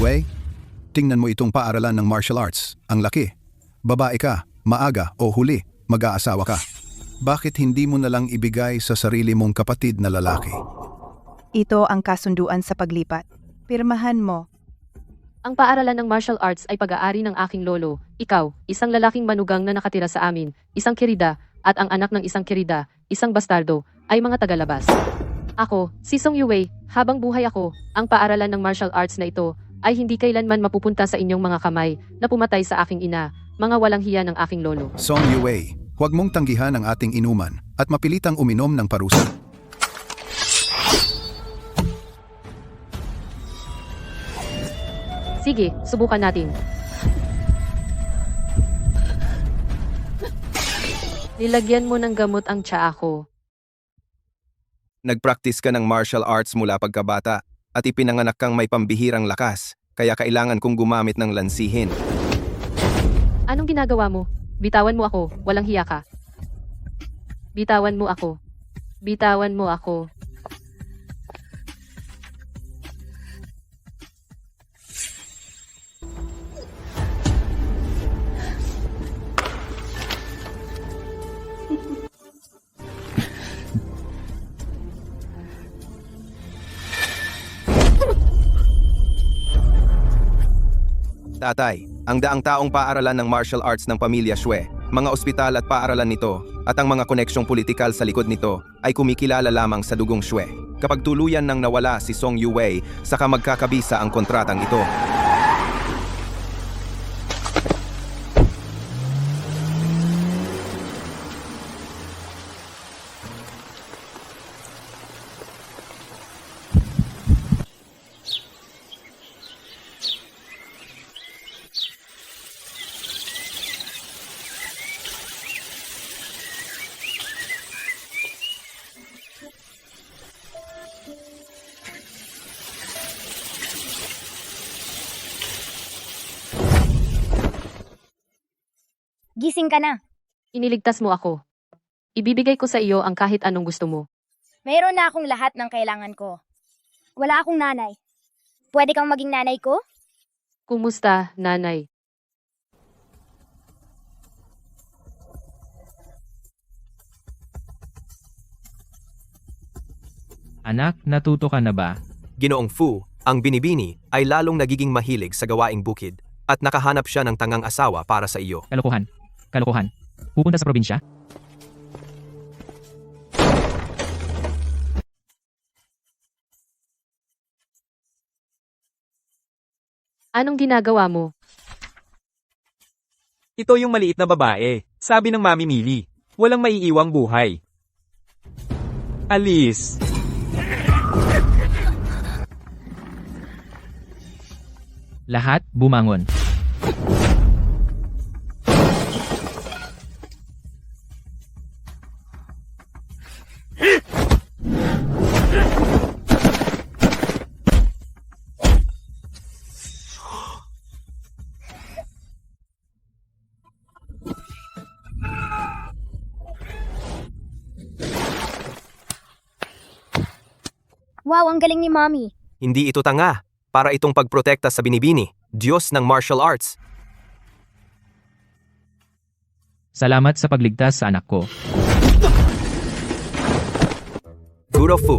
Yue, tingnan mo itong paaralan ng martial arts. Ang laki. Babae ka, maaga o huli, mag-aasawa ka. Bakit hindi mo nalang ibigay sa sarili mong kapatid na lalaki? Ito ang kasunduan sa paglipat. Pirmahan mo. Ang paaralan ng martial arts ay pag-aari ng aking lolo. Ikaw, isang lalaking manugang na nakatira sa amin, isang kirida, at ang anak ng isang kirida, isang bastardo, ay mga tagalabas. Ako, si Song Yue, habang buhay ako, ang paaralan ng martial arts na ito ay hindi kailanman mapupunta sa inyong mga kamay na pumatay sa aking ina, mga walang hiya ng aking lolo. Song Yue, huwag mong tanggihan ang ating inuman at mapilitang uminom ng parusa. Sige, subukan natin. Nilagyan mo ng gamot ang tsaa ko. Nagpractice ka ng martial arts mula pagkabata at ipinanganak kang may pambihirang lakas, kaya kailangan kong gumamit ng lansihin. Anong ginagawa mo? Bitawan mo ako, walang hiya ka. Bitawan mo ako. Bitawan mo ako. Tatay, ang daang taong paaralan ng martial arts ng pamilya Xue, mga ospital at paaralan nito, at ang mga koneksyong politikal sa likod nito ay kumikilala lamang sa dugong Xue. Kapag tuluyan nang nawala si Song Yue, saka magkakabisa ang kontratang ito. Gising ka na. Iniligtas mo ako. Ibibigay ko sa iyo ang kahit anong gusto mo. Mayroon na akong lahat ng kailangan ko. Wala akong nanay. Pwede kang maging nanay ko? Kumusta, nanay? Anak, natuto ka na ba? Ginoong Fu, ang binibini, ay lalong nagiging mahilig sa gawaing bukid at nakahanap siya ng tangang asawa para sa iyo. Kalokohan. Kalokohan. Pupunta sa probinsya? Anong ginagawa mo? Ito yung maliit na babae, sabi ng Mami Millie. Walang maiiwang buhay. Alis. Lahat, bumangon. Wow, ang galing ni Mommy. Hindi ito tanga, para itong pagprotekta sa binibini, Diyos ng martial arts. Salamat sa pagligtas sa anak ko. Guro Fu.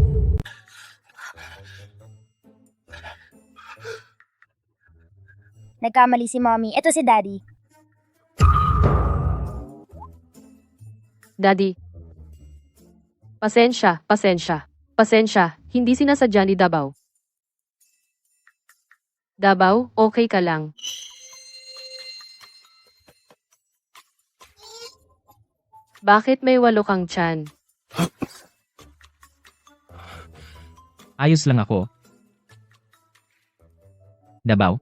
Nagkamali si Mommy. Ito si Daddy. Daddy. Pasensya, pasensya. Pasensya, hindi sinasadya ni Dabaw. Dabaw, okay ka lang. Bakit may 8 kang tiyan? Ayos lang ako. Dabaw?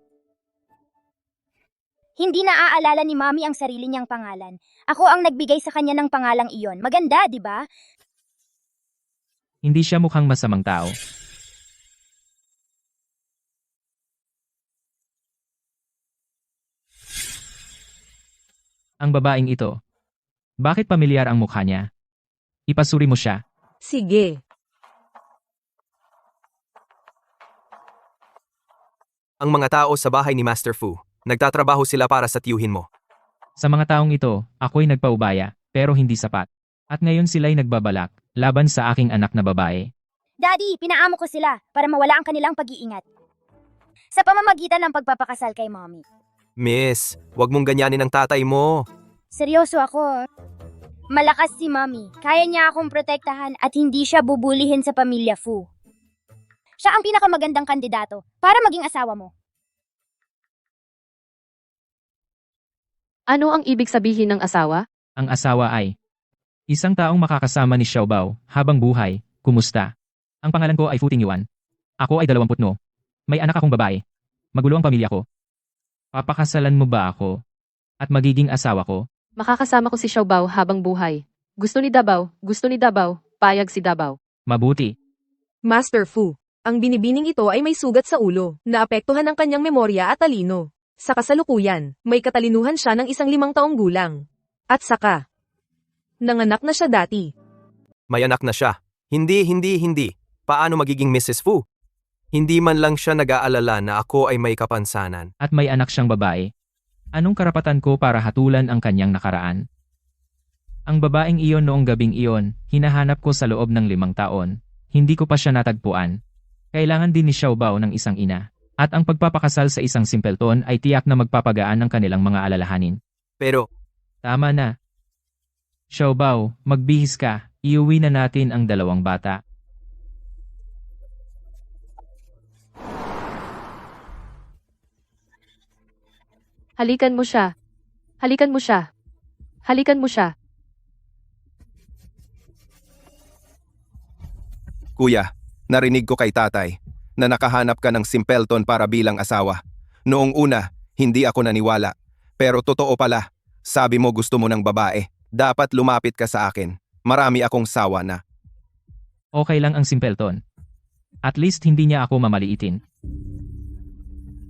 Hindi naaalala ni Mommy ang sarili niyang pangalan. Ako ang nagbigay sa kanya ng pangalang iyon. Maganda, di ba? Hindi siya mukhang masamang tao. Ang babaeng ito. Bakit pamilyar ang mukha niya? Ipasuri mo siya. Sige. Ang mga tao sa bahay ni Master Fu, nagtatrabaho sila para sa tiyuhin mo. Sa mga taong ito, ako'y nagpaubaya, pero hindi sapat. At ngayon sila'y nagbabalak, laban sa aking anak na babae. Daddy, pinaamo ko sila para mawala ang kanilang pag-iingat. Sa pamamagitan ng pagpapakasal kay mommy. Miss, wag mong ganyanin ang tatay mo. Seryoso ako. Malakas si mommy. Kaya niya akong protektahan at hindi siya bubulihin sa pamilya Fu. Siya ang pinakamagandang kandidato para maging asawa mo. Ano ang ibig sabihin ng asawa? Ang asawa ay isang taong makakasama ni Xiaobao habang buhay. Kumusta? Ang pangalan ko ay Fu Tingyuan. Ako ay 20. May anak akong babae. Magulo ang pamilya ko. Papakasalan mo ba ako? At magiging asawa ko? Makakasama ko si Xiaobao habang buhay. Gusto ni Dabao, payag si Dabao. Mabuti. Master Fu, ang binibining ito ay may sugat sa ulo, naapektuhan ang kanyang memorya at talino. Sa kasalukuyan, may katalinuhan siya ng 5 taong gulang. At saka, nanganak na siya dati. May anak na siya. Hindi. Paano magiging Mrs. Fu? Hindi man lang siya nag-aalala na ako ay may kapansanan. At may anak siyang babae. Anong karapatan ko para hatulan ang kanyang nakaraan? Ang babaeng iyon noong gabing iyon, hinahanap ko sa loob ng 5 taon. Hindi ko pa siya natagpuan. Kailangan din ni Xiaobao ng isang ina. At ang pagpapakasal sa isang simpleton ay tiyak na magpapagaan ng kanilang mga alalahanin. Pero, Tama na. Xiaobao, magbihis ka. Iuwi na natin ang 2 bata. Halikan mo siya. kuya, narinig ko kay tatay na nakahanap ka ng simpleton para bilang asawa. Noong una, hindi ako naniwala. Pero totoo pala, sabi mo gusto mo ng babae. Dapat lumapit ka sa akin. Marami akong sawa na. Okay lang ang simpleton. At least hindi niya ako mamaliitin.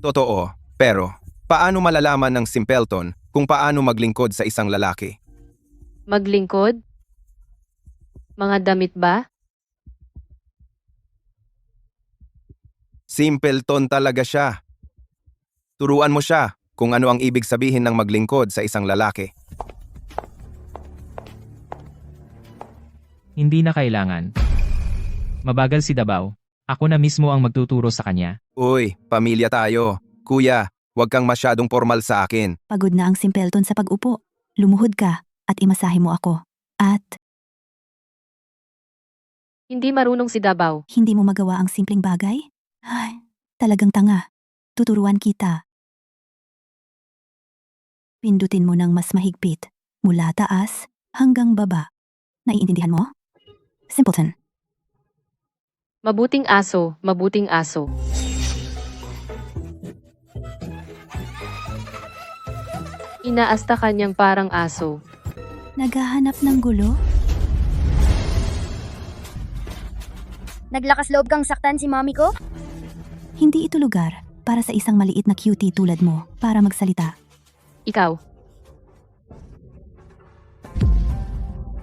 Totoo, pero paano malalaman ng simpleton kung paano maglingkod sa isang lalaki? Maglingkod? Mga damit ba? Simpleton talaga siya. Turuan mo siya kung ano ang ibig sabihin ng maglingkod sa isang lalaki. Hindi na kailangan. Mabagal si Dabao. Ako na mismo ang magtuturo sa kanya. Uy, pamilya tayo. Kuya, huwag kang masyadong formal sa akin. Pagod na ang simpleton sa pag-upo. Lumuhod ka at imasahe mo ako. At Hindi marunong si Dabao. hindi mo magawa ang simpleng bagay? Ay, talagang tanga. Tuturuan kita. Pindutin mo ng mas mahigpit. Mula taas hanggang baba. Naiintindihan mo? Simpleton. Mabuting aso. Inaasta kanyang parang aso. Naghahanap ng gulo? Naglakas loob kang saktan si mommy ko? Hindi ito lugar para sa isang maliit na cutie tulad mo para magsalita. Ikaw.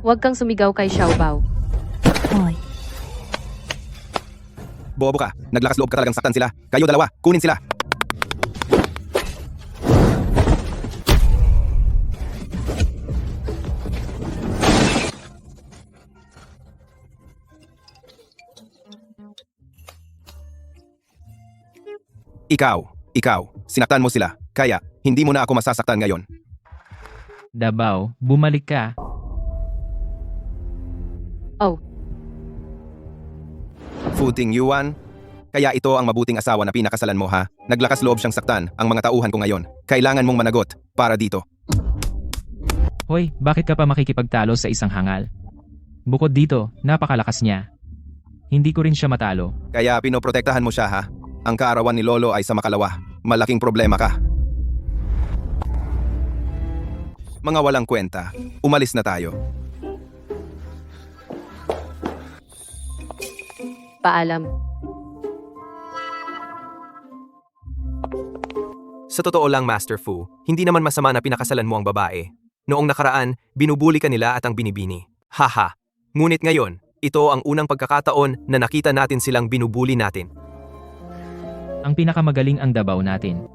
Huwag kang sumigaw kay Xiaobao. Hoy, Bobo ka. Naglakas loob ka talagang saktan sila. Kayo dalawa, kunin sila. Ikaw, sinaktan mo sila. Kaya, hindi mo na ako masasaktan ngayon. Dabao, bumalik ka. Futing Yuan. Kaya ito ang mabuting asawa na pinakasalan mo ha. Naglakas loob siyang saktan ang mga tauhan ko ngayon. Kailangan mong managot para dito. Hoy, bakit ka pa makikipagtalo sa isang hangal? Bukod dito, napakalakas niya. Hindi ko rin siya matalo. Kaya pinoprotektahan mo siya ha. Ang kaarawan ni Lolo ay sa makalawa. Malaking problema ka. Mga walang kwenta. Umalis na tayo. Paalam. Sa totoo lang, Master Fu, hindi naman masama na pinakasalan mo ang babae. Noong nakaraan, binubuli ka nila at ang binibini. Haha. Ngunit ngayon, ito ang unang pagkakataon na nakita natin silang binubuli natin. Ang pinakamagaling ang Davao natin.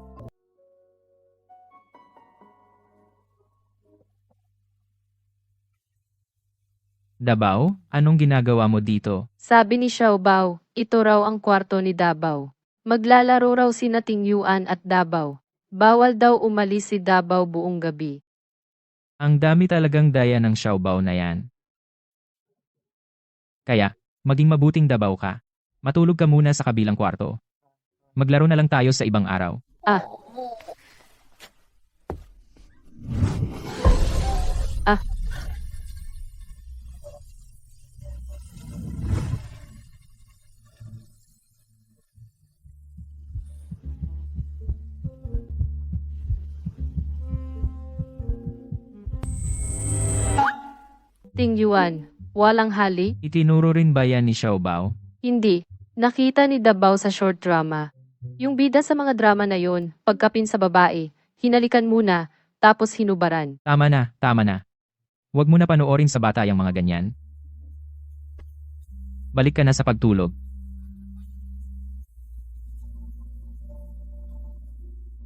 Davao, anong ginagawa mo dito? Sabi ni Xiaobao, ito raw ang kwarto ni Davao. Maglalaro raw sina Ting Yuan at Davao. Bawal daw umalis si Davao buong gabi. Ang dami talagang daya ng Xiaobao na yan. Kaya, maging mabuting Davao ka. Matulog ka muna sa kabilang kwarto. Maglaro na lang tayo sa ibang araw. Ah. Ah. Ting Yuan, walang hali? Itinuro rin ba yan ni Xiaobao? Hindi. Nakita ni Davao sa short drama. Yung bida sa mga drama na yon, pagkapin sa babae, hinalikan muna, tapos hinubaran. Tama na, tama na. Huwag mo na panoorin sa bata yung mga ganyan. Balik ka na sa pagtulog.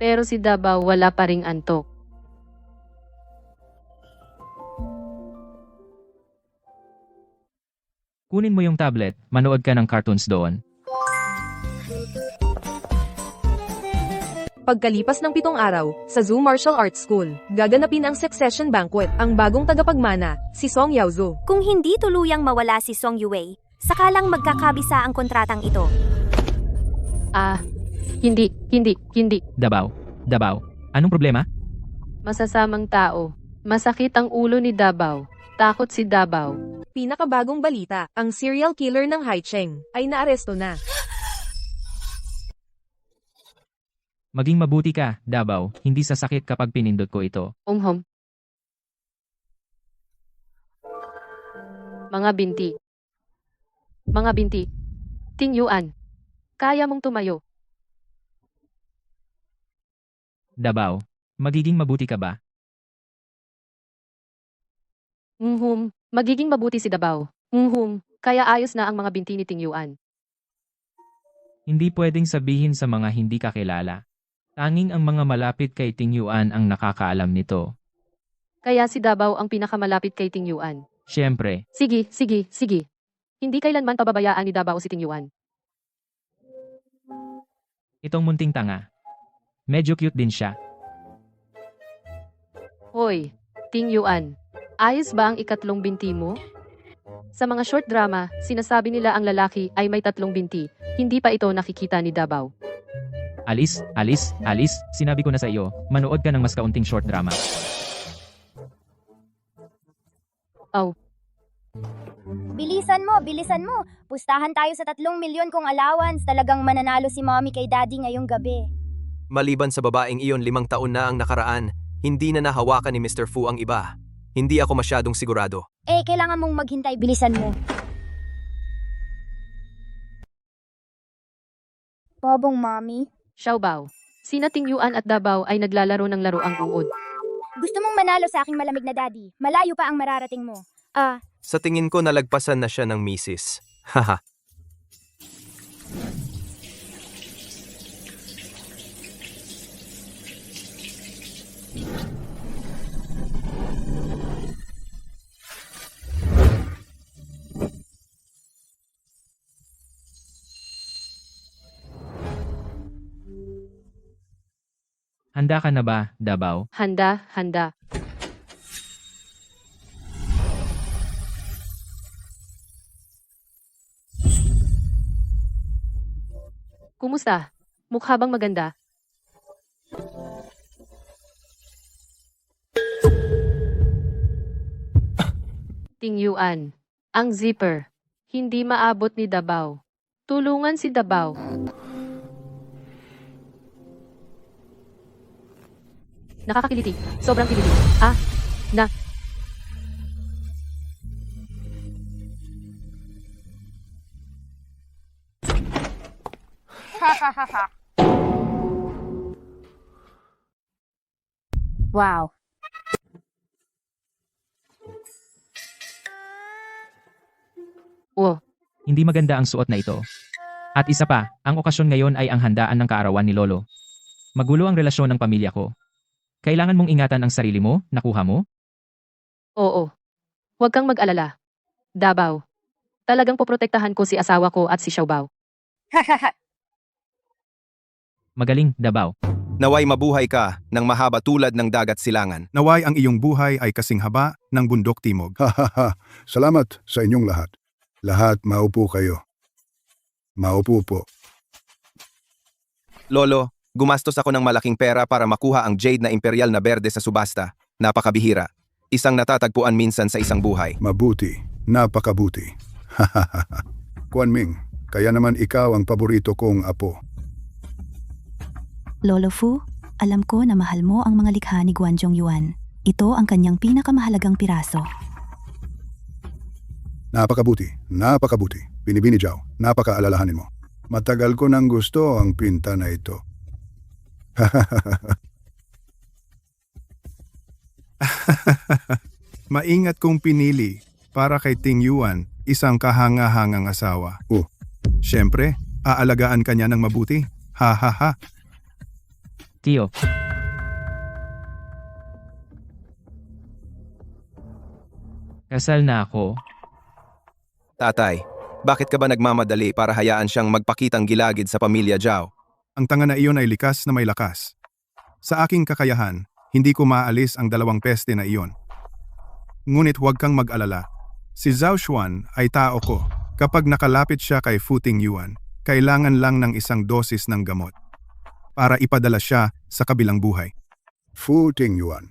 Pero si Davao wala pa ring antok. Kunin mo yung tablet, manood ka ng cartoons doon. Pagkalipas ng 7 araw, sa Zoo Martial Arts School, gaganapin ang Succession Banquet, ang bagong tagapagmana, si Song Yaozo. Kung hindi tuluyang mawala si Song Yue, sakalang magkakabisa ang kontratang ito. Hindi. Davao, anong problema? Masasamang tao. Masakit ang ulo ni Davao. Takot si Davao. Pinakabagong balita, ang serial killer ng Haicheng ay naaresto na. Maging mabuti ka, Davao, hindi sasakit kapag pinindot ko ito. Mga binti. Ting Yuan. Kaya mong tumayo. Davao, magiging mabuti ka ba? Magiging mabuti si Davao. Kaya ayos na ang mga binti ni Ting Yuan. Hindi pwedeng sabihin sa mga hindi kakilala. Tanging ang mga malapit kay Ting Yuan ang nakakaalam nito. Kaya si Davao ang pinakamalapit kay Ting Yuan. Siyempre, Sige. Hindi kailanman pababayaan ni Davao si Ting Yuan. itong munting tanga. Medyo cute din siya. Hoy, Ting Yuan. Ayos ba ang ikatlong binti mo? Sa mga short drama, sinasabi nila ang lalaki ay may 3 binti. Hindi pa ito nakikita ni Davao. Alice, sinabi ko na sa iyo, manood ka ng mas kaunting short drama. Bilisan mo. Pustahan tayo sa 3 milyon kong allowance. Talagang mananalo si mommy kay daddy ngayong gabi. Maliban sa babaeng iyon 5 taon na ang nakaraan, hindi na nahawakan ni Mr. Fu ang iba. Hindi ako masyadong sigurado. Kailangan mong maghintay. Bilisan mo. Babong mommy. Xiaobao. Sina Ting Yuan at Davao ay naglalaro ng laruang uod. Gusto mong manalo sa aking malamig na daddy. Malayo pa ang mararating mo. Sa tingin ko nalagpasan na siya ng misis. Haha. Handa ka na ba, Davao? Handa. Kumusta? Mukha bang maganda? Ting Yuan. Ang zipper. Hindi maabot ni Davao. Tulungan si Davao. Nakakakiliti. Sobrang kiliti. Wow. Wow. Hindi maganda ang suot na ito. At isa pa, ang okasyon ngayon ay ang handaan ng kaarawan ni Lolo. Magulo ang relasyon ng pamilya ko. Kailangan mong ingatan ang sarili mo, nakuha mo? Oo. Huwag kang mag-alala. Dabaw. Talagang poprotektahan ko si asawa ko at si Xiaobao. Magaling, Dabaw. Naway mabuhay ka ng mahaba tulad ng dagat silangan. Naway ang iyong buhay ay kasing haba ng bundok timog. Hahaha, salamat sa inyong lahat. Lahat maupo kayo. Maupo po. Lolo, gumastos ako ng malaking pera para makuha ang jade na imperial na berde sa subasta. Napakabihira. Isang natatagpuan minsan sa isang buhay. Mabuti. Napakabuti. Hahaha. Kuan Ming, kaya naman ikaw ang paborito kong apo. Lolo Fu, alam ko na mahal mo ang mga likha ni Guanzhong Yuan. Ito ang kanyang pinakamahalagang piraso. Napakabuti. Napakabuti. Binibini Jiao, napakaalalahanin mo. Matagal ko nang gusto ang pinta na ito. Maingat kong pinili para kay Ting Yuan, isang kahanga-hangang asawa. Oh. Siyempre, aalagaan ka niya ng mabuti. Ha ha ha. Tiyo. Kasal na ako. Tatay, bakit ka ba nagmamadali para hayaan siyang magpakitang gilagid sa pamilya Zhao? Ang tanga na iyon ay likas na may lakas. Sa aking kakayahan, hindi ko maalis ang dalawang peste na iyon. Ngunit huwag kang mag-alala. Si Zhao Xuan ay tao ko. Kapag nakalapit siya kay Fu Tingyuan, kailangan lang ng isang dosis ng gamot para ipadala siya sa kabilang buhay. Fu Tingyuan.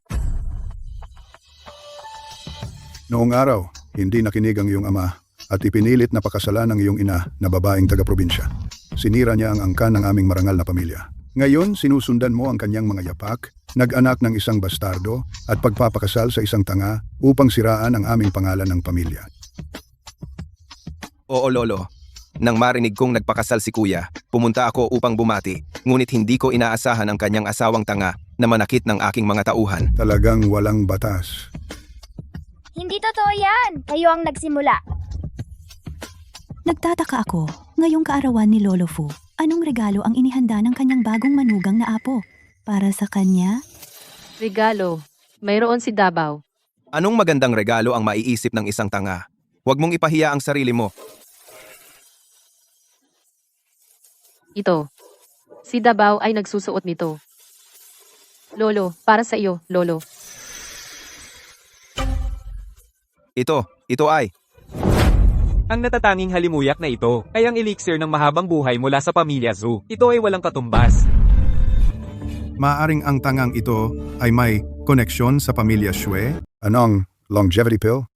Noong araw, hindi nakinig ang iyong ama at ipinilit na pakasalan ng iyong ina na babaeng taga-probinsya. Sinira niya ang angkan ng aming marangal na pamilya. Ngayon, sinusundan mo ang kanyang mga yapak, nag-anak ng isang bastardo at pagpapakasal sa isang tanga upang siraan ang aming pangalan ng pamilya. Oo, Lolo. Nang marinig kong nagpakasal si Kuya, pumunta ako upang bumati, ngunit hindi ko inaasahan ang kanyang asawang tanga na manakit ng aking mga tauhan. Talagang walang batas. Hindi totoo yan. Kayo ang nagsimula. Nagtataka ako, ngayong kaarawan ni Lolo Fu, anong regalo ang inihanda ng kanyang bagong manugang na apo? Para sa kanya? Regalo. Mayroon si Dabaw. Anong magandang regalo ang maiisip ng isang tanga? Huwag mong ipahiya ang sarili mo. Ito. Si Dabaw ay nagsusuot nito. Lolo, para sa iyo, Lolo. Ito ay. Ang natatanging halimuyak na ito ay ang elixir ng mahabang buhay mula sa pamilya Zhu. Ito ay walang katumbas. Maaring ang tangang ito ay may koneksyon sa pamilya Xue? Anong longevity pill?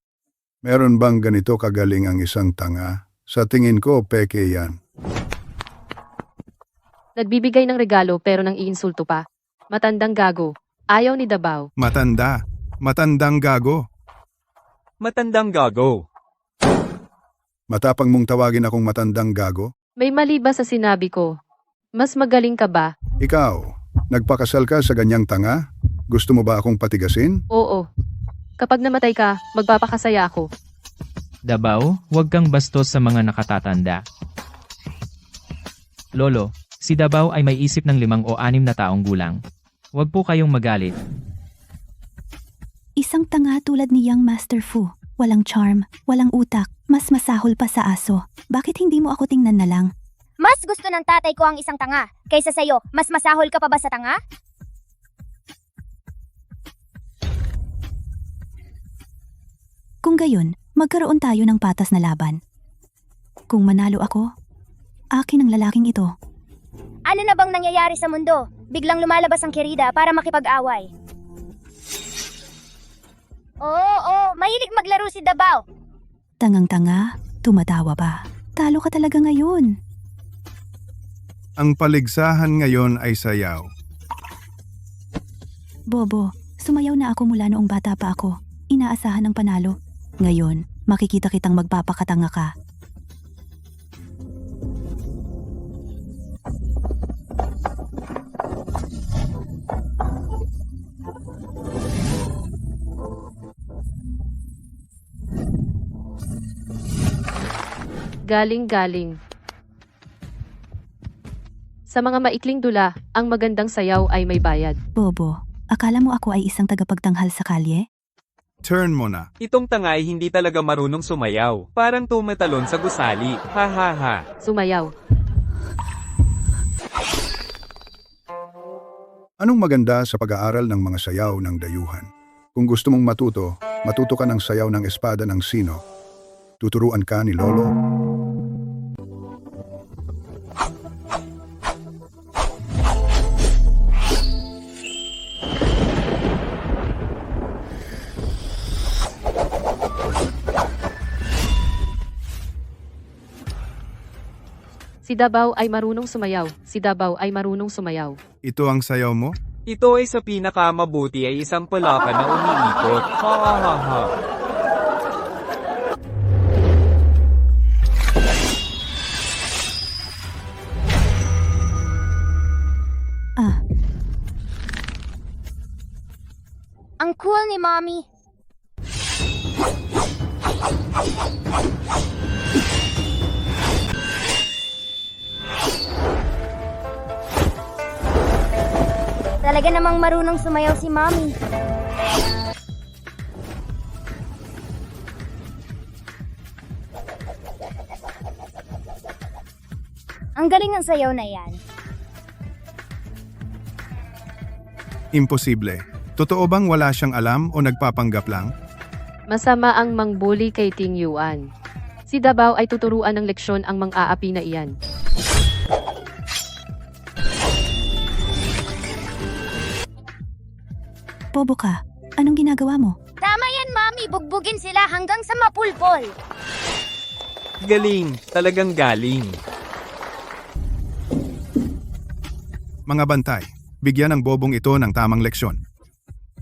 Meron bang ganito kagaling ang isang tanga? Sa tingin ko, peke yan. Nagbibigay ng regalo pero nang iinsulto pa. Matandang gago. Ayaw ni Dabaw. Matandang gago. Matandang gago. Matapang mong tawagin akong matandang gago? May mali ba sa sinabi ko? Mas magaling ka ba? Ikaw, nagpakasal ka sa ganyang tanga? Gusto mo ba akong patigasin? Oo. Kapag namatay ka, magpapakasaya ako. Dabaw, huwag kang bastos sa mga nakatatanda. Lolo, si Dabaw ay may isip ng 5 o 6 na taong gulang. Huwag po kayong magalit. Isang tanga tulad ni Young Master Fu. Walang charm, walang utak, mas masahol pa sa aso. Bakit hindi mo ako tingnan na lang? Mas gusto ng tatay ko ang isang tanga. Kaysa sa'yo, mas masahol ka pa ba sa tanga? Kung gayon, magkaroon tayo ng patas na laban. Kung manalo ako, akin ang lalaking ito. Ano na bang nangyayari sa mundo? Biglang lumalabas ang Kirida para makipag-away. Oo, mahilig maglaro si Dabaw. Tangang-tanga, tumatawa ba? Talo ka talaga ngayon. Ang paligsahan ngayon ay sayaw. Bobo, sumayaw na ako mula noong bata pa ako. Inaasahan ng panalo. Ngayon, makikita kitang magpapakatanga ka. Galing-galing. Sa mga maikling dula, ang magandang sayaw ay may bayad. Bobo, akala mo ako ay isang tagapagtanghal sa kalye? Turn mo na. Itong tangay hindi talaga marunong sumayaw. Parang tumatalon sa gusali. Ha ha ha. Sumayaw. Anong maganda sa pag-aaral ng mga sayaw ng dayuhan? Kung gusto mong matuto ka ng sayaw ng espada ng sino. Tuturuan ka ni Lolo. Si Dabaw ay marunong sumayaw. Si Dabaw ay marunong sumayaw. Ito ang sayaw mo? Ito ay sa pinakamabuti ay isang palaka na umiikot. Ha ha ha ha. Ah, Ang cool ni Mommy. Talaga namang marunong sumayaw si Mommy. Ang galing ng sayaw na yan. Imposible. Totoo bang wala siyang alam o nagpapanggap lang? Masama ang mangbuli kay Ting Yuan. Si Dabaw ay tuturuan ng leksyon ang mang-aapi na iyan. bobo ka. Anong ginagawa mo? Tama yan, Mommy. Bugbugin sila hanggang sa mapulpol. Galing. Talagang galing. Mga bantay, bigyan ng bobong ito ng tamang leksyon.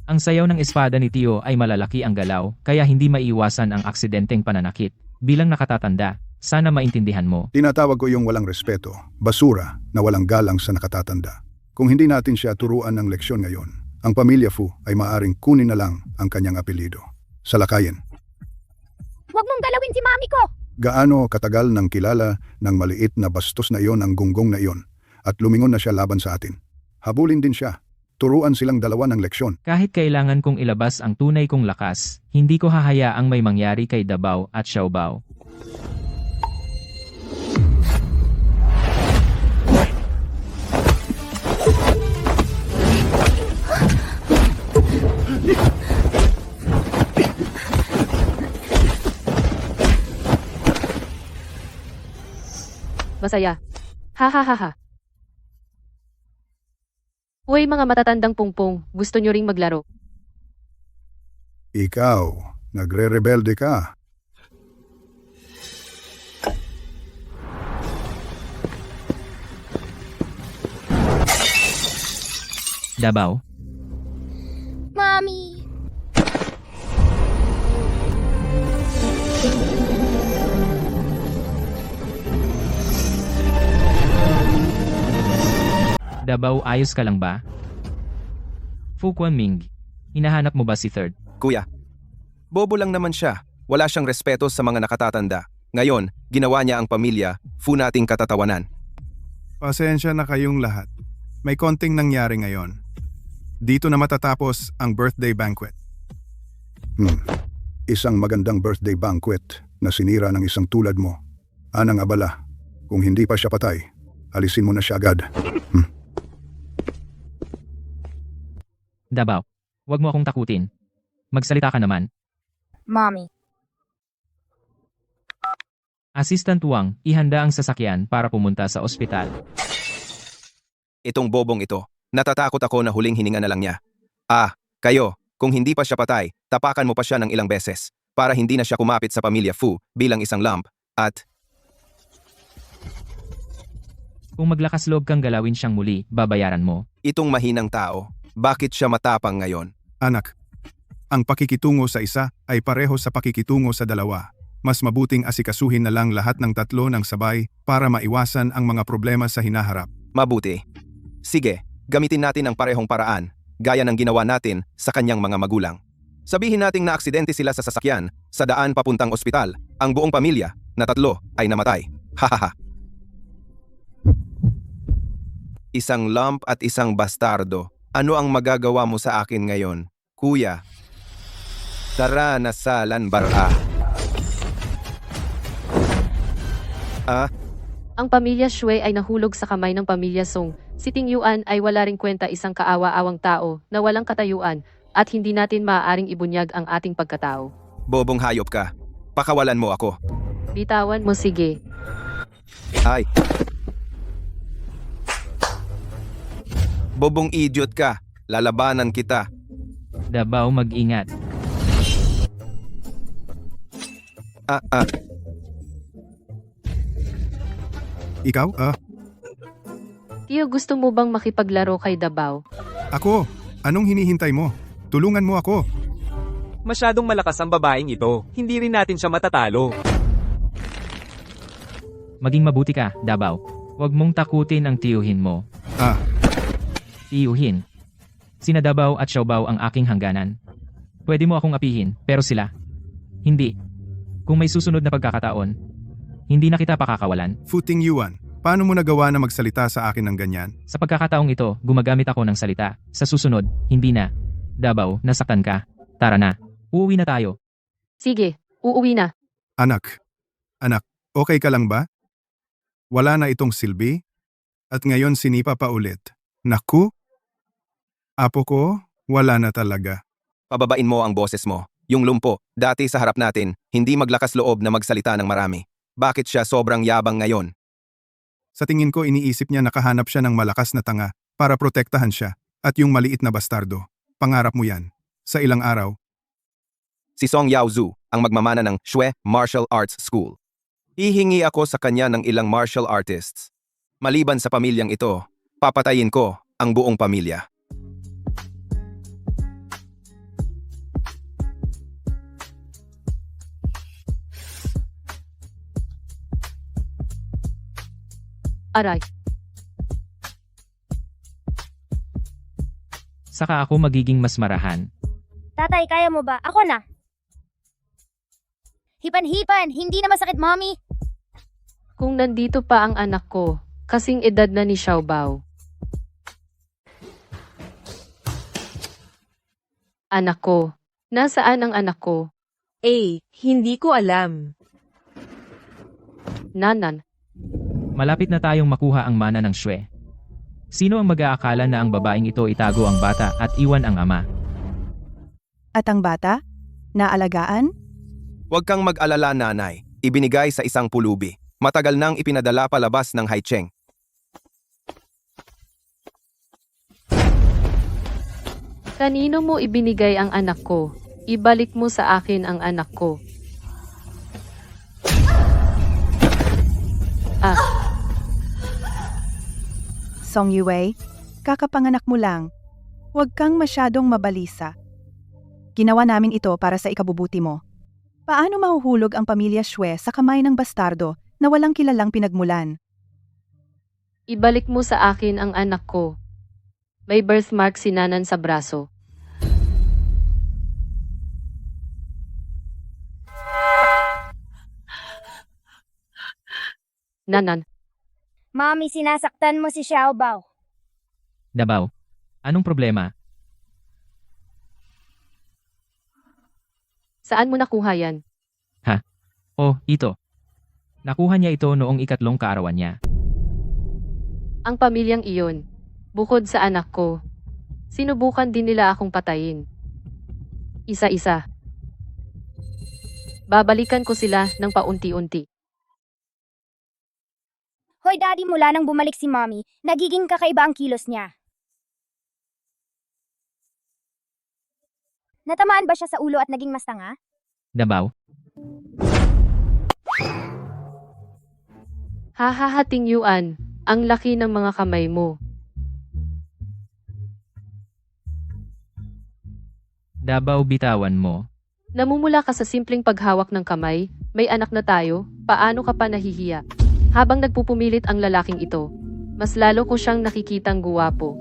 Ang sayaw ng espada ni Tio ay malalaki ang galaw, kaya hindi maiiwasan ang aksidenteng pananakit. Bilang nakatatanda, sana maintindihan mo. Tinatawag ko yung walang respeto, basura na walang galang sa nakatatanda. Kung hindi natin siya turuan ng leksyon ngayon, ang pamilya Fu ay maaring kunin na lang ang kanyang apelido. Salakayin. Huwag mong galawin si Mommy ko! Gaano katagal nang kilala ng maliit na bastos na iyon ang gunggong na iyon at lumingon na siya laban sa atin. Habulin din siya. Turuan silang dalawa ng leksyon. Kahit kailangan kong ilabas ang tunay kong lakas, hindi ko hahayaang may mangyari kay Dabaw at Xiaobao. Masaya. Ha ha ha ha. Uy mga matatandang pungpong, gusto nyo ring maglaro? Ikaw, nagre-rebelde ka. Dabaw? Mommy! Dabaw, ayos ka lang ba? Fu Quanming, hinahanap mo ba si Third? Kuya, bobo lang naman siya. Wala siyang respeto sa mga nakatatanda. Ngayon, ginawa niya ang pamilya, Fu nating katatawanan. Pasensya na kayong lahat. May konting nangyari ngayon. Dito na matatapos ang birthday banquet. Isang magandang birthday banquet na sinira ng isang tulad mo. Anang abala, kung hindi pa siya patay, alisin mo na siya agad. Dabaw, wag mo akong takutin. Magsalita ka naman. Mommy. Assistant Wang, ihanda ang sasakyan para pumunta sa ospital. Itong bobong ito, natatakot ako na huling hininga na lang niya. Kayo, kung hindi pa siya patay, tapakan mo pa siya ng ilang beses para hindi na siya kumapit sa pamilya Fu bilang isang lump at Kung maglakas loob kang galawin siyang muli, babayaran mo. itong mahinang tao. Bakit siya matapang ngayon? Anak, ang pakikitungo sa isa ay pareho sa pakikitungo sa dalawa. Mas mabuting asikasuhin na lang lahat ng tatlo ng sabay para maiwasan ang mga problema sa hinaharap. Mabuti. Sige, gamitin natin ang parehong paraan, gaya ng ginawa natin sa kanyang mga magulang. Sabihin nating naaksidente sila sa sasakyan, sa daan papuntang ospital, ang buong pamilya, na tatlo, ay namatay. Hahaha. isang lump at isang bastardo. Ano ang magagawa mo sa akin ngayon, kuya? Tara na sa lanbara. Ang pamilya Shui ay nahulog sa kamay ng pamilya Song. Si Ting Yuan ay wala ring kwenta, isang kaawa-awang tao na walang katayuan at hindi natin maaaring ibunyag ang ating pagkatao. Bobong hayop ka. Pakawalan mo ako. Bitawan mo, sige. Ay. Bobong idiot ka. Lalabanan kita. Davao, mag-ingat. Ikaw? Tiyo, gusto mo bang makipaglaro kay Davao? Ako? Anong hinihintay mo? Tulungan mo ako. Masyadong malakas ang babaeng ito. Hindi rin natin siya matatalo. Maging mabuti ka, Davao. Huwag mong takutin ang tiyuhin mo. Tiyuhin. Sina Davao at Xiaobao ang aking hangganan. Pwede mo akong apihin, pero sila. Hindi. Kung may susunod na pagkakataon, hindi na kita pakakawalan. Futing Yuan, paano mo nagawa na magsalita sa akin ng ganyan? Sa pagkakataong ito, gumagamit ako ng salita. Sa susunod, hindi na. Davao, nasaktan ka. Tara na. Uuwi na tayo. Sige, uuwi na. Anak, okay ka lang ba? Wala na itong silbi? At ngayon sinipa pa ulit. Naku? Apo ko, wala na talaga. Pababain mo ang boses mo. Yung lumpo, dati sa harap natin, hindi maglakas loob na magsalita ng marami. Bakit siya sobrang yabang ngayon? Sa tingin ko iniisip niya nakahanap siya ng malakas na tanga para protektahan siya at yung maliit na bastardo. Pangarap mo yan. Sa ilang araw, Si Song Yaozu, ang magmamana ng Shui Martial Arts School. Hihingi ako sa kanya ng ilang martial artists. Maliban sa pamilyang ito, papatayin ko ang buong pamilya. Aray. Saka ako magiging mas marahan. Tatay, kaya mo ba? Ako na. Hipan-hipan, hindi na masakit, mommy. Kung nandito pa ang anak ko, kasing edad na ni Xiaobao. Anak ko. Nasaan ang anak ko? Hindi ko alam. Nanan. Malapit na tayong makuha ang mana ng Shui. Sino ang mag-aakala na ang babaeng ito itago ang bata at iwan ang ama? At ang bata? Naalagaan? Huwag kang mag-alala, nanay. Ibinigay sa isang pulubi. Matagal nang ipinadala palabas ng Haicheng. Kanino mo ibinigay ang anak ko? Ibalik mo sa akin ang anak ko. Song Yue, kakapanganak mo lang. Huwag kang masyadong mabalisa. Ginawa namin ito para sa ikabubuti mo. Paano mahuhulog ang pamilya Shui sa kamay ng bastardo na walang kilalang pinagmulan? Ibalik mo sa akin ang anak ko. May birthmark si Nanan sa braso. Nanan. Mommy, sinasaktan mo si Xiaobao. Davao, anong problema? Saan mo nakuha yan? Oh, ito. Nakuha niya ito noong 3 kaarawan niya. Ang pamilyang iyon, bukod sa anak ko, sinubukan din nila akong patayin. Isa-isa. Babalikan ko sila ng paunti-unti. Hoy, daddy, mula nang bumalik si mommy, nagiging kakaiba ang kilos niya. Natamaan ba siya sa ulo at naging mas tanga? Davao, Hahahating Yuan, ang laki ng mga kamay mo. Davao, bitawan mo. Namumula ka sa simpleng paghawak ng kamay, may anak na tayo, paano ka pa nahihiya? Habang nagpupumilit ang lalaking ito, mas lalo ko siyang nakikitang guwapo.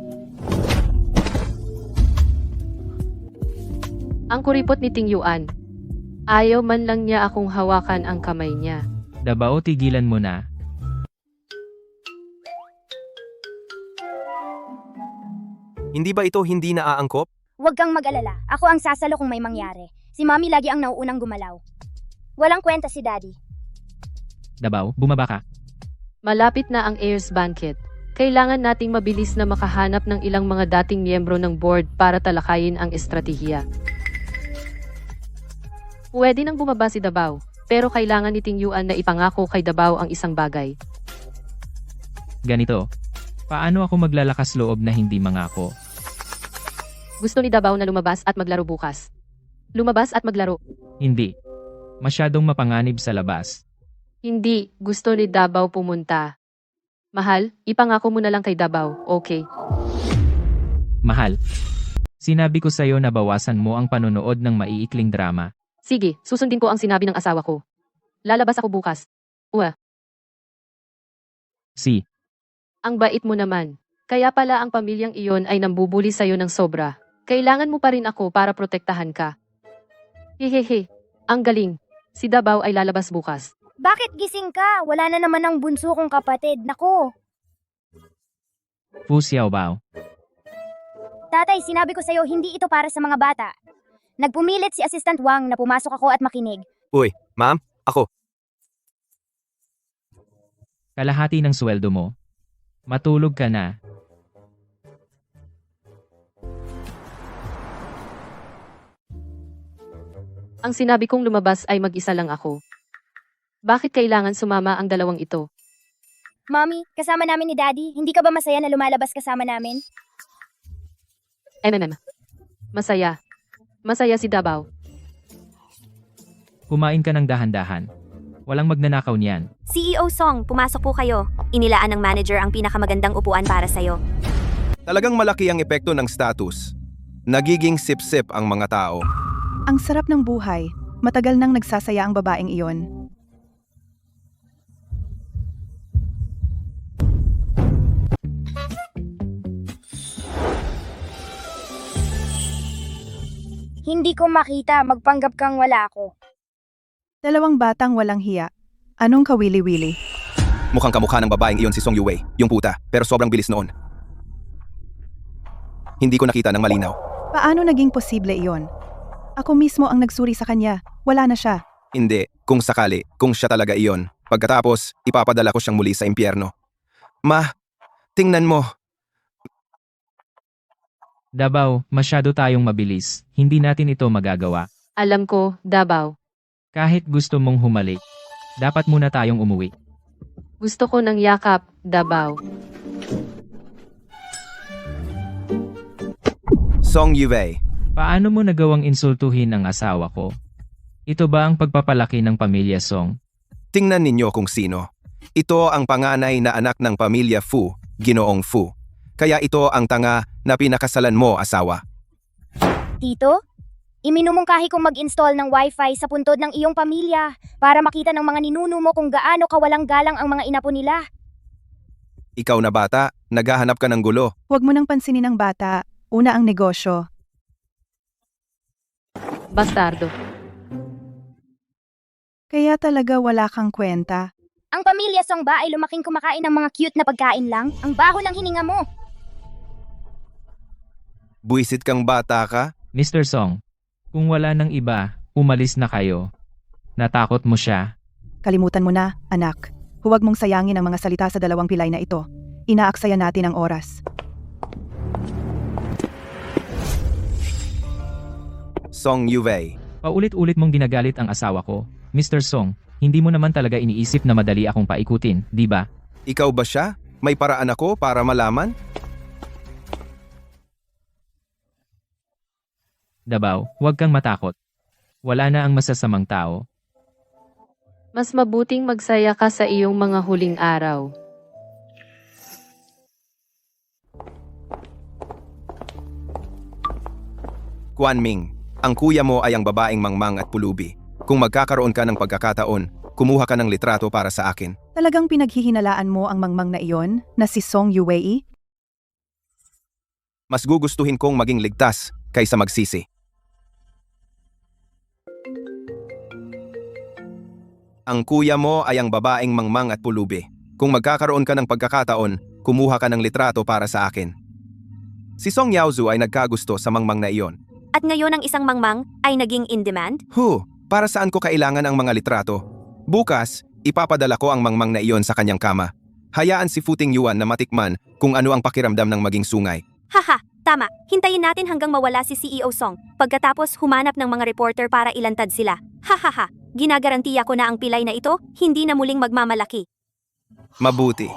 Ang kuripot ni Ting Yuan. Ayaw man lang niya akong hawakan ang kamay niya. Davao, tigilan mo na. Hindi ba ito hindi naaangkop? Huwag kang mag-alala. Ako ang sasalo kung may mangyari. Si Mommy lagi ang nauunang gumalaw. Walang kwenta si Daddy. Dabaw, bumaba ka. Malapit na ang heirs banquet. Kailangan nating mabilis na makahanap ng ilang mga dating miyembro ng board para talakayin ang estratehiya. Pwede nang bumaba si Dabaw, pero kailangan ni Ting Yuan na ipangako kay Dabaw ang isang bagay. Ganito. Paano ako maglalakas loob na hindi mangako? Gusto ni Dabaw na lumabas at maglaro bukas. Lumabas at maglaro. Hindi. Masyadong mapanganib sa labas. Hindi, gusto ni Dabaw pumunta. Mahal, ipangako mo na lang kay Dabaw, okay? Mahal. Sinabi ko sa'yo na bawasan mo ang panonood ng maiikling drama. Sige, susundin ko ang sinabi ng asawa ko. Lalabas ako bukas. Si. Ang bait mo naman. Kaya pala ang pamilyang iyon ay nambubuli sa'yo ng sobra. Kailangan mo pa rin ako para protektahan ka. Hehehe, ang galing. Si Dabaw ay lalabas bukas. Bakit gising ka? Wala na naman ang bunso kong kapatid. Nako. Fu Xiaobao. Tatay, sinabi ko sa'yo, hindi ito para sa mga bata. Nagpumilit si Assistant Wang na pumasok ako at makinig. Uy, ma'am, ako. Kalahati ng sweldo mo. Matulog ka na. Ang sinabi kong lumabas ay mag-isa lang ako. Bakit kailangan sumama ang dalawang ito? Mommy, kasama namin ni Daddy. Hindi ka ba masaya na lumalabas kasama namin? Masaya. Masaya si Dabaw. Kumain ka ng dahan-dahan. Walang magnanakaw niyan. CEO Song, pumasok po kayo. Inilaan ng manager ang pinakamagandang upuan para sa'yo. Talagang malaki ang epekto ng status. Nagiging sip-sip ang mga tao. Ang sarap ng buhay. Matagal nang nagsasaya ang babaeng iyon. Hindi ko makita. Magpanggap kang wala ako. Dalawang batang walang hiya. Anong kawili-wili? Mukhang kamukha ng babaeng iyon si Song Yuwei, yung puta, pero sobrang bilis noon. Hindi ko nakita ng malinaw. Paano naging posible iyon? Ako mismo ang nagsuri sa kanya. Wala na siya. Hindi, kung sakali, kung siya talaga iyon. Pagkatapos, ipapadala ko siyang muli sa impyerno. Ma, tingnan mo. Dabaw, masyado tayong mabilis. Hindi natin ito magagawa. Alam ko, Dabaw. Kahit gusto mong humalik, dapat muna tayong umuwi. Gusto ko ng yakap, Dabaw. Song Yuwei, Paano mo nagawang insultuhin ang asawa ko? Ito ba ang pagpapalaki ng pamilya Song? tingnan ninyo kung sino. Ito ang panganay na anak ng pamilya Fu, Ginoong Fu. Kaya ito ang tanga na pinakasalan mo, asawa. Tito? Iminumungkahi kong mag-install ng wifi sa puntod ng iyong pamilya para makita ng mga ninuno mo kung gaano kawalang galang ang mga inapo nila. Ikaw na bata, naghahanap ka ng gulo. Huwag mo nang pansinin ang bata. Una ang negosyo. Bastardo. Kaya talaga wala kang kwenta. Ang pamilya Song ba ay lumaking kumakain ng mga cute na pagkain lang? Ang baho ng hininga mo. Buisit kang bata ka? Mr. Song, kung wala nang iba, umalis na kayo. Natakot mo siya. Kalimutan mo na, anak. Huwag mong sayangin ang mga salita sa dalawang pilay na ito. Inaaksaya natin ang oras. Song Yuwei, Paulit-ulit mong ginagalit ang asawa ko. Mr. Song, hindi mo naman talaga iniisip na madali akong paikutin, di ba? ikaw ba siya? May paraan ako para malaman? Dabaw, huwag kang matakot. Wala na ang masasamang tao. Mas mabuting magsaya ka sa iyong mga huling araw. Guan Ming, ang kuya mo ay ang babaeng mangmang at pulubi. Kung magkakaroon ka ng pagkakataon, kumuha ka ng litrato para sa akin. Talagang pinaghihinalaan mo ang mangmang na iyon na si Song Yuwei? Mas gugustuhin kong maging ligtas kaysa magsisi. Ang kuya mo ay ang babaeng mangmang at pulubi. Kung magkakaroon ka ng pagkakataon, kumuha ka ng litrato para sa akin. Si Song Yaozu ay nagkagusto sa mangmang na iyon. At ngayon ang isang mangmang ay naging in demand? Para saan ko kailangan ang mga litrato? Bukas, ipapadala ko ang mangmang na iyon sa kanyang kama. Hayaan si Fu Tingyuan na matikman kung ano ang pakiramdam ng maging sungay. Haha, tama. Hintayin natin hanggang mawala si CEO Song. Pagkatapos humanap ng mga reporter para ilantad sila. Hahaha, ginagarantiya ko na ang pilay na ito, hindi na muling magmamalaki. Mabuti.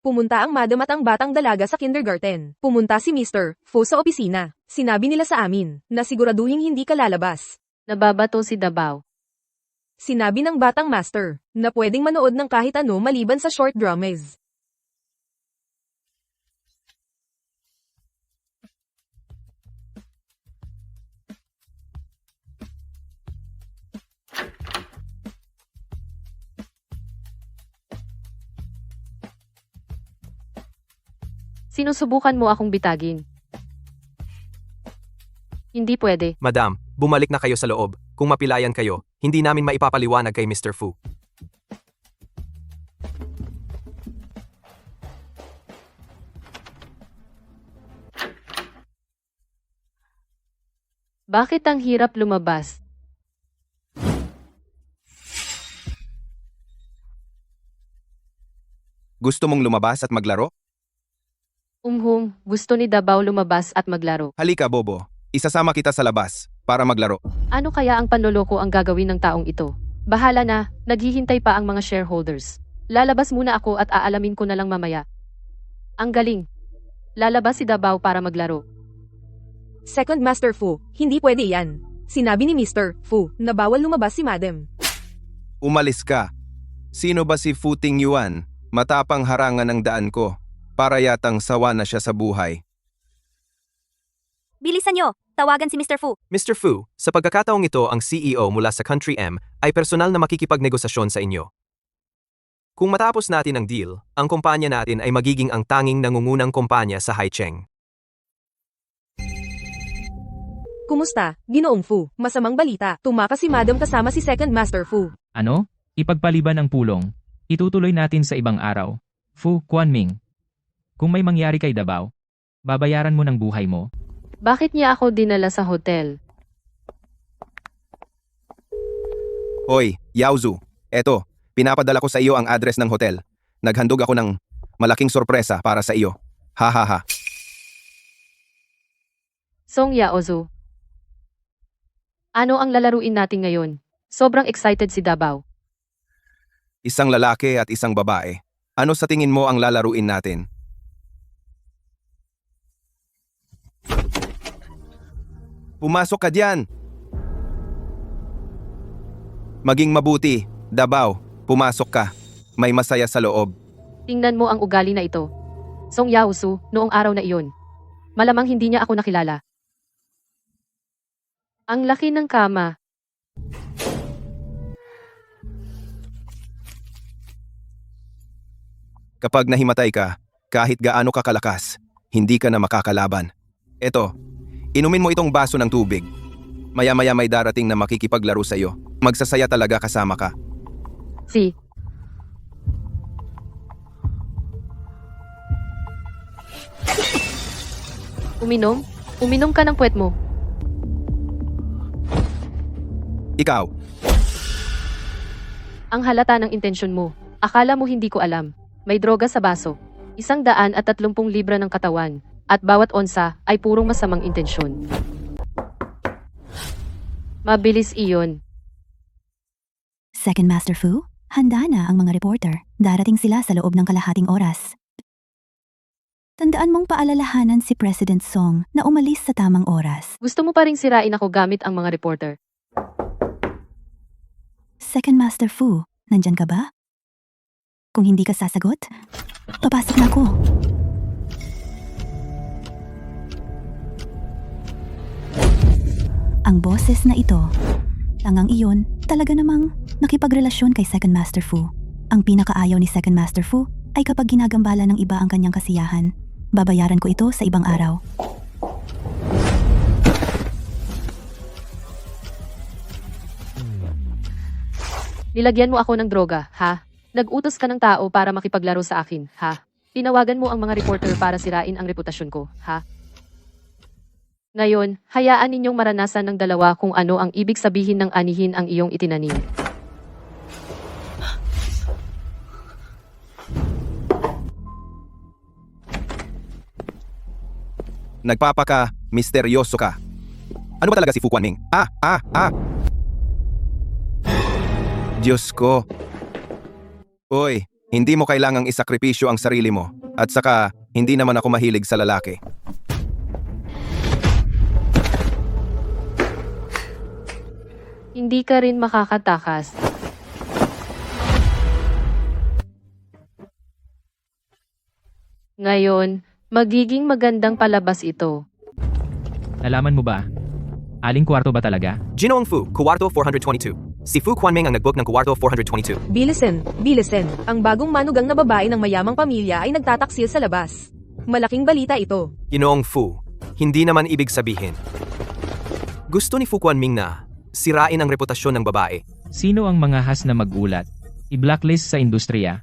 Pumunta ang madam at ang batang dalaga sa kindergarten. Pumunta si Mr. Fu sa opisina. Sinabi nila sa amin na siguraduhin hindi ka lalabas. Nababato si Dabao. Sinabi ng batang master na pwedeng manood ng kahit ano maliban sa short dramas. Sinusubukan mo akong bitagin. Hindi pwede. Madam, bumalik na kayo sa loob. Kung mapilayan kayo, hindi namin maipapaliwanag kay Mr. Fu. Bakit ang hirap lumabas? Gusto mong lumabas at maglaro? Gusto ni Dabao lumabas at maglaro. Halika, Bobo. Isasama kita sa labas para maglaro. Ano kaya ang panloloko ang gagawin ng taong ito? Bahala na, naghihintay pa ang mga shareholders. Lalabas muna ako at aalamin ko na lang mamaya. Ang galing. Lalabas si Dabao para maglaro. Second Master Fu, hindi pwede yan. Sinabi ni Mr. Fu na bawal lumabas si madam. Umalis ka. Sino ba si Fu Tingyuan? Matapang harangan ang daan ko. Para yatang sawa na siya sa buhay. Bilisan nyo! Tawagan si Mr. Fu. Mr. Fu, sa pagkakataong ito ang CEO mula sa Country M ay personal na makikipagnegosasyon sa inyo. Kung matapos natin ang deal, ang kumpanya natin ay magiging ang tanging nangungunang kumpanya sa Haicheng. Kumusta, Ginoong Fu? Masamang balita. Tumakas si madam kasama si Second Master Fu. Ano? Ipagpaliban ang pulong. Itutuloy natin sa ibang araw. Fu Quanming. Kung may mangyari kay Dabao, babayaran mo ng buhay mo. Bakit niya ako dinala sa hotel? Hoy, Yaozu. Eto, pinapadala ko sa iyo ang address ng hotel. Naghandog ako ng malaking sorpresa para sa iyo. Ha ha ha. Song Yaozu. Ano ang lalaruin natin ngayon? Sobrang excited si Dabao. Isang lalaki at isang babae. Ano sa tingin mo ang lalaruin natin? Pumasok ka diyan! Maging mabuti, Dabao, pumasok ka. May masaya sa loob. Tingnan mo ang ugali na ito. Song Yaozu, noong araw na iyon. Malamang hindi niya ako nakilala. Ang laki ng kama. Kapag nahimatay ka, kahit gaano ka kalakas, hindi ka na makakalaban. Eto, inumin mo itong baso ng tubig. Maya-maya may darating na makikipaglaro sa iyo. Magsasaya talaga kasama ka. Si. Uminom? Uminom ka ng puwet mo. Ikaw. Ang halata ng intensyon mo. Akala mo hindi ko alam. May droga sa baso. 130 libra ng katawan. At bawat onsa ay purong masamang intensyon. Mabilis iyon. Second Master Fu, handa na ang mga reporter. Darating sila sa loob ng kalahating oras. Tandaan mong paalalahanan si President Song na umalis sa tamang oras. Gusto mo pa ring sirain ako gamit ang mga reporter? Second Master Fu, nandyan ka ba? Kung hindi ka sasagot, papasok na ako. Ang boses na ito, tangang iyon, talaga namang nakipagrelasyon kay Second Master Fu. Ang pinakaayaw ni Second Master Fu ay kapag ginagambala ng iba ang kanyang kasiyahan. Babayaran ko ito sa ibang araw. Nilagyan mo ako ng droga, ha? Nag-utos ka ng tao para makipaglaro sa akin, ha? Tinawagan mo ang mga reporter para sirain ang reputasyon ko, ha? Ngayon, hayaan ninyong maranasan ng dalawa kung ano ang ibig sabihin ng anihin ang iyong itinanim. Nagpapaka, misteryoso ka. Ano ba talaga si Fu Quanming? Diyos ko. Uy, hindi mo kailangang isakripisyo ang sarili mo. At saka, hindi naman ako mahilig sa lalaki. Hindi ka rin makakatakas. Ngayon, magiging magandang palabas ito. Nalaman mo ba? Aling kwarto ba talaga? Ginoong Fu, Kuwarto 422. Si Fu Quanming ang nagbook ng Kuwarto 422. Bilisen, bilisen. Ang bagong manugang na babae ng mayamang pamilya ay nagtataksil sa labas. Malaking balita ito. Ginoong Fu, hindi naman ibig sabihin. Gusto ni Fu Quanming na sirain ang reputasyon ng babae. Sino ang mga has na magulat? I-blacklist sa industriya?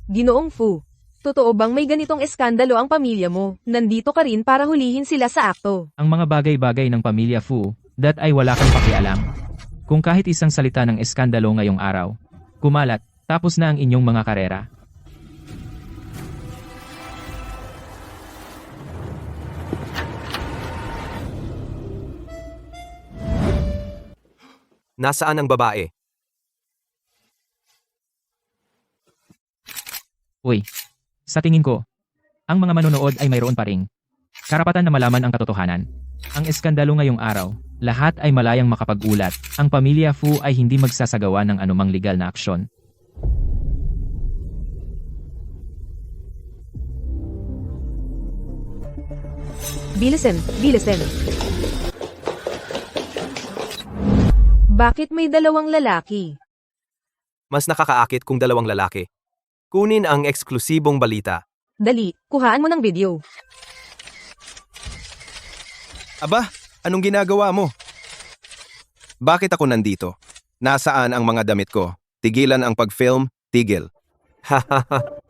Ginoong Fu, totoo bang may ganitong eskandalo ang pamilya mo? Nandito ka rin para hulihin sila sa akto. Ang mga bagay-bagay ng pamilya Fu, that ay wala kang pakialam. Kung kahit isang salita ng eskandalo ngayong araw, kumalat, tapos na ang inyong mga karera. Nasaan ang babae? Uy, sa tingin ko, ang mga manonood ay mayroon pa ring karapatan na malaman ang katotohanan. Ang eskandalo ngayong araw, lahat ay malayang makapag-ulat. Ang pamilya Fu ay hindi magsasagawa ng anumang legal na aksyon. Bilisen, bilisen. Bakit may dalawang lalaki? Mas nakakaakit kung dalawang lalaki. Kunin ang eksklusibong balita. Dali, kuhaan mo ng video. Aba, anong ginagawa mo? Bakit ako nandito? Nasaan ang mga damit ko? Tigilan ang pag-film, tigil. Hahaha.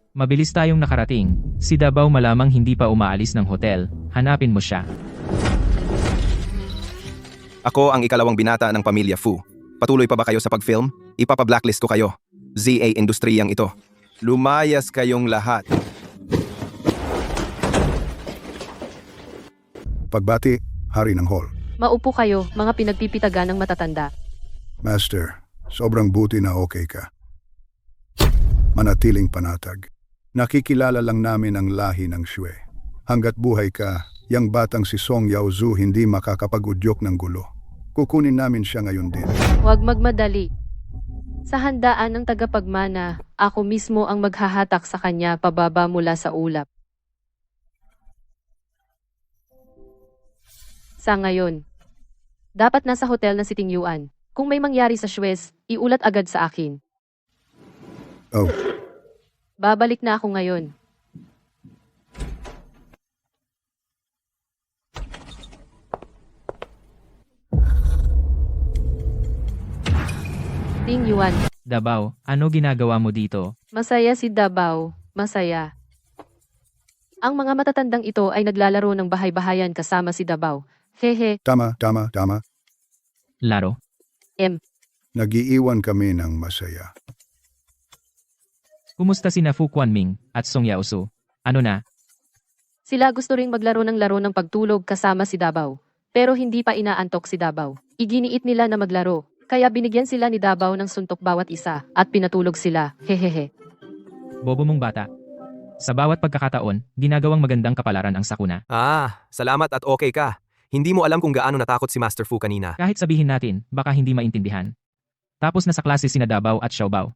Mabilis tayong nakarating. Si Davao malamang hindi pa umaalis ng hotel. Hanapin mo siya. Ako ang ikalawang binata ng pamilya Fu. Patuloy pa ba kayo sa pag-film? Ipapa-blacklist ko kayo. ZA Industriyang ito. Lumayas kayong lahat. Pagbati, hari ng hall. Maupo kayo, mga pinagpipitagan ng matatanda. Master, sobrang buti na okay ka. Manatiling panatag. Nakikilala lang namin ang lahi ng Xue. Hanggat buhay ka, yang batang si Song Yaozu hindi makakapag-udyok ng gulo. Kukunin namin siya ngayon din. Huwag magmadali. Sa handaan ng tagapagmana, ako mismo ang maghahatak sa kanya pababa mula sa ulap. Sa ngayon, dapat nasa hotel na si Ting Yuan. Kung may mangyari sa Suez, iulat agad sa akin. Oh, Babalik na ako ngayon. Ting Yuan, Davao, ano ginagawa mo dito? masaya si Davao, masaya. Ang mga matatandang ito ay naglalaro ng bahay-bahayan kasama si Davao. Hehe, tama. Laro? Nag-iiwan kami ng masaya. Kumusta sina Fu Quanming at Song Yaosu? Ano na? sila gusto ring maglaro ng laro ng pagtulog kasama si Davao. Pero hindi pa inaantok si Davao. Iginiit nila na maglaro, kaya binigyan sila ni Davao ng suntok bawat isa at pinatulog sila. Hehehe. Bobo mong bata. Sa bawat pagkakataon, ginagawang magandang kapalaran ang sakuna. Salamat at okay ka. Hindi mo alam kung gaano natakot si Master Fu kanina. Kahit sabihin natin, baka hindi maintindihan. Tapos na sa klase sina Davao at Xiaobao.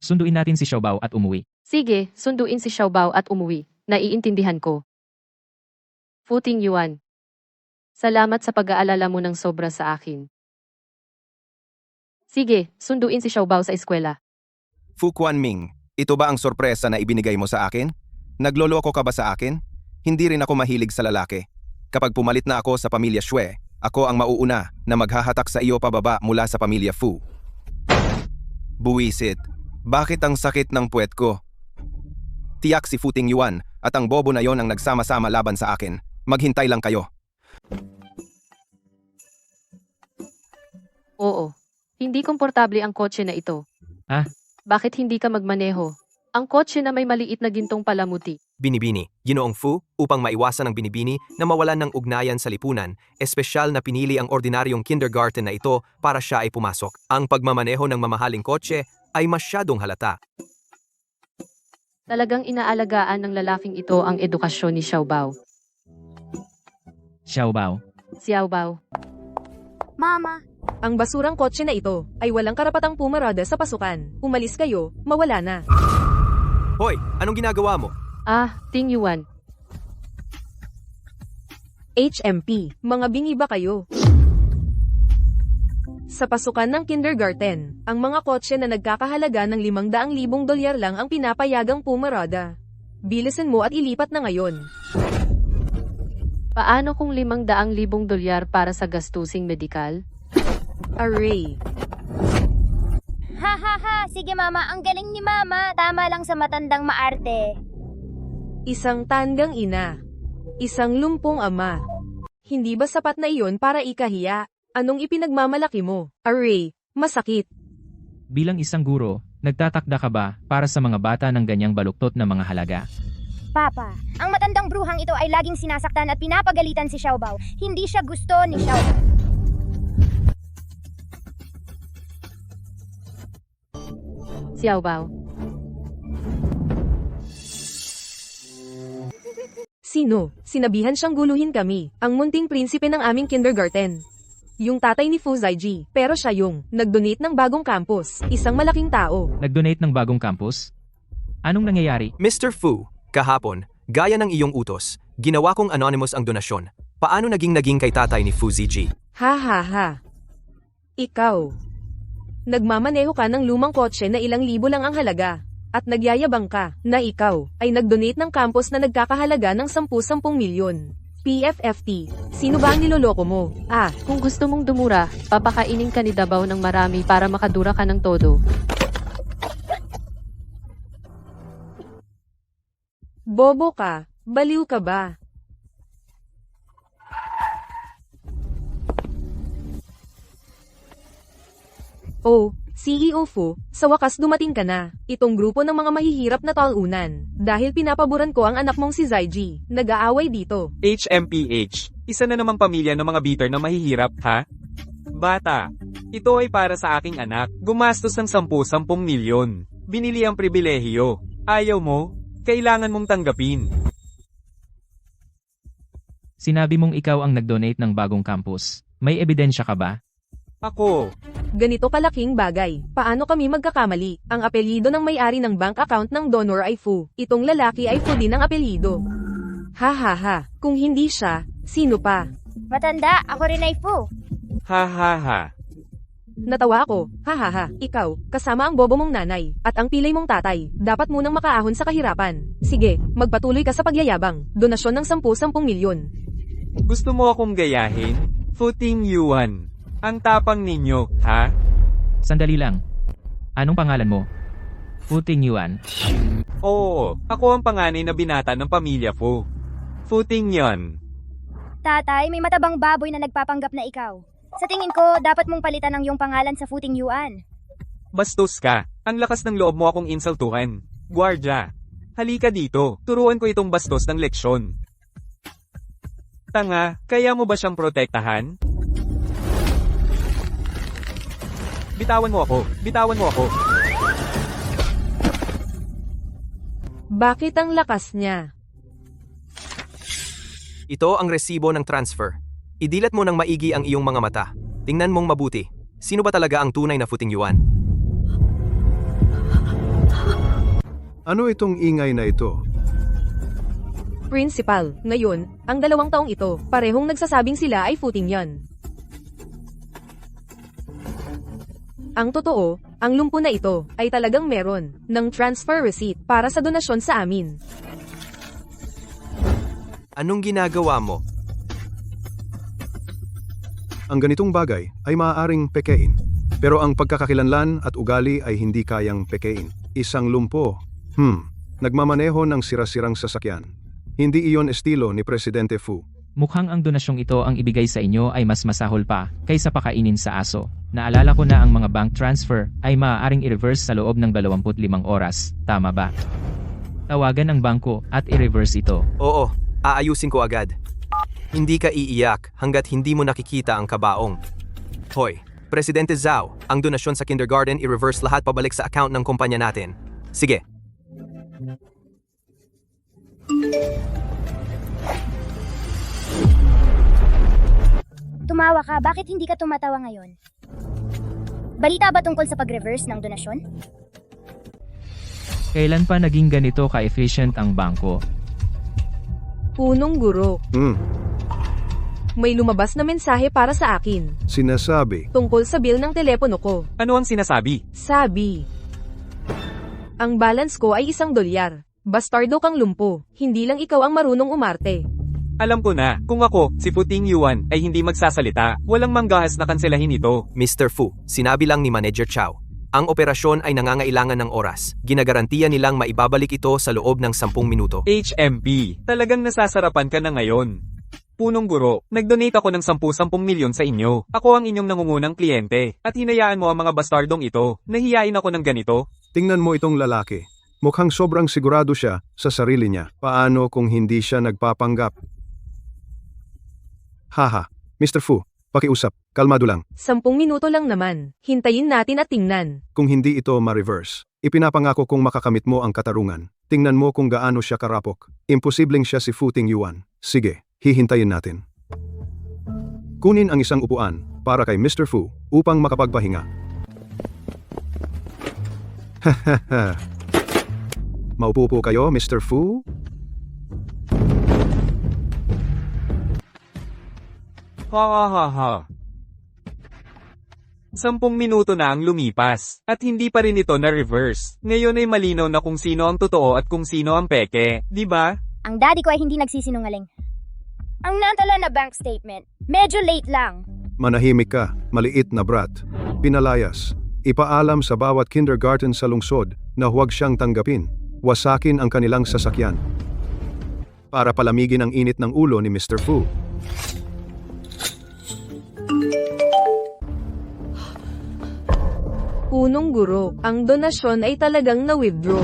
Sunduin natin si Xiaobao at umuwi. Sige, sunduin si Xiaobao at umuwi. Naiintindihan ko. Fu Ting Yuan. Salamat sa pag-aalala mo ng sobra sa akin. Sige, sunduin si Xiaobao sa eskwela. Fu Quanming, ito ba ang sorpresa na ibinigay mo sa akin? Nagloloko ka ba sa akin? Hindi rin ako mahilig sa lalaki. Kapag pumalit na ako sa pamilya Xue, Ako ang mauuna na maghahatak sa iyo pababa mula sa pamilya Fu. Buwisit, bakit ang sakit ng puwet ko? Tiyak si Fu Tingyuan at ang bobo na yon ang nagsama-sama laban sa akin. Maghintay lang kayo. Oo. Hindi komportable ang kotse na ito. Ah? Bakit hindi ka magmaneho? Ang kotse na may maliit na gintong palamuti. Binibini, Ginoong Fu, upang maiwasan ang binibini na mawalan ng ugnayan sa lipunan, espesyal na pinili ang ordinaryong kindergarten na ito para siya ay pumasok. Ang pagmamaneho ng mamahaling kotse ay masyadong halata. Talagang inaalagaan ng lalaking ito ang edukasyon ni Xiaobao. Xiaobao. Xiaobao. Mama, Ang basurang kotse na ito ay walang karapatang pumarada sa pasukan. Umalis kayo, mawala na. Hoy, anong ginagawa mo? Tingyuan. HMP, mga bingi ba kayo? Sa pasukan ng kindergarten, ang mga kotse na nagkakahalaga ng $500,000 lang ang pinapayagang pumarada. Bilisan mo at ilipat na ngayon. Paano kung $500,000 para sa gastusing medikal? Array. ha ha ha, sige mama, ang galing ni mama. Tama lang sa matandang maarte. Isang tandang ina. Isang lumpong ama. Hindi ba sapat na iyon para ikahiya? Anong ipinagmamalaki mo? Array, masakit. Bilang isang guro, nagtatakda ka ba para sa mga bata ng ganyang baluktot na mga halaga? Papa, ang matandang bruhang ito ay laging sinasaktan at pinapagalitan si Xiaobao. Hindi siya gusto ni Xiaobao. Xiaobao. Sino? Sinabihan siyang guluhin kami, ang munting prinsipe ng aming kindergarten. Yung tatay ni Fu Zaiji, pero siya yung nag-donate ng bagong campus, isang malaking tao. Nag-donate ng bagong campus? Anong nangyayari? Mr. Fu, kahapon, gaya ng iyong utos, ginawa kong anonymous ang donasyon. Paano naging kay tatay ni Fu Ziji? Ha ha ha. Ikaw. Nagmamaneho ka ng lumang kotse na ilang libo lang ang halaga. At nagyayabang ka na ikaw ay nag-donate ng campus na nagkakahalaga ng 10 milyon. PFFT, sino ba ang niloloko mo? Kung gusto mong dumura, papakainin ka ni Dabao ng marami para makadura ka ng todo. Bobo ka, baliw ka ba? Oh, CEO Fu, sa wakas dumating ka na. Itong grupo ng mga mahihirap na talunan. Dahil pinapaboran ko ang anak mong si Zaiji. Nag-aaway dito. HMPH, isa na namang pamilya ng mga bitter na mahihirap, ha? Bata, ito ay para sa aking anak. Gumastos ng 10 milyon. Binili ang pribilehiyo. Ayaw mo? Kailangan mong tanggapin. Sinabi mong ikaw ang nag-donate ng bagong campus. May ebidensya ka ba? Ako. Ganito kalaking bagay. Paano kami magkakamali? Ang apelyido ng may-ari ng bank account ng donor ay Fu. Itong lalaki ay Fu din ang apelyido. Ha ha ha. Kung hindi siya, sino pa? Matanda, ako rin ay Fu. Ha ha ha. Natawa ako. Ha ha ha. Ikaw, kasama ang bobo mong nanay, at ang pilay mong tatay, dapat munang makaahon sa kahirapan. Sige, magpatuloy ka sa pagyayabang. Donasyon ng 10 milyon. Gusto mo akong gayahin? Futing Yuan. Ang tapang ninyo, ha? Sandali lang. Anong pangalan mo? Fu Tingyuan. Oo, ako ang panganay na binata ng pamilya Fu. Futing Yuan. Tatay, may matabang baboy na nagpapanggap na ikaw. Sa tingin ko, dapat mong palitan ang iyong pangalan sa Futing Yuan. Bastos ka. Ang lakas ng loob mo akong insultuhan. Guardia. Halika dito. Turuan ko itong bastos ng leksyon. Tanga, kaya mo ba siyang protektahan? Bitawan mo ako. Bitawan mo ako. Bakit ang lakas niya? Ito ang resibo ng transfer. Idilat mo ng maigi ang iyong mga mata. Tingnan mong mabuti. Sino ba talaga ang tunay na Futing Yuan? Ano itong ingay na ito? Principal, ngayon, ang 2 taong ito, parehong nagsasabing sila ay Futing Yuan. Ang totoo, ang lumpo na ito ay talagang meron ng transfer receipt para sa donasyon sa amin. Anong ginagawa mo? Ang ganitong bagay ay maaaring pekein. Pero ang pagkakakilanlan at ugali ay hindi kayang pekein. Isang lumpo. Nagmamaneho ng sirasirang sasakyan. Hindi iyon estilo ni Presidente Fu. Mukhang ang donasyong ito ang ibigay sa inyo ay mas masahol pa kaysa pakainin sa aso. Naalala ko na ang mga bank transfer ay maaaring i-reverse sa loob ng 25 oras. Tama ba? Tawagan ang bangko at i-reverse ito. Oo, aayusin ko agad. Hindi ka iiyak hanggat hindi mo nakikita ang kabaong. Hoy, Presidente Zhao, ang donasyon sa kindergarten i-reverse lahat pabalik sa account ng kumpanya natin. Sige. Tumawa ka, bakit hindi ka tumatawa ngayon? Balita ba tungkol sa pag-reverse ng donasyon? Kailan pa naging ganito ka-efficient ang bangko? Punong guro. May lumabas na mensahe para sa akin. Sinasabi. Tungkol sa bill ng telepono ko. Ano ang sinasabi? Sabi. Ang balance ko ay $1. Bastardo kang lumpo. Hindi lang ikaw ang marunong umarte. Alam ko na, kung ako, si Puting Yuan, ay hindi magsasalita, walang manggahas na kanselahin ito. Mr. Fu, sinabi lang ni Manager Chow. Ang operasyon ay nangangailangan ng oras. Ginagarantiya nilang maibabalik ito sa loob ng 10 minuto. HMP, talagang nasasarapan ka na ngayon. Punong guro, nag-donate ako ng 10 milyon sa inyo. Ako ang inyong nangungunang kliyente, at hinayaan mo ang mga bastardong ito. Nahiyain ako ng ganito. Tingnan mo itong lalaki. Mukhang sobrang sigurado siya sa sarili niya. Paano kung hindi siya nagpapanggap? Haha, Mr. Fu, pakiusap, kalmado lang. 10 minuto lang naman. Hintayin natin at tingnan. Kung hindi ito ma-reverse, ipinapangako kong makakamit mo ang katarungan. Tingnan mo kung gaano siya karapok. Imposibleng siya si Fu Tingyuan. Sige, hihintayin natin. Kunin ang isang upuan para kay Mr. Fu upang makapagpahinga. Hahaha. Maupo po kayo, Mr. Fu? Ha. 10 minuto na ang lumipas, at hindi pa rin ito na-reverse. Ngayon ay malinaw na kung sino ang totoo at kung sino ang peke, di ba? Ang daddy ko ay hindi nagsisinungaling. Ang natala na bank statement, medyo late lang. Manahimik ka, maliit na brat. Pinalayas. Ipaalam sa bawat kindergarten sa lungsod na huwag siyang tanggapin. Wasakin ang kanilang sasakyan. Para palamigin ang init ng ulo ni Mr. Fu. Punong guro, ang donasyon ay talagang na-withdraw.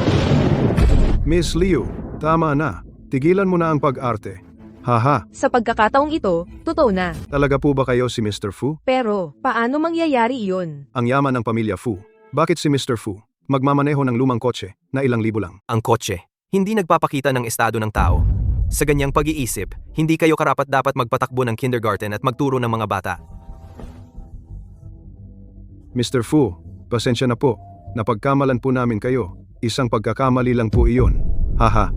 Miss Liu, tama na. Tigilan mo na ang pag-arte. Haha, Sa pagkakataong ito, totoo na. talaga po ba kayo si Mr. Fu? Pero, paano mangyayari iyon? Ang yaman ng pamilya Fu. Bakit si Mr. Fu magmamaneho ng lumang kotse na ilang libo lang? Ang kotse, hindi nagpapakita ng estado ng tao. Sa ganyang pag-iisip, hindi kayo karapat-dapat magpatakbo ng kindergarten at magturo ng mga bata. Mr. Fu, pasensya na po. Napagkamalan po namin kayo. Isang pagkakamali lang po iyon. Haha.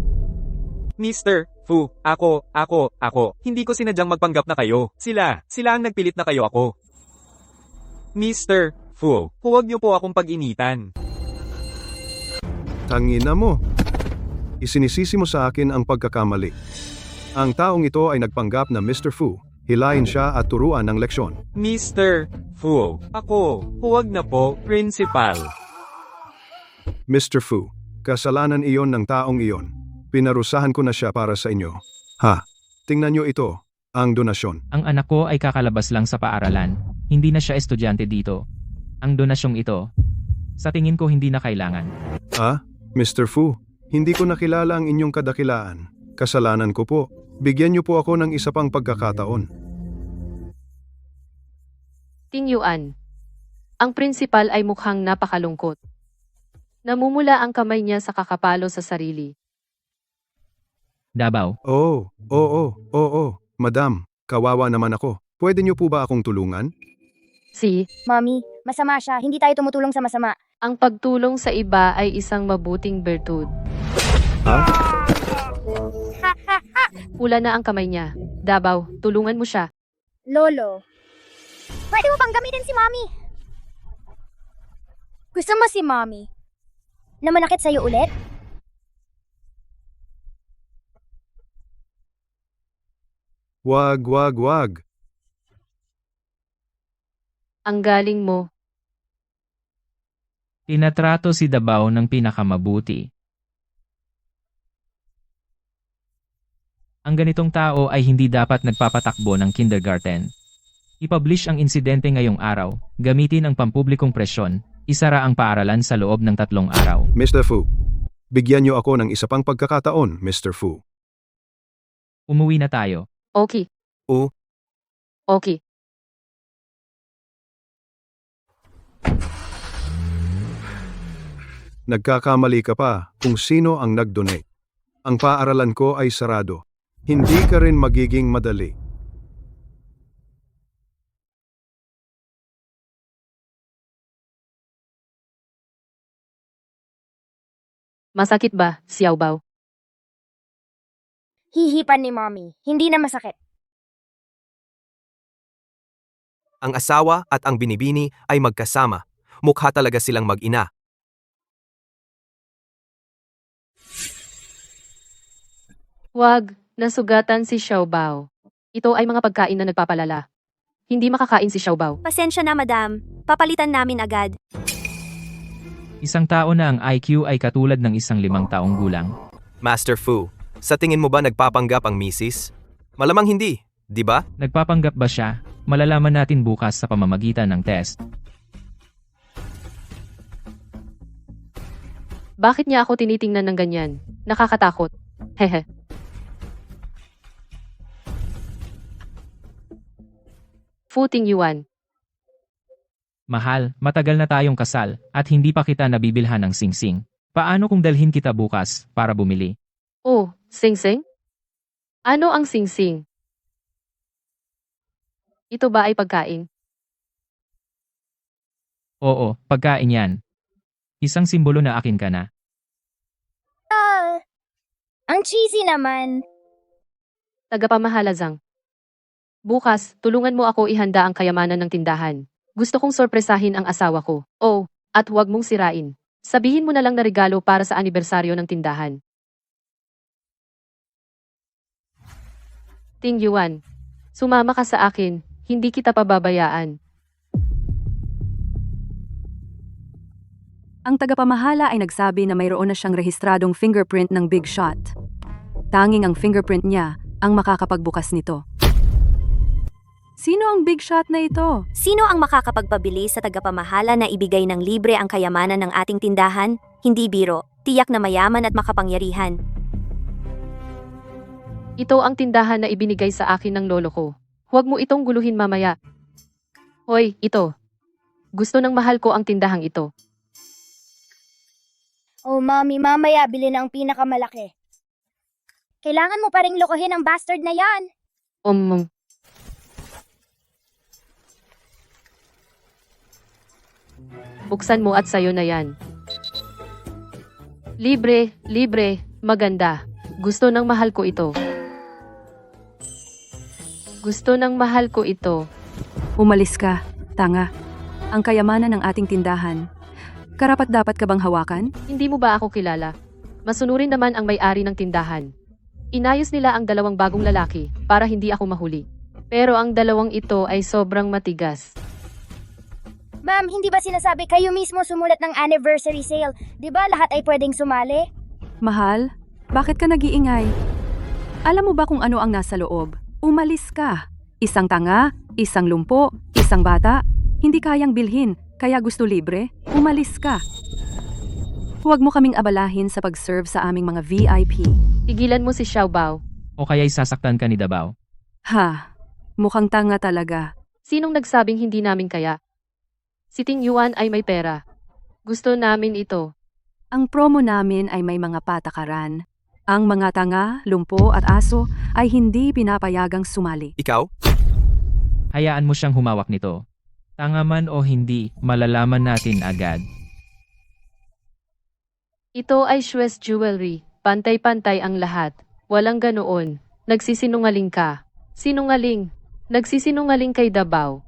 Mr. Fu, ako. Hindi ko sinadyang magpanggap na kayo. Sila ang nagpilit na kayo ako. Mr. Fu, huwag niyo po akong pag-initan. Tangina mo. Isinisisi mo sa akin ang pagkakamali. Ang taong ito ay nagpanggap na Mr. Fu. Hilahin siya at turuan ng leksyon. Mr. Fu, ako, huwag na po, principal. Mr. Fu, kasalanan iyon ng taong iyon. Pinarusahan ko na siya para sa inyo. Ha, tingnan nyo ito, ang donasyon. Ang anak ko ay kakalabas lang sa paaralan. Hindi na siya estudyante dito. Ang donasyong ito, sa tingin ko hindi na kailangan. Ah, Mr. Fu, hindi ko nakilala ang inyong kadakilaan. Kasalanan ko po. Bigyan niyo po ako ng isa pang pagkakataon. Tingyuan. Ang prinsipal ay mukhang napakalungkot. Namumula ang kamay niya sa kakapalo sa sarili. Dabaw. Oo. Madam, kawawa naman ako. Pwede niyo po ba akong tulungan? Mommy, masama siya. Hindi tayo tumutulong sa masama. Ang pagtulong sa iba ay isang mabuting bertud. Ha? Pula na ang kamay niya. Dabaw, tulungan mo siya. Lolo, pwede mo bang gamitin si Mommy? Gusto mo si Mommy na manakit sa'yo ulit? Wag. Ang galing mo. Tinatrato si Dabao ng pinakamabuti. Ang ganitong tao ay hindi dapat nagpapatakbo ng kindergarten. I-publish ang insidente ngayong araw, gamitin ang pampublikong presyon, isara ang paaralan sa loob ng 3 araw. Mr. Fu, bigyan niyo ako ng isa pang pagkakataon, Mr. Fu. Umuwi na tayo. Okay. O, Okay. nagkakamali ka pa kung sino ang nag-donate. Ang paaralan ko ay sarado. Hindi ka rin magiging madali. Masakit ba, Xiaobao? Hihipan ni Mommy. Hindi na masakit. Ang asawa at ang binibini ay magkasama. Mukha talaga silang mag-ina. Wag, nasugatan si Xiaobao. Ito ay mga pagkain na nagpapalala. Hindi makakain si Xiaobao. Pasensya na madam, papalitan namin agad. Isang tao na ang IQ ay katulad ng isang 5 taong gulang. Master Fu, sa tingin mo ba nagpapanggap ang misis? Malamang hindi, di ba? Nagpapanggap ba siya? Malalaman natin bukas sa pamamagitan ng test. Bakit niya ako tinitingnan ng ganyan? Nakakatakot. Hehe. Fu Tingyuan. Mahal, matagal na tayong kasal, at hindi pa kita nabibilhan ng singsing. Paano kung dalhin kita bukas, para bumili? Oh, singsing? Ano ang singsing? Ito ba ay pagkain? Oo, pagkain yan. Isang simbolo na akin ka na. Ang cheesy naman. Tagapamahala Zhang. Bukas, tulungan mo ako ihanda ang kayamanan ng tindahan. Gusto kong sorpresahin ang asawa ko. Oh, at huwag mong sirain. Sabihin mo na lang na regalo para sa anibersaryo ng tindahan. Ting Yuan, sumama ka sa akin, hindi kita pababayaan. Ang tagapamahala ay nagsabi na mayroon na siyang rehistradong fingerprint ng Big Shot. Tanging ang fingerprint niya ang makakapagbukas nito. Sino ang Big Shot na ito? Sino ang makakapagpabili sa tagapamahala na ibigay ng libre ang kayamanan ng ating tindahan? Hindi biro, tiyak na mayaman at makapangyarihan. Ito ang tindahan na ibinigay sa akin ng lolo ko. Huwag mo itong guluhin mamaya. Hoy, ito. Gusto ng mahal ko ang tindahang ito. Oh, Mommy, mamaya bili na ang pinakamalaki. Kailangan mo pa ring lokohin ang bastard na yan. Buksan mo at sayo na yan. Libre, libre, maganda. Gusto ng mahal ko ito. Gusto ng mahal ko ito. Umalis ka, tanga. Ang kayamanan ng ating tindahan. Karapat-dapat ka bang hawakan? Hindi mo ba ako kilala? Masunurin naman ang may-ari ng tindahan. Inayos nila ang 2 bagong lalaki para hindi ako mahuli. Pero ang 2 ito ay sobrang matigas. Ma'am, hindi ba sinasabi kayo mismo sumulat ng anniversary sale? Di ba lahat ay pwedeng sumali? Mahal, bakit ka nag-iingay? Alam mo ba kung ano ang nasa loob? Umalis ka. Isang tanga, isang lumpo, isang bata. Hindi kayang bilhin, kaya gusto libre. Umalis ka. Huwag mo kaming abalahin sa pag-serve sa aming mga VIP. Tigilan mo si Xiaobao. O kaya'y sasaktan ka ni Dabao. Ha, mukhang tanga talaga. Sinong nagsabing hindi namin kaya? Si Ting Yuan ay may pera. Gusto namin ito. Ang promo namin ay may mga patakaran. Ang mga tanga, lumpo at aso ay hindi pinapayagang sumali. Ikaw? Hayaan mo siyang humawak nito. Tanga man o hindi, malalaman natin agad. Ito ay Schwes Jewelry. Pantay-pantay ang lahat. Walang ganoon. Nagsisinungaling ka. Sinungaling. Nagsisinungaling kay Dabao.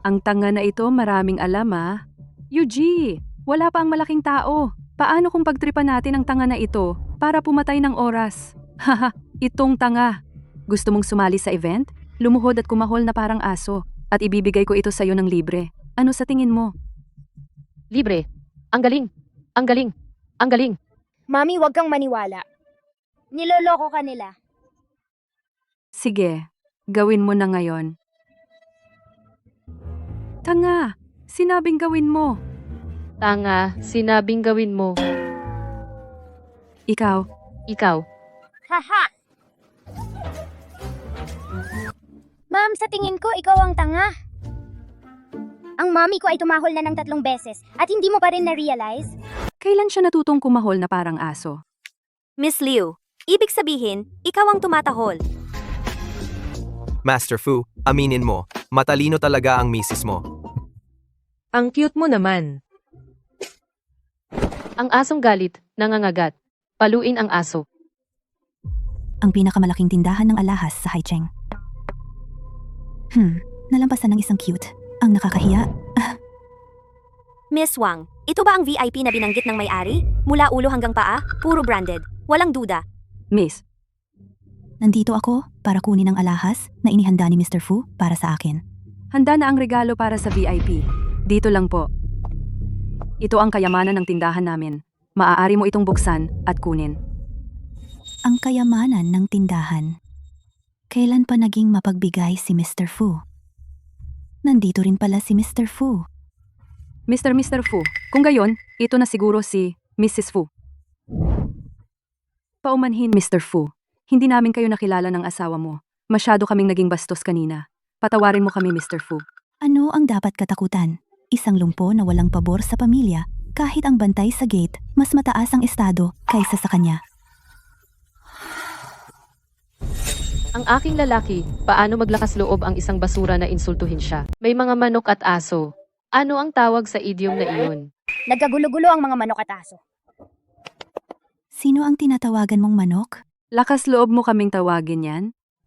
Ang tanga na ito maraming alam ah. Yuji, wala pa ang malaking tao. Paano kung pagtripan natin ang tanga na ito para pumatay ng oras? Haha, itong tanga. Gusto mong sumali sa event? Lumuhod at kumahol na parang aso. at ibibigay ko ito sa iyo ng libre. Ano sa tingin mo? Libre. Ang galing. Ang galing. Ang galing. Mami, wag kang maniwala. Niloloko ka nila. Sige, gawin mo na ngayon. Tanga, sinabing gawin mo. Tanga, sinabing gawin mo. Ikaw, Ikaw. Haha! Ma'am, sa tingin ko, ikaw ang tanga. Ang mami ko ay tumahol na ng 3 beses at hindi mo pa rin na-realize? kailan siya natutong kumahol na parang aso? Miss Liu, ibig sabihin, ikaw ang tumatahol. Master Fu, aminin mo, matalino talaga ang misis mo. Ang cute mo naman. Ang asong galit, nangangagat. Paluin ang aso. Ang pinakamalaking tindahan ng alahas sa Haicheng. Nalampasan ng isang cute. Ang nakakahiya. Miss Wang, ito ba ang VIP na binanggit ng may-ari? Mula ulo hanggang paa, puro branded. Walang duda. Miss, Nandito ako para kunin ang alahas na inihanda ni Mr. Fu para sa akin. handa na ang regalo para sa VIP. Dito lang po. Ito ang kayamanan ng tindahan namin. Maaari mo itong buksan at kunin. Ang kayamanan ng tindahan. Kailan pa naging mapagbigay si Mr. Fu? Nandito rin pala si Mr. Fu. Mr. Fu, kung gayon, ito na siguro si Mrs. Fu. Paumanhin, Mr. Fu. Hindi namin kayo nakilala ng asawa mo. Masyado kaming naging bastos kanina. Patawarin mo kami, Mr. Fu. Ano ang dapat katakutan? Isang lumpo na walang pabor sa pamilya, kahit ang bantay sa gate, mas mataas ang estado kaysa sa kanya. Ang aking lalaki, paano maglakas loob ang isang basura na insultuhin siya? May mga manok at aso. Ano ang tawag sa idiom na iyon? Nagkagulo-gulo ang mga manok at aso. Sino ang tinatawagan mong manok? Lakas loob mo kaming tawagin yan?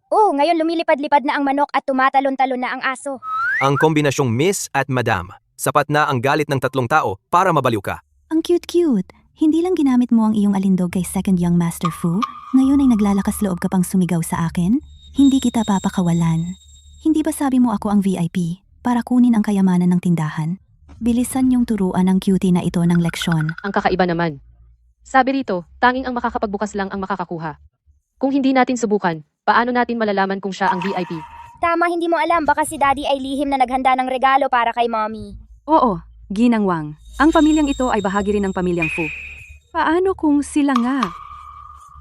Oo, ngayon lumilipad-lipad na ang manok at tumatalon-talon na ang aso. Ang kombinasyong Miss at Madam, sapat na ang galit ng 3 tao para mabaliw ka. Ang cute-cute. Hindi lang ginamit mo ang iyong alindog kay Second Young Master Fu, ngayon ay naglalakas loob ka pang sumigaw sa akin? Hindi kita papakawalan. Hindi ba sabi mo ako ang VIP para kunin ang kayamanan ng tindahan? Bilisan niyong turuan ang cutie na ito ng leksyon. Ang kakaiba naman. Sabi rito, tanging ang makakapagbukas lang ang makakakuha. Kung hindi natin subukan, paano natin malalaman kung siya ang VIP? Tama, hindi mo alam, baka si Daddy ay lihim na naghanda ng regalo para kay Mommy. Oo, Ginang Wang. Ang pamilyang ito ay bahagi rin ng pamilyang Fu. Paano kung sila nga?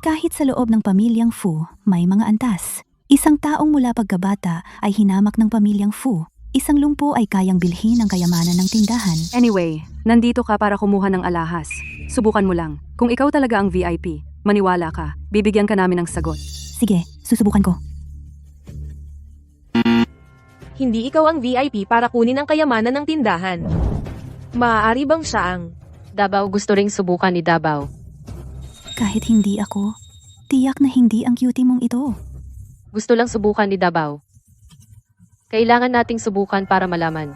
Kahit sa loob ng pamilyang Fu, may mga antas. Isang taong mula pagkabata ay hinamak ng pamilyang Fu. Isang lumpo ay kayang bilhin ang kayamanan ng tindahan. Anyway, nandito ka para kumuha ng alahas. Subukan mo lang. Kung ikaw talaga ang VIP, maniwala ka. Bibigyan ka namin ng sagot. Sige, susubukan ko. Hindi ikaw ang VIP para kunin ang kayamanan ng tindahan. Maaari bang siya ang... Dabaw, gusto ring subukan ni Dabaw. Kahit hindi ako, tiyak na hindi ang cutie mong ito. Gusto lang subukan ni Dabaw. Kailangan nating subukan para malaman.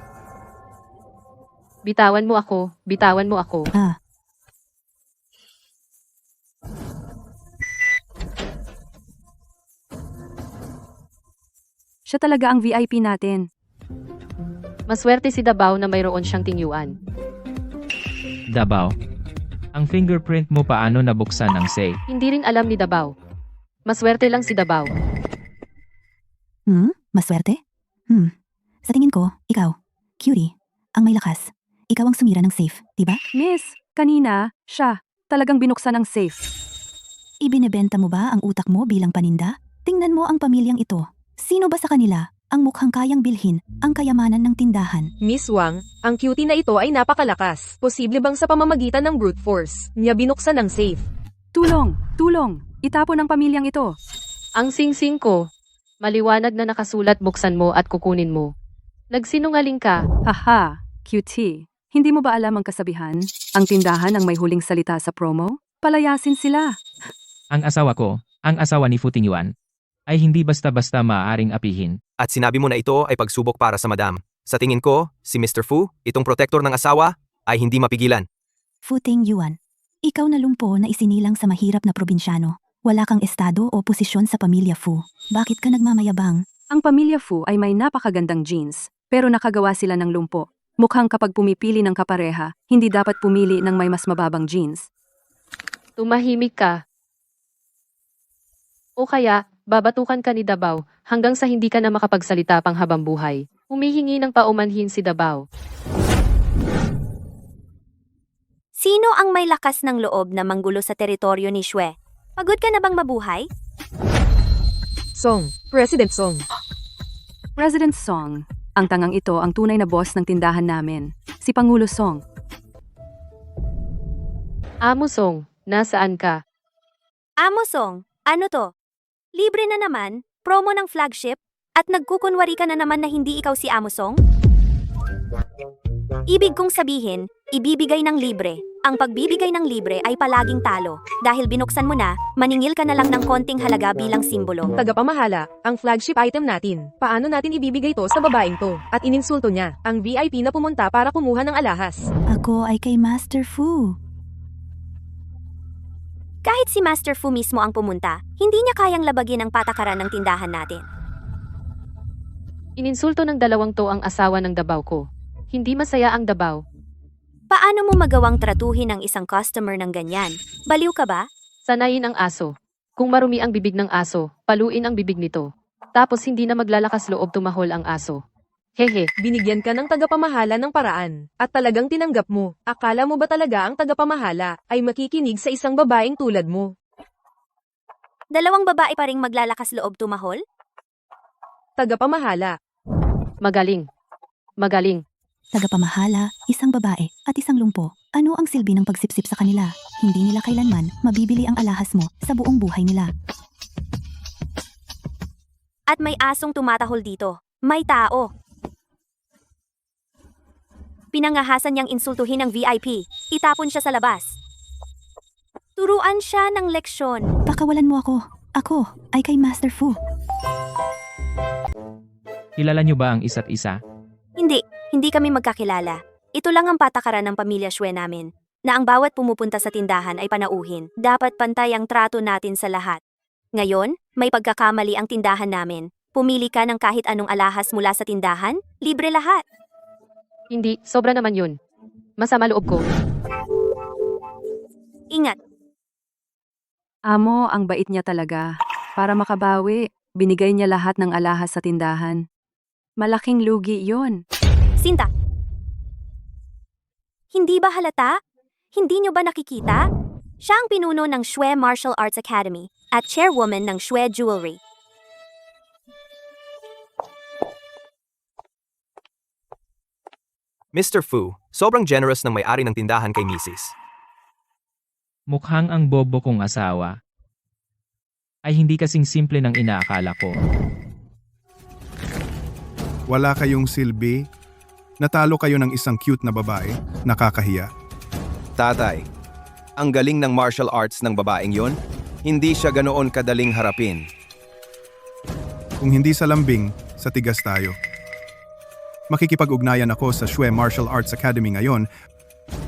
Bitawan mo ako, bitawan mo ako. Siya talaga ang VIP natin. Maswerte si Dabaw na mayroon siyang tinyuan. Dabaw. Ang fingerprint mo paano nabuksan ang safe? Hindi rin alam ni Dabaw. Maswerte lang si Dabaw. Maswerte? Sa tingin ko, ikaw, cutie, ang may lakas. Ikaw ang sumira ng safe, diba? Miss, kanina, siya, talagang binuksan ang safe. Ibinebenta mo ba ang utak mo bilang paninda? Tingnan mo ang pamilyang ito. Sino ba sa kanila ang mukhang kayang bilhin ang kayamanan ng tindahan? Miss Wang, ang cutie na ito ay napakalakas. Posible bang sa pamamagitan ng brute force niya binuksan ang safe? Tulong! Tulong! Itapon ang pamilyang ito. Ang singsing ko. Maliwanag na nakasulat, buksan mo at kukunin mo. Nagsinungaling ka. Haha, cutie. Hindi mo ba alam ang kasabihan? Ang tindahan ang may huling salita sa promo? Palayasin sila. Ang asawa ko, ang asawa ni Fu Tingyuan, ay hindi basta-basta maaaring apihin. At sinabi mo na ito ay pagsubok para sa Madam. Sa tingin ko, si Mr. Fu, itong protector ng asawa, ay hindi mapigilan. Fu Tingyuan, ikaw na lumpo na isinilang sa mahirap na probinsyano. Wala kang estado o posisyon sa pamilya Fu. Bakit ka nagmamayabang? Ang pamilya Fu ay may napakagandang genes. pero nakagawa sila ng lumpo. Mukhang kapag pumipili ng kapareha, hindi dapat pumili ng may mas mababang genes. Tumahimik ka. O kaya, babatukan ka ni Dabaw hanggang sa hindi ka na makapagsalita pang habang buhay. Humihingi ng paumanhin si Dabaw. Sino ang may lakas ng loob na manggulo sa teritoryo ni Shwe? Pagod ka na bang mabuhay? Song, President Song. President Song, ang tangang ito ang tunay na boss ng tindahan namin, si Pangulo Song. Amo Song, nasaan ka? Amo Song, ano to? Libre na naman, promo ng flagship, at nagkukunwari ka na naman na hindi ikaw si Amo Song? Ibig kong sabihin, ibibigay ng libre. Ang pagbibigay ng libre ay palaging talo. Dahil binuksan mo na, maningil ka na lang ng konting halaga bilang simbolo. Tagapamahala, ang flagship item natin. Paano natin ibibigay to sa babaeng to? At ininsulto niya, ang VIP na pumunta para kumuha ng alahas. Ako ay kay Master Fu. Kahit si Master Fu mismo ang pumunta, hindi niya kayang labagin ang patakaran ng tindahan natin. Ininsulto ng dalawang to ang asawa ng Dabaw ko. Hindi masaya ang Dabaw. Paano mo magawang tratuhin ang isang customer ng ganyan? Baliw ka ba? Sanayin ang aso. Kung marumi ang bibig ng aso, paluin ang bibig nito. Tapos hindi na maglalakas loob tumahol ang aso. Hehe. Binigyan ka ng tagapamahala ng paraan, at talagang tinanggap mo. Akala mo ba talaga ang tagapamahala ay makikinig sa isang babaeng tulad mo? Dalawang babae pa ring maglalakas loob tumahol? Tagapamahala. Magaling. Magaling. Tagapamahala, isang babae, at isang lumpo. Ano ang silbi ng pagsipsip sa kanila? Hindi nila kailanman mabibili ang alahas mo sa buong buhay nila. At may asong tumatahol dito. May tao. Pinangahasan niyang insultuhin ang VIP. Itapon siya sa labas. Turuan siya ng leksyon. Pakawalan mo ako. Ako ay kay Master Fu. Kilala niyo ba ang isa't isa? Hindi kami magkakilala. Ito lang ang patakaran ng pamilya Shwe namin, na ang bawat pumupunta sa tindahan ay panauhin. Dapat pantay ang trato natin sa lahat. Ngayon, may pagkakamali ang tindahan namin. Pumili ka ng kahit anong alahas mula sa tindahan, libre lahat. Hindi, sobra naman yun. Masama loob ko. Ingat. Amo, ang bait niya talaga. Para makabawi, binigay niya lahat ng alahas sa tindahan. Malaking lugi yon. Sinta. Hindi ba halata? Hindi nyo ba nakikita? Siya ang pinuno ng Shwe Martial Arts Academy at chairwoman ng Shwe Jewelry. Mr. Fu, sobrang generous ng may-ari ng tindahan kay Mrs. Mukhang ang bobo kong asawa. Ay hindi kasing simple ng inaakala ko. Wala kayong silbi. Natalo kayo ng isang cute na babae. Nakakahiya. Tatay, ang galing ng martial arts ng babaeng yon, hindi siya ganoon kadaling harapin. Kung hindi sa lambing, sa tigas tayo. Makikipag-ugnayan ako sa Shwe Martial Arts Academy ngayon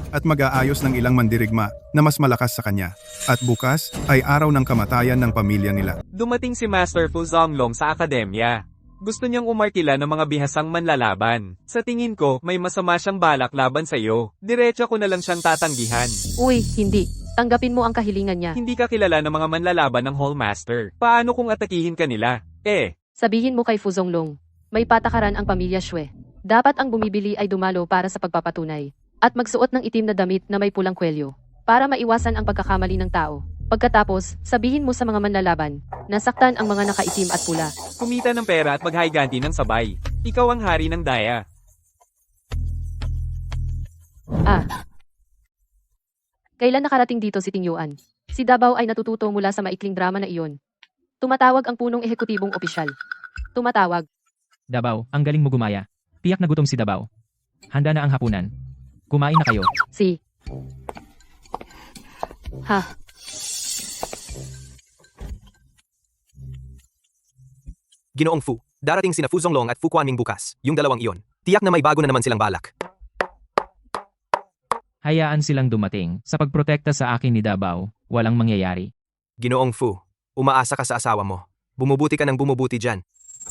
at mag-aayos ng ilang mandirigma na mas malakas sa kanya. At bukas ay araw ng kamatayan ng pamilya nila. Dumating si Master Fu Zonglong sa akademya. Gusto niyang umarkila ng mga bihasang manlalaban. Sa tingin ko, may masama siyang balak laban sa iyo. Diretso ko na lang siyang tatanggihan. Uy, hindi. Tanggapin mo ang kahilingan niya. Hindi ka kilala ng mga manlalaban ng Hallmaster. Paano kung atakihin ka nila? Sabihin mo kay Fu Zonglong, may patakaran ang pamilya Shwe. Dapat ang bumibili ay dumalo para sa pagpapatunay. At magsuot ng itim na damit na may pulang kwelyo. Para maiwasan ang pagkakamali ng tao. Pagkatapos, sabihin mo sa mga manlalaban, nasaktan ang mga nakaitim at pula. Kumita ng pera at maghiganti ng sabay. Ikaw ang hari ng daya. Kailan nakarating dito si Ting Yuan? Si Dabaw ay natututo mula sa maikling drama na iyon. Tumatawag ang punong ehekutibong opisyal. Tumatawag. Dabaw, ang galing mo gumaya. Tiyak na gutom si Dabaw. Handa na ang hapunan. Kumain na kayo. Ginoong Fu, darating sina Fu Zonglong at Fu Quanming bukas, yung dalawang iyon. Tiyak na may bago na naman silang balak. Hayaan silang dumating. Sa pagprotekta sa akin ni Dabaw, walang mangyayari. Ginoong Fu, umaasa ka sa asawa mo. Bumubuti ka ng bumubuti dyan.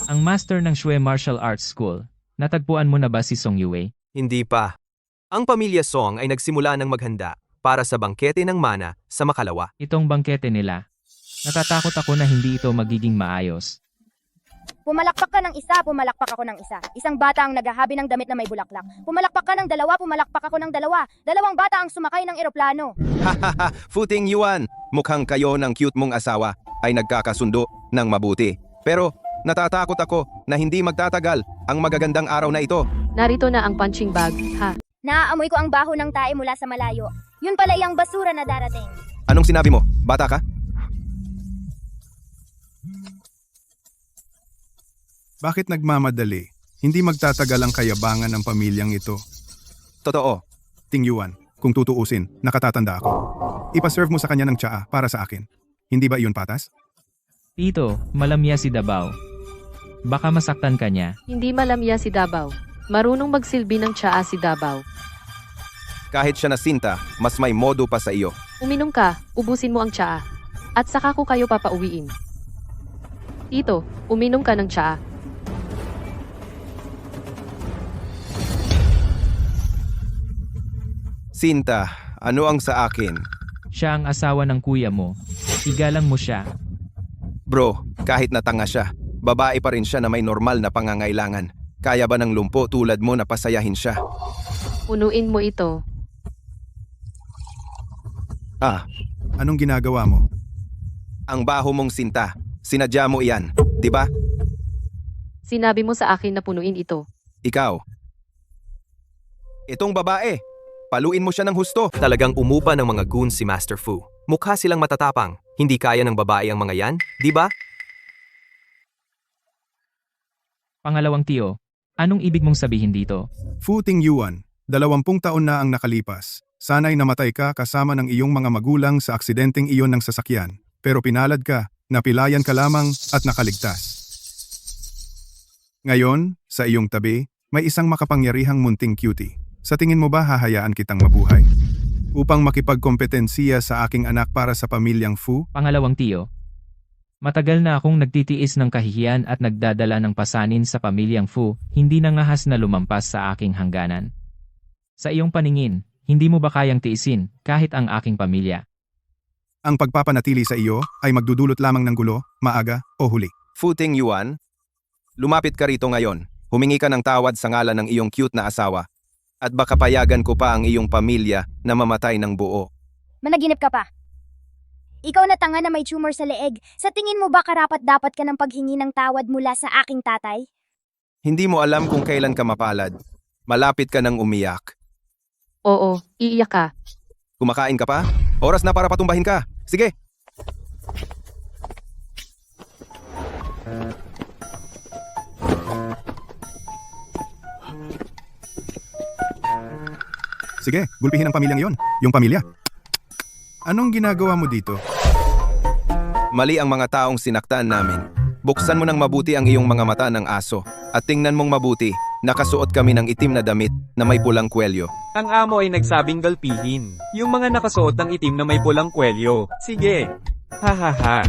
Ang master ng Shwe Martial Arts School, Natagpuan mo na ba si Song Yue? Hindi pa. Ang pamilya Song ay nagsimula ng maghanda para sa bangkete ng mana sa Makalawa. Itong bangkete nila. Natatakot ako na hindi ito magiging maayos. Pumalakpak ka ng isa, pumalakpak ako ng isa. Isang bata ang naghahabi ng damit na may bulaklak. Pumalakpak ka ng dalawa, pumalakpak ako ng dalawa. Dalawang bata ang sumakay ng eroplano. Hahaha, Futing Yuan, mukhang kayo ng cute mong asawa ay nagkakasundo ng mabuti. Pero natatakot ako na hindi magtatagal ang magagandang araw na ito. Narito na ang punching bag, ha? Naaamoy ko ang baho ng tae mula sa malayo. Yun pala yung basura na darating. Anong sinabi mo? Bata ka? Bakit nagmamadali? Hindi magtatagal ang kayabangan ng pamilyang ito. Totoo. Ting Yuan, kung tutuusin, nakatatanda ako. Ipaserve mo sa kanya ng tsaa para sa akin. Hindi ba iyon patas? Tito, malamya si Dabao. Baka masaktan ka niya. Hindi malamya si Dabao. Marunong magsilbi ng tsaa si Dabao. Kahit siya na sinta, mas may modo pa sa iyo. Uminom ka, ubusin mo ang tsaa. At saka ko kayo papauwiin. Tito, uminom ka ng tsaa. Sinta, ano ang sa akin? Siya ang asawa ng kuya mo. Igalang mo siya. Bro, kahit natanga siya, babae pa rin siya na may normal na pangangailangan. Kaya ba ng lumpo tulad mo na pasayahin siya? Punuin mo ito. Ah, Anong ginagawa mo? ang baho mong sinta. Sinadya mo iyan, di ba? Sinabi mo sa akin na punuin ito. Ikaw. Itong babae. Paluin mo siya ng husto. Talagang umupa ng mga goons si Master Fu. Mukha silang matatapang. Hindi kaya ng babae ang mga yan, di ba? Pangalawang tiyo, anong ibig mong sabihin dito? Futing Yuan, 20 taon na ang nakalipas. Sana'y namatay ka kasama ng iyong mga magulang sa aksidenteng iyon ng sasakyan. Pero pinalad ka, napilayan ka lamang at nakaligtas. Ngayon, sa iyong tabi, may isang makapangyarihang munting cutie. Sa tingin mo ba hahayaan kitang mabuhay? Upang makipagkompetensiya sa aking anak para sa pamilyang Fu? Pangalawang tiyo, matagal na akong nagtitiis ng kahihiyan at nagdadala ng pasanin sa pamilyang Fu, hindi nangahas na lumampas sa aking hangganan. Sa iyong paningin, hindi mo ba kayang tiisin kahit ang aking pamilya? Ang pagpapanatili sa iyo ay magdudulot lamang ng gulo, maaga o huli. Futing Yuan, lumapit ka rito ngayon. Humingi ka ng tawad sa ngalan ng iyong cute na asawa. At baka payagan ko pa ang iyong pamilya na mamatay ng buo. Managinip ka pa. Ikaw na tanga na may tumor sa leeg. Sa tingin mo ba karapat-dapat ka ng paghingi ng tawad mula sa aking tatay? Hindi mo alam kung kailan ka mapalad. Malapit ka nang umiyak. Oo, iiyak ka. Kumakain ka pa? Oras na para patumbahin ka. Sige. Sige, gulpihin ang pamilyang iyon. Yung pamilya. Anong ginagawa mo dito? Mali ang mga taong sinaktan namin. Buksan mo ng mabuti ang iyong mga mata ng aso. At tingnan mong mabuti, nakasuot kami ng itim na damit na may pulang kwelyo. Ang amo ay nagsabing galpihin. Yung mga nakasuot ng itim na may pulang kwelyo. Sige. Hahaha.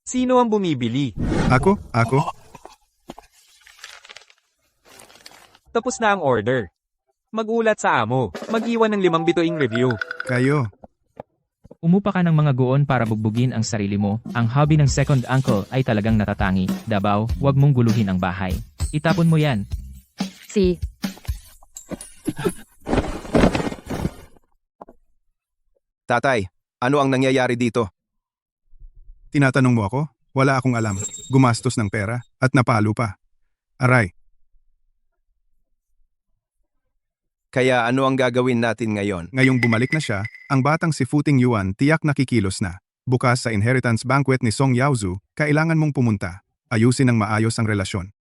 Sino ang bumibili? Ako? Tapos na ang order. Magulat sa amo. Mag-iwan ng 5 bituing review. Kayo. Umupa ka ng mga goon para bugbugin ang sarili mo. Ang hobby ng second uncle ay talagang natatangi. Dabao, huwag mong guluhin ang bahay. Itapon mo yan. Tatay, ano ang nangyayari dito? Tinatanong mo ako? Wala akong alam. Gumastos ng pera at napalo pa. Aray. Kaya ano ang gagawin natin ngayon? Ngayong bumalik na siya, ang batang si Futing Yuan tiyak na kikilos na. Bukas sa inheritance banquet ni Song Yaozu, kailangan mong pumunta. Ayusin ng maayos ang relasyon.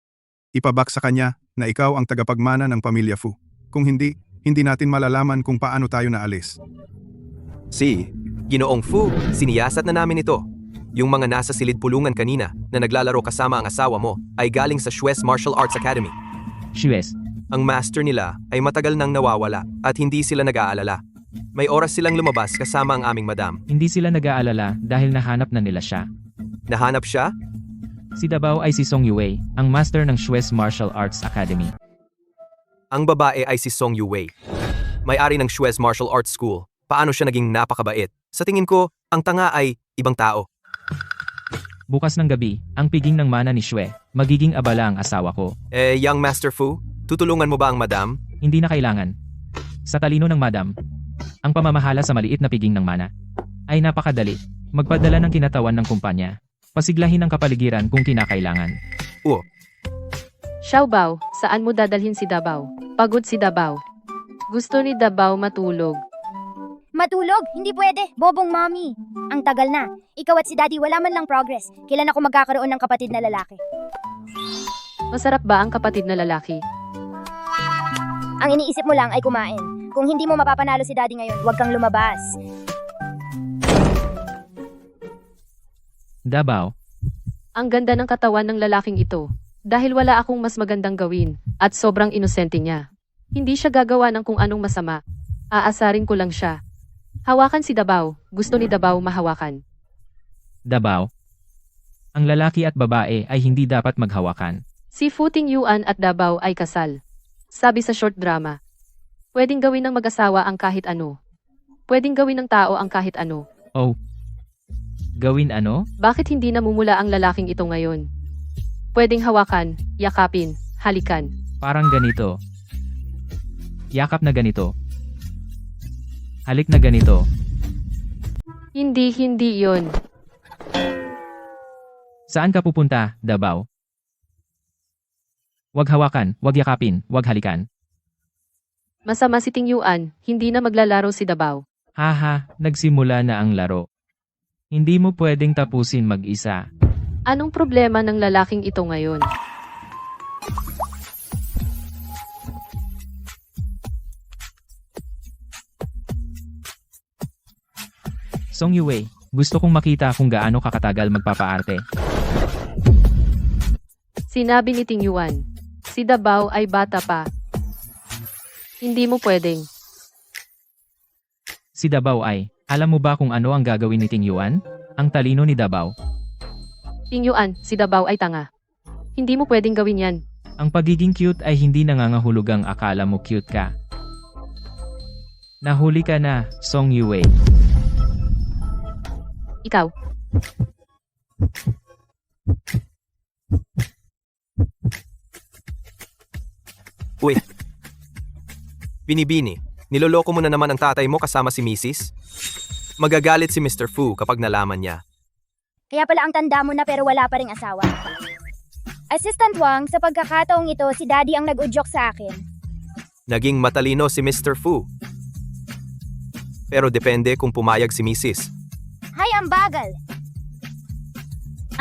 Ipabak sa kanya na ikaw ang tagapagmana ng pamilya Fu. Kung hindi, hindi natin malalaman kung paano tayo naalis. Ginoong Fu, siniyasat na namin ito. Yung mga nasa silid pulungan kanina na naglalaro kasama ang asawa mo ay galing sa Shues Martial Arts Academy. Shues. Ang master nila ay matagal nang nawawala at hindi sila nag-aalala. May oras silang lumabas kasama ang aming madam. Hindi sila nag-aalala dahil nahanap na nila siya. Nahanap siya? Si Dabao ay si Song Yue, ang master ng Shue's Martial Arts Academy. Ang babae ay si Song Yue. May-ari ng Shue's Martial Arts School. Paano siya naging napakabait? Sa tingin ko, ang tanga ay ibang tao. Bukas ng gabi, ang piging ng mana ni Shue, magiging abala ang asawa ko. Young Master Fu, tutulungan mo ba ang madam? Hindi na kailangan. Sa talino ng madam, ang pamamahala sa maliit na piging ng mana ay napakadali. Magpadala ng kinatawan ng kumpanya. Pasiglahin ang kapaligiran kung kinakailangan. Xiaobao, saan mo dadalhin si Dabao? Pagod si Dabao. Gusto ni Dabao matulog. Matulog? Hindi pwede. Bobong mommy. Ang tagal na. Ikaw at si daddy wala man lang progress. Kailan ako magkakaroon ng kapatid na lalaki? Masarap ba ang kapatid na lalaki? Ang iniisip mo lang ay kumain. Kung hindi mo mapapanalo si daddy ngayon, huwag kang lumabas. Dabao, Ang ganda ng katawan ng lalaking ito. Dahil wala akong mas magandang gawin, at sobrang inosente niya. Hindi siya gagawa ng kung anong masama. Aasarin ko lang siya. Hawakan si Dabao. Gusto ni Dabao mahawakan. Dabao. Ang lalaki at babae ay hindi dapat maghawakan. Si Fu Tingyuan at Dabao ay kasal. Sabi sa short drama. Pwedeng gawin ng mag-asawa ang kahit ano. Pwedeng gawin ng tao ang kahit ano. Oh. Gawin ano? Bakit hindi namumula ang lalaking ito ngayon? Pwedeng hawakan, yakapin, halikan. Parang ganito. Yakap na ganito. Halik na ganito. Hindi yon. Saan ka pupunta, Dabao? Wag hawakan, wag yakapin, wag halikan. Masama si Tingyuan, hindi na maglalaro si Dabao. Haha, nagsimula na ang laro. Hindi mo pwedeng tapusin mag-isa. Anong problema ng lalaking ito ngayon? Song Yue, gusto kong makita kung gaano kakatagal magpapaarte. Sinabi ni Tingyuan. Si Dabao ay bata pa. Hindi mo pwedeng. Si Dabao ay, alam mo ba kung ano ang gagawin ni Tingyuan? Ang talino ni Dabao. Tingyuan, si Dabao ay tanga. Hindi mo pwedeng gawin yan. Ang pagiging cute ay hindi nangangahulugang akala mo cute ka. Nahuli ka na, Song Yue. Ikaw. Uy. Binibini, niloloko mo na naman ang tatay mo kasama si Mrs. Magagalit si Mr. Fu kapag nalaman niya. Kaya pala ang tanda mo na pero wala pa ring asawa. Assistant Wang, sa pagkakataong ito, si daddy ang nag-udyok sa akin. Naging matalino si Mr. Fu. Pero depende kung pumayag si Mrs. Hay, ang bagal!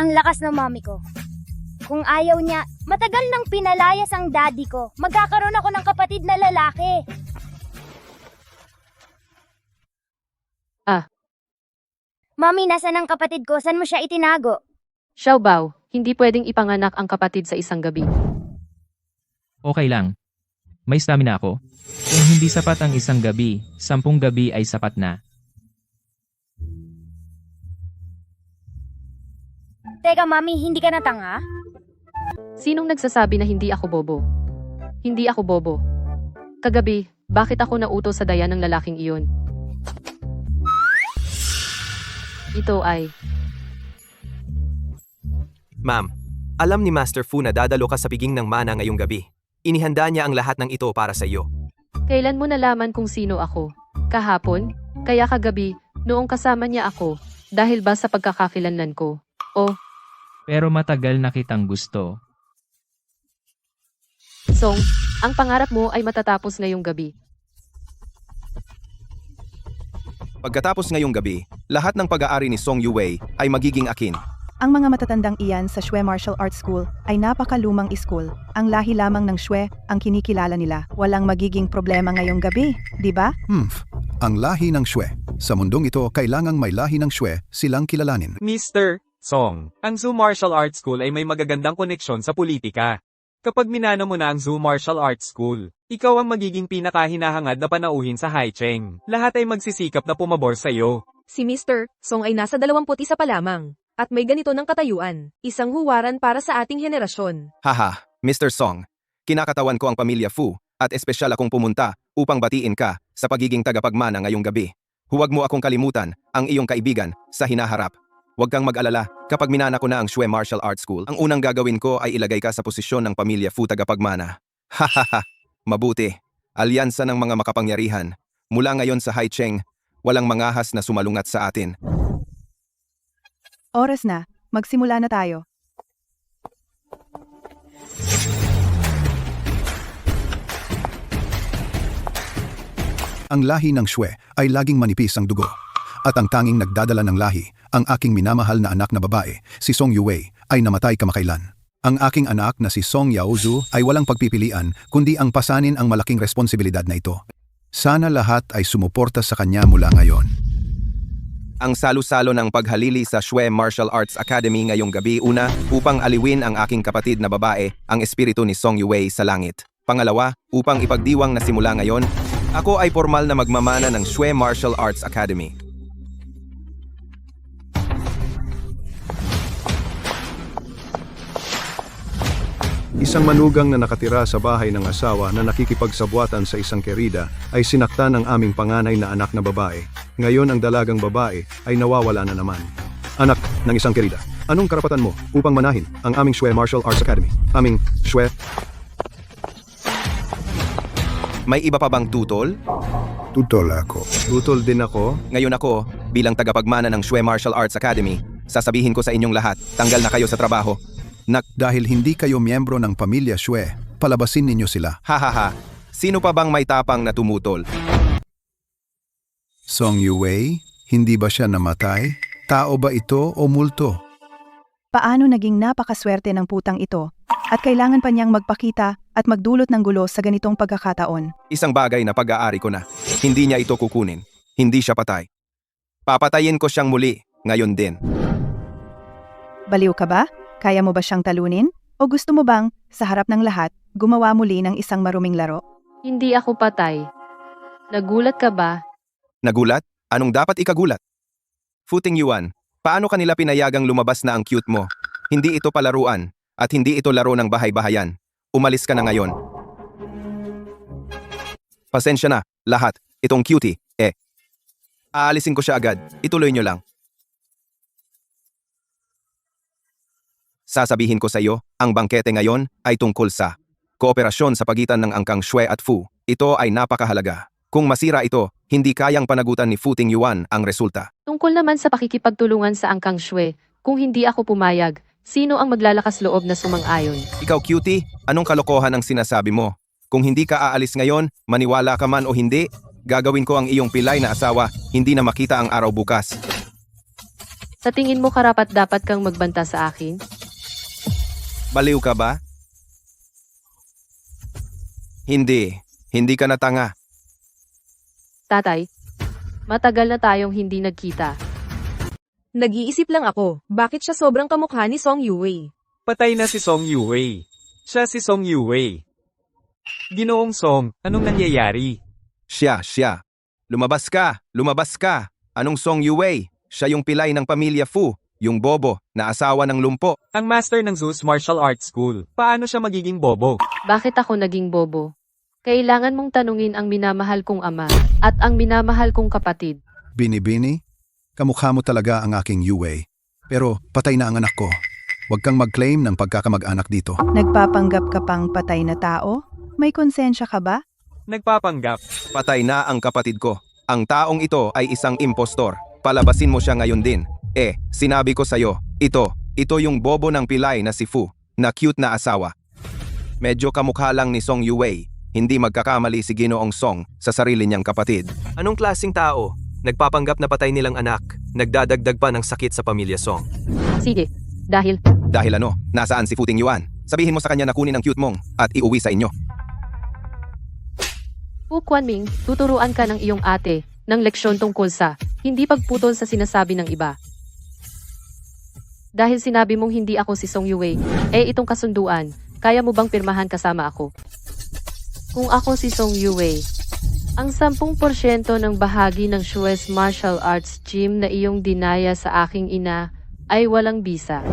Ang lakas ng mommy ko. Kung ayaw niya, matagal nang pinalayas ang daddy ko. Magkakaroon ako ng kapatid na lalaki. Mommy, nasan ang kapatid ko? Saan mo siya itinago? Xiaobao, hindi pwedeng ipanganak ang kapatid sa isang gabi. Okay lang. May stamina ako. Kung hindi sapat ang isang gabi, 10 gabi ay sapat na. Teka, Mommy, hindi ka na tanga? Sinong nagsasabi na hindi ako bobo? Hindi ako bobo. Kagabi, bakit ako nauto sa daya ng lalaking iyon? Ito ay... Ma'am, alam ni Master Fu na dadalo ka sa piging ng mana ngayong gabi. Inihanda niya ang lahat ng ito para sa iyo. Kailan mo nalaman kung sino ako? Kahapon? Kaya kagabi, noong kasama niya ako, dahil ba sa pagkakakilanlan ko? O, Pero matagal na kitang gusto. Song, ang pangarap mo ay matatapos ngayong gabi. Pagkatapos ngayong gabi, lahat ng pag-aari ni Song Yue ay magiging akin. Ang mga matatandang iyan sa Shui Martial Arts School ay napakalumang school. Ang lahi lamang ng Shui ang kinikilala nila. Walang magiging problema ngayong gabi, di ba? Ang lahi ng Shui. Sa mundong ito, kailangang may lahi ng Shui silang kilalanin. Mr. Song, ang Zoo Martial Arts School ay may magagandang koneksyon sa politika. Kapag minana mo na ang Zoo Martial Arts School, ikaw ang magiging pinakahinahangad na panauhin sa Haicheng. Lahat ay magsisikap na pumabor sa iyo. Si Mr. Song ay nasa 21 pa lamang. At may ganito ng katayuan, isang huwaran para sa ating henerasyon. Haha, Mr. Song. Kinakatawan ko ang pamilya Fu at espesyal akong pumunta upang batiin ka sa pagiging tagapagmana ngayong gabi. Huwag mo akong kalimutan, ang iyong kaibigan, sa hinaharap. Huwag kang mag-alala, kapag minana ko na ang Shui Martial Arts School, ang unang gagawin ko ay ilagay ka sa posisyon ng pamilya Fu tagapagmana. Hahaha, mabuti. Alyansa ng mga makapangyarihan. Mula ngayon sa Haicheng, walang mangahas na sumalungat sa atin. Oras na, magsimula na tayo. Ang lahi ng Shui ay laging manipis ang dugo. At ang tanging nagdadala ng lahi, ang aking minamahal na anak na babae, si Song Yue, ay namatay kamakailan. Ang aking anak na si Song Yaozu ay walang pagpipilian kundi ang pasanin ang malaking responsibilidad na ito. Sana lahat ay sumuporta sa kanya mula ngayon. Ang salo-salo ng paghalili sa Shui Martial Arts Academy ngayong gabi una upang aliwin ang aking kapatid na babae, ang espiritu ni Song Yue sa langit. Pangalawa, upang ipagdiwang na simula ngayon, ako ay formal na magmamana ng Shui Martial Arts Academy. Isang manugang na nakatira sa bahay ng asawa na nakikipagsabwatan sa isang kerida ay sinaktan ng aming panganay na anak na babae. Ngayon ang dalagang babae ay nawawala na naman. Anak ng isang kerida, anong karapatan mo upang manahin ang aming Shui Martial Arts Academy? Aming Shui... May iba pa bang tutol? Tutol ako. Tutol din ako. Ngayon ako, bilang tagapagmana ng Shui Martial Arts Academy, sasabihin ko sa inyong lahat, tanggal na kayo sa trabaho. Dahil hindi kayo miyembro ng pamilya Shui, palabasin ninyo sila. Hahaha, sino pa bang may tapang na tumutol? Song Yue, hindi ba siya namatay? Tao ba ito o multo? Paano naging napakaswerte ng putang ito? At kailangan pa niyang magpakita at magdulot ng gulo sa ganitong pagkakataon. Isang bagay na pag-aari ko na. Hindi niya ito kukunin. Hindi siya patay. Papatayin ko siyang muli, ngayon din. Baliw ka ba? Kaya mo ba siyang talunin? O gusto mo bang, sa harap ng lahat, gumawa muli ng isang maruming laro? Hindi ako patay. Nagulat ka ba? Nagulat? Anong dapat ikagulat? Futing Yuan, paano kanila pinayagang lumabas na ang cute mo? Hindi ito palaruan, at hindi ito laro ng bahay-bahayan. Umalis ka na ngayon. Pasensya na, lahat. Itong cutie, aalisin ko siya agad. Ituloy nyo lang. Sasabihin ko sa iyo, ang bangkete ngayon ay tungkol sa kooperasyon sa pagitan ng Angkang Shui at Fu. Ito ay napakahalaga. Kung masira ito, hindi kayang panagutan ni Futing Yuan ang resulta. Tungkol naman sa pakikipagtulungan sa Angkang Shui, kung hindi ako pumayag, sino ang maglalakas loob na sumang-ayon? Ikaw cutie, anong kalokohan ang sinasabi mo? Kung hindi ka aalis ngayon, maniwala ka man o hindi, gagawin ko ang iyong pilay na asawa, hindi na makita ang araw bukas. Sa tingin mo karapat-dapat kang magbanta sa akin? Baliw ka ba? Hindi ka na tanga. Tatay, matagal na tayong hindi nagkita. Nag-iisip lang ako, bakit siya sobrang kamukha ni Song Yue? Patay na si Song Yue. Siya si Song Yue. Ginoong Song, anong nangyayari? Siya. Lumabas ka. Anong Song Yue? Siya yung pilay ng pamilya Fu, yung bobo na asawa ng lumpo. Ang master ng Zeus Martial Arts School. Paano siya magiging bobo? Bakit ako naging bobo? Kailangan mong tanungin ang minamahal kong ama at ang minamahal kong kapatid. Binibini, kamukha mo talaga ang aking Yue. Pero patay na ang anak ko. Huwag kang mag-claim ng pagkakamag-anak dito. Nagpapanggap ka pang patay na tao? May konsensya ka ba? Nagpapanggap. Patay na ang kapatid ko. Ang taong ito ay isang impostor. Palabasin mo siya ngayon din. Sinabi ko sa'yo, ito yung bobo ng pilay na si Fu, na cute na asawa. Medyo kamukha lang ni Song Yue. Hindi magkakamali si Ginoong Song sa sarili niyang kapatid. Anong klaseng tao? Nagpapanggap na patay nilang anak, nagdadagdag pa ng sakit sa pamilya Song. Sige, dahil... Dahil ano, nasaan si Futing Yuan? Sabihin mo sa kanya na kunin ang cute mong at iuwi sa inyo. Fu Quanming, tuturuan ka ng iyong ate ng leksyon tungkol sa hindi pagputol sa sinasabi ng iba. Dahil sinabi mong hindi ako si Song Yue, itong kasunduan, kaya mo bang pirmahan kasama ako? Kung ako si Song Yue, ang 10% ng bahagi ng Shui's Martial Arts Gym na iyong dinaya sa aking ina, ay walang bisa.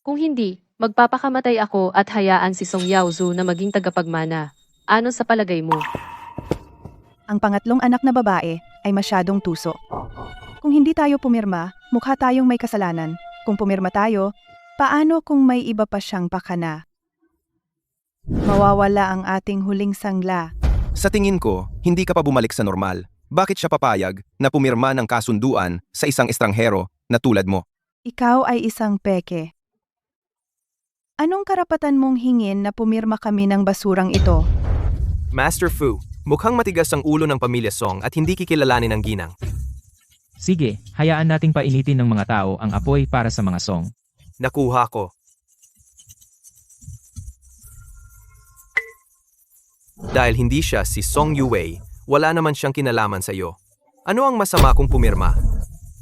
Kung hindi, magpapakamatay ako at hayaan si Song Yaozu na maging tagapagmana. Ano sa palagay mo? Ang pangatlong anak na babae ay masyadong tuso. Kung hindi tayo pumirma, mukha tayong may kasalanan. Kung pumirma tayo, paano kung may iba pa siyang pakana? Mawawala ang ating huling sangla. Sa tingin ko, hindi ka pa bumalik sa normal. Bakit siya papayag na pumirma ng kasunduan sa isang estranghero na tulad mo? Ikaw ay isang peke. Anong karapatan mong hingin na pumirma kami ng basurang ito? Master Fu, mukhang matigas ang ulo ng pamilya Song at hindi kikilalanin ang ginang. Sige, hayaan nating painitin ng mga tao ang apoy para sa mga Song. Nakuha ko. Dahil hindi siya si Song Yue, wala naman siyang kinalaman sa iyo. Ano ang masama kung pumirma?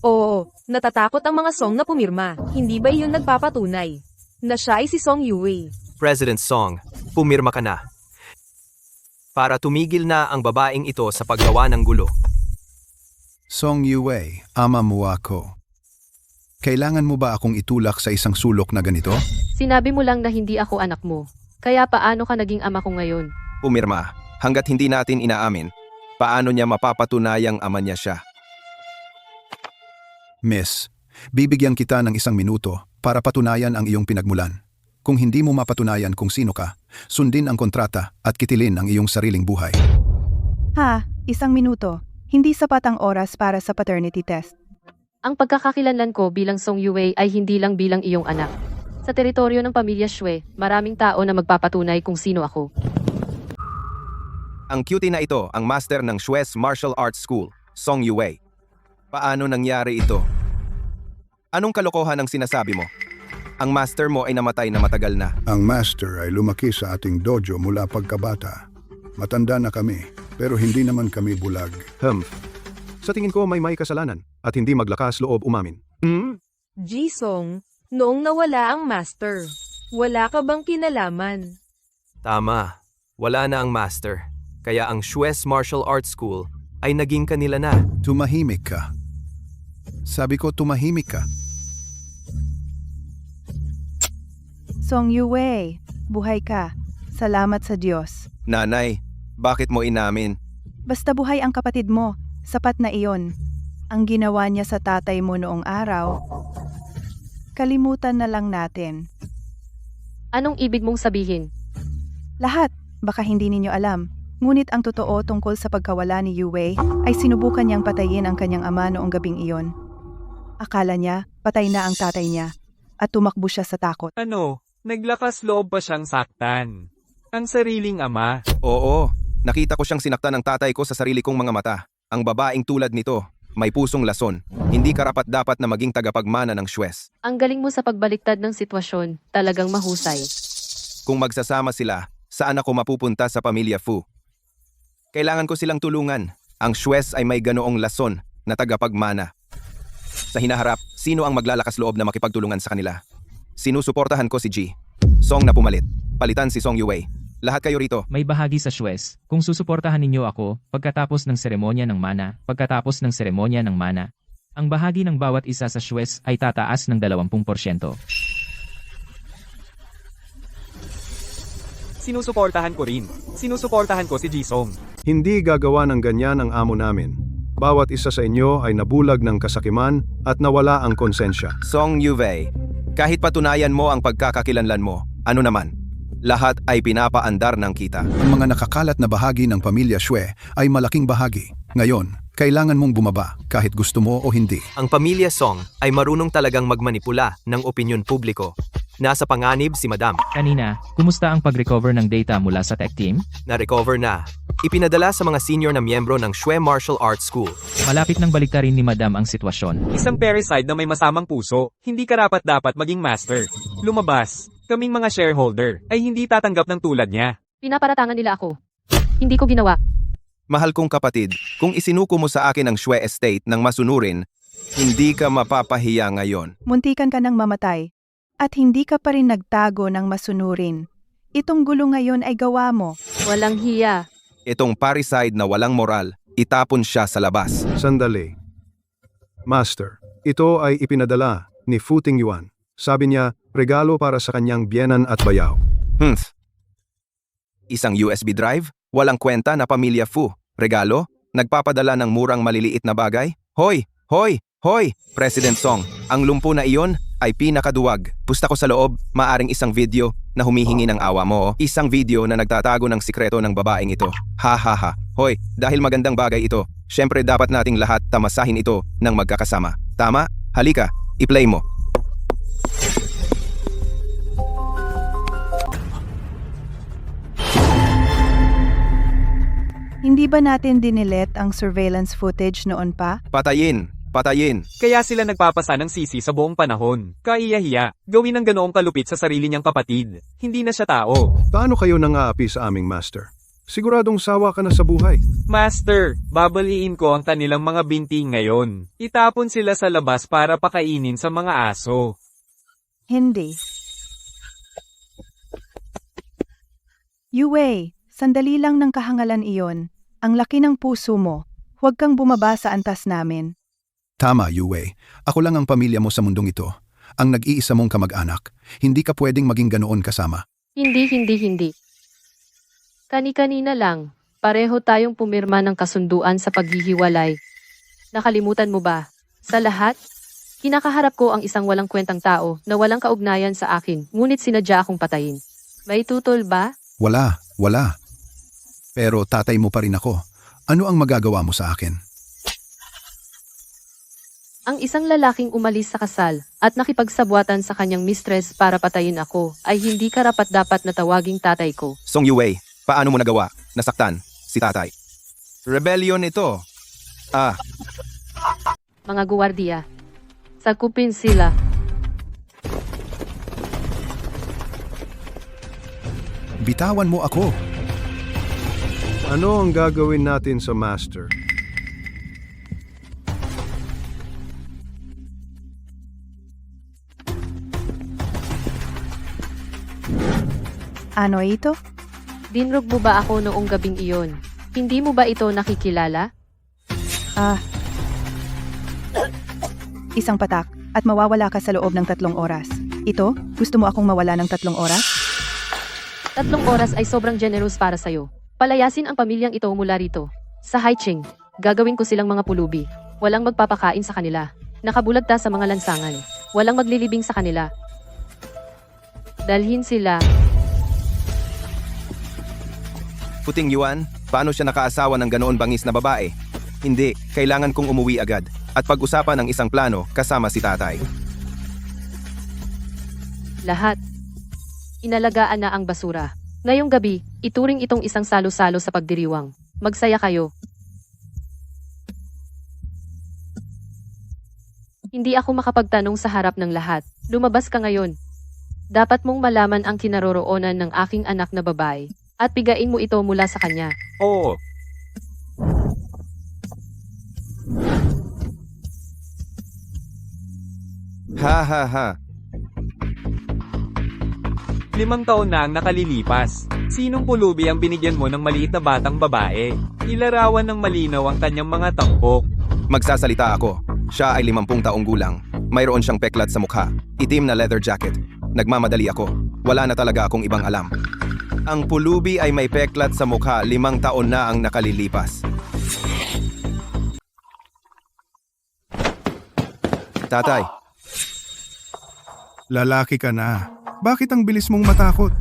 Oo, natatakot ang mga Song na pumirma. Hindi ba iyon nagpapatunay na siya ay si Song Yue? President Song, pumirma ka na. Para tumigil na ang babaeng ito sa paggawa ng gulo. Song Yue, ama mo ako. Kailangan mo ba akong itulak sa isang sulok na ganito? Sinabi mo lang na hindi ako anak mo. Kaya paano ka naging ama ko ngayon? Pumirma. Hanggat hindi natin inaamin, paano niya mapapatunayang ama niya siya? Miss, bibigyan kita ng 1 minuto para patunayan ang iyong pinagmulan. Kung hindi mo mapatunayan kung sino ka, sundin ang kontrata at kitilin ang iyong sariling buhay. Ha, 1 minuto. Hindi sapat ang oras para sa paternity test. Ang pagkakakilanlan ko bilang Song Yue ay hindi lang bilang iyong anak. Sa teritoryo ng pamilya Xue, maraming tao na magpapatunay kung sino ako. Ang cutie na ito ang master ng Xue's Martial Arts School, Song Yue. Paano nangyari ito? Anong kalokohan ang sinasabi mo? Ang master mo ay namatay na matagal na. Ang master ay lumaki sa ating dojo mula pagkabata. Matanda na kami, pero hindi naman kami bulag. Sa tingin ko may kasalanan at hindi maglakas loob umamin. Jisong, noong nawala ang master, wala ka bang kinalaman? Tama, wala na ang master. Kaya ang Xue's Martial Arts School ay naging kanila na. Tumahimik ka. Sabi ko tumahimik ka. Song Yue, buhay ka. Salamat sa Diyos. Nanay, bakit mo inamin? Basta buhay ang kapatid mo, sapat na iyon. Ang ginawa niya sa tatay mo noong araw, kalimutan na lang natin. Anong ibig mong sabihin? Lahat, baka hindi ninyo alam. Ngunit ang totoo tungkol sa pagkawala ni Yue ay sinubukan niyang patayin ang kanyang ama noong gabing iyon. Akala niya, patay na ang tatay niya, at tumakbo siya sa takot. Ano, naglakas loob pa siyang saktan? Ang sariling ama. Oo, nakita ko siyang sinaktan ng tatay ko sa sarili kong mga mata. Ang babaeng tulad nito, may pusong lason. Hindi karapat-dapat na maging tagapagmana ng Xues. Ang galing mo sa pagbaliktad ng sitwasyon, talagang mahusay. Kung magsasama sila, saan ako mapupunta sa pamilya Fu? Kailangan ko silang tulungan. Ang Xues ay may ganoong lason na tagapagmana. Sa hinaharap, sino ang maglalakas loob na makipagtulungan sa kanila? Sinusuportahan ko si Ji. Song na pumalit. Palitan si Song Yue. Lahat kayo rito. May bahagi sa Xues, kung susuportahan ninyo ako, pagkatapos ng seremonya ng mana, ang bahagi ng bawat isa sa Xues ay tataas ng 20%. Sinusuportahan ko rin. Sinusuportahan ko si Jisong. Hindi gagawa ng ganyan ang amo namin. Bawat isa sa inyo ay nabulag ng kasakiman at nawala ang konsensya. Song Yue, kahit patunayan mo ang pagkakakilanlan mo, ano naman? Lahat ay pinapaandar ng kita. Ang mga nakakalat na bahagi ng pamilya Xue ay malaking bahagi. Ngayon, kailangan mong bumaba kahit gusto mo o hindi. Ang pamilya Song ay marunong talagang magmanipula ng opinyon publiko. Nasa panganib si Madam. Kanina, kumusta ang pag-recover ng data mula sa tech team? Na-recover na. Ipinadala sa mga senior na miyembro ng Xue Martial Arts School. Malapit nang baliktarin ni Madam ang sitwasyon. Isang parasite na may masamang puso, hindi karapat-dapat maging master. Lumabas. Kaming mga shareholder ay hindi tatanggap ng tulad niya. Pinaparatangan nila ako. Hindi ko ginawa. Mahal kong kapatid, kung isinuko mo sa akin ang Xue Estate ng masunurin, hindi ka mapapahiya ngayon. Muntikan ka ng mamatay, at hindi ka pa rin nagtago ng masunurin. Itong gulo ngayon ay gawa mo. Walang hiya. Itong parricide na walang moral, itapon siya sa labas. Sandali. Master, Ito ay ipinadala ni Fu Tingyuan. Sabi niya, regalo para sa kanyang biyenan at bayaw. Isang USB drive? Walang kwenta na pamilya Fu. Regalo? Nagpapadala ng murang maliliit na bagay? Hoy! Hoy! Hoy! President Song, ang lumpo na iyon ay pinakaduwag. Pusta ko sa loob, maaring isang video na humihingi ng awa mo. Isang video na nagtatago ng sikreto ng babaeng ito. Ha ha ha. Hoy, dahil magandang bagay ito, syempre dapat nating lahat tamasahin ito ng magkakasama. Tama? Halika, i-play mo. Hindi ba natin dinilet ang surveillance footage noon pa? Patayin! Patayin! Kaya sila nagpapasa ng sisi sa buong panahon. Kaiyahiya, gawin ng ganoong kalupit sa sarili niyang kapatid. Hindi na siya tao. Paano kayo nang-aapi sa aming master? Siguradong sawa ka na sa buhay. Master, babaliin ko ang kanilang mga binti ngayon. Itapon sila sa labas para pakainin sa mga aso. Hindi. Yue, sandali lang ng kahangalan iyon. Ang laki ng puso mo. Huwag kang bumaba sa antas namin. Tama, Yue. Ako lang ang pamilya mo sa mundong ito. Ang nag-iisa mong kamag-anak. Hindi ka pwedeng maging ganoon kasama. Hindi. Kani-kanina lang, pareho tayong pumirma ng kasunduan sa paghihiwalay. Nakalimutan mo ba? Sa lahat, kinakaharap ko ang isang walang kwentang tao na walang kaugnayan sa akin, ngunit sinadya akong patayin. May tutol ba? Wala. Pero tatay mo pa rin ako. Ano ang magagawa mo sa akin? Ang isang lalaking umalis sa kasal at nakipagsabwatan sa kanyang mistress para patayin ako ay hindi karapat-dapat na tawaging tatay ko. Song Yue, paano mo nagawa? Nasaktan si tatay. Rebellion ito. Mga guwardiya, sakupin sila. Bitawan mo ako. Ano ang gagawin natin sa master? Ano ito? Dinrog mo ba ako noong gabing iyon? Hindi mo ba ito nakikilala? Isang patak at mawawala ka sa loob ng 3 oras. Ito, gusto mo akong mawala ng 3 oras? 3 oras ay sobrang generous para sa'yo. Palayasin ang pamilyang ito mula rito. Sa Haiching, gagawin ko silang mga pulubi. Walang magpapakain sa kanila. Nakabulagta sa mga lansangan. Walang maglilibing sa kanila. Dalhin sila. Fu Tingyuan, paano siya nakaasawa ng ganoon bangis na babae? Hindi, kailangan kong umuwi agad at pag-usapan ang isang plano kasama si tatay. Lahat. Inalagaan na ang basura. Ngayong gabi, ituring itong isang salo-salo sa pagdiriwang. Magsaya kayo. Hindi ako makapagtanong sa harap ng lahat. Lumabas ka ngayon. Dapat mong malaman ang kinaroroonan ng aking anak na babae. At bigain mo ito mula sa kanya. Oo. Ha. 5 taon na ang nakalilipas. Sinong pulubi ang binigyan mo ng maliit na batang babae? Ilarawan ng malinaw ang kanyang mga tampok. Magsasalita ako. Siya ay 50 taong gulang. Mayroon siyang peklat sa mukha. Itim na leather jacket. Nagmamadali ako. Wala na talaga akong ibang alam. Ang pulubi ay may peklat sa mukha. 5 taon na ang nakalilipas. Tatay. Lalaki ka na. Bakit ang bilis mong matakot?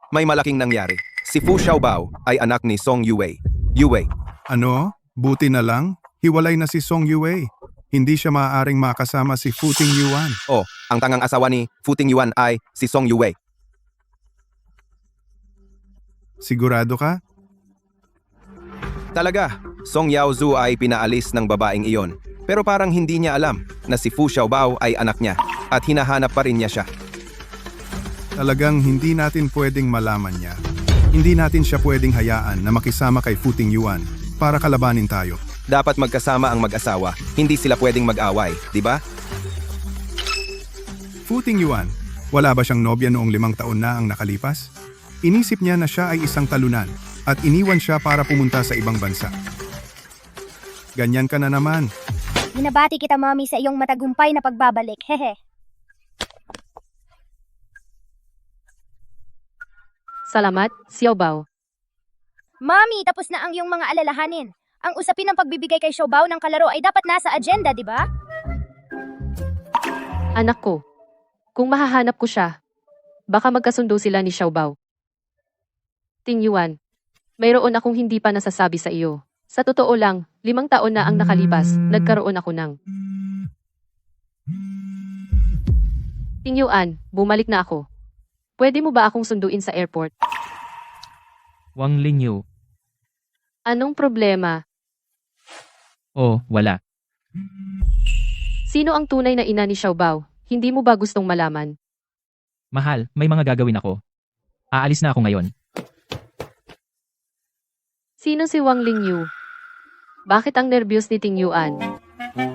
May malaking nangyari. Si Fu Xiaobao ay anak ni Song Yue. Yue. Ano? Buti na lang? Hiwalay na si Song Yue. Hindi siya maaaring makasama si Fu Tingyuan. Ang tangang asawa ni Fu Tingyuan ay si Song Yue. Sigurado ka? Talaga, Song Yaozu ay pinaalis ng babaeng iyon. Pero parang hindi niya alam na si Fu Xiaobao ay anak niya at hinahanap pa rin niya siya. Talagang hindi natin pwedeng malaman niya. Hindi natin siya pwedeng hayaan na makisama kay Fu Tingyuan para kalabanin tayo. Dapat magkasama ang mag-asawa, hindi sila pwedeng mag-away, di ba? Fu Tingyuan, wala ba siyang nobya noong 5 taon na ang nakalipas? Inisip niya na siya ay isang talunan at iniwan siya para pumunta sa ibang bansa. Ganyan ka na naman. Binabati kita, Mommy, sa iyong matagumpay na pagbabalik. Hehe. Salamat, Xiaobao. Mommy, tapos na ang iyong mga alalahanin. Ang usapin ng pagbibigay kay Xiaobao ng kalaro ay dapat nasa agenda, di ba? Anak ko. Kung mahahanap ko siya, baka magkasundo sila ni Xiaobao. Ting Yuan, mayroon akong hindi pa nasasabi sa iyo. Sa totoo lang, 5 taon na ang nakalipas, nagkaroon ako ng... Ting Yuan, bumalik na ako. Pwede mo ba akong sunduin sa airport? Wang Lingyu. Anong problema? Oh, wala. Sino ang tunay na ina ni Xiaobao? Hindi mo ba gustong malaman? Mahal, may mga gagawin ako. Aalis na ako ngayon. Sino si Wang Lingyu? Bakit ang nervyos ni Ting Yuan?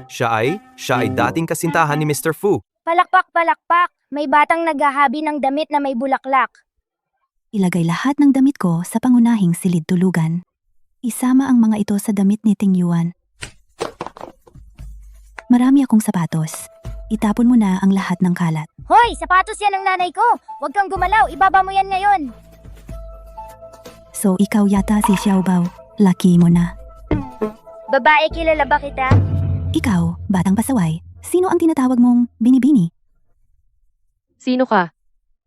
Siya ay dating kasintahan ni Mr. Fu. Palakpak, palakpak. May batang naghahabi ng damit na may bulaklak. Ilagay lahat ng damit ko sa pangunahing silid tulugan. Isama ang mga ito sa damit ni Ting Yuan. Marami akong sapatos. Itapon mo na ang lahat ng kalat. Hoy, sapatos yan ng nanay ko. Huwag kang gumalaw, ibaba mo yan ngayon. So ikaw yata si Xiaobao. Lucky mo na. Babae, kilala ba kita? Ikaw, batang pasaway. Sino ang tinatawag mong binibini? Sino ka?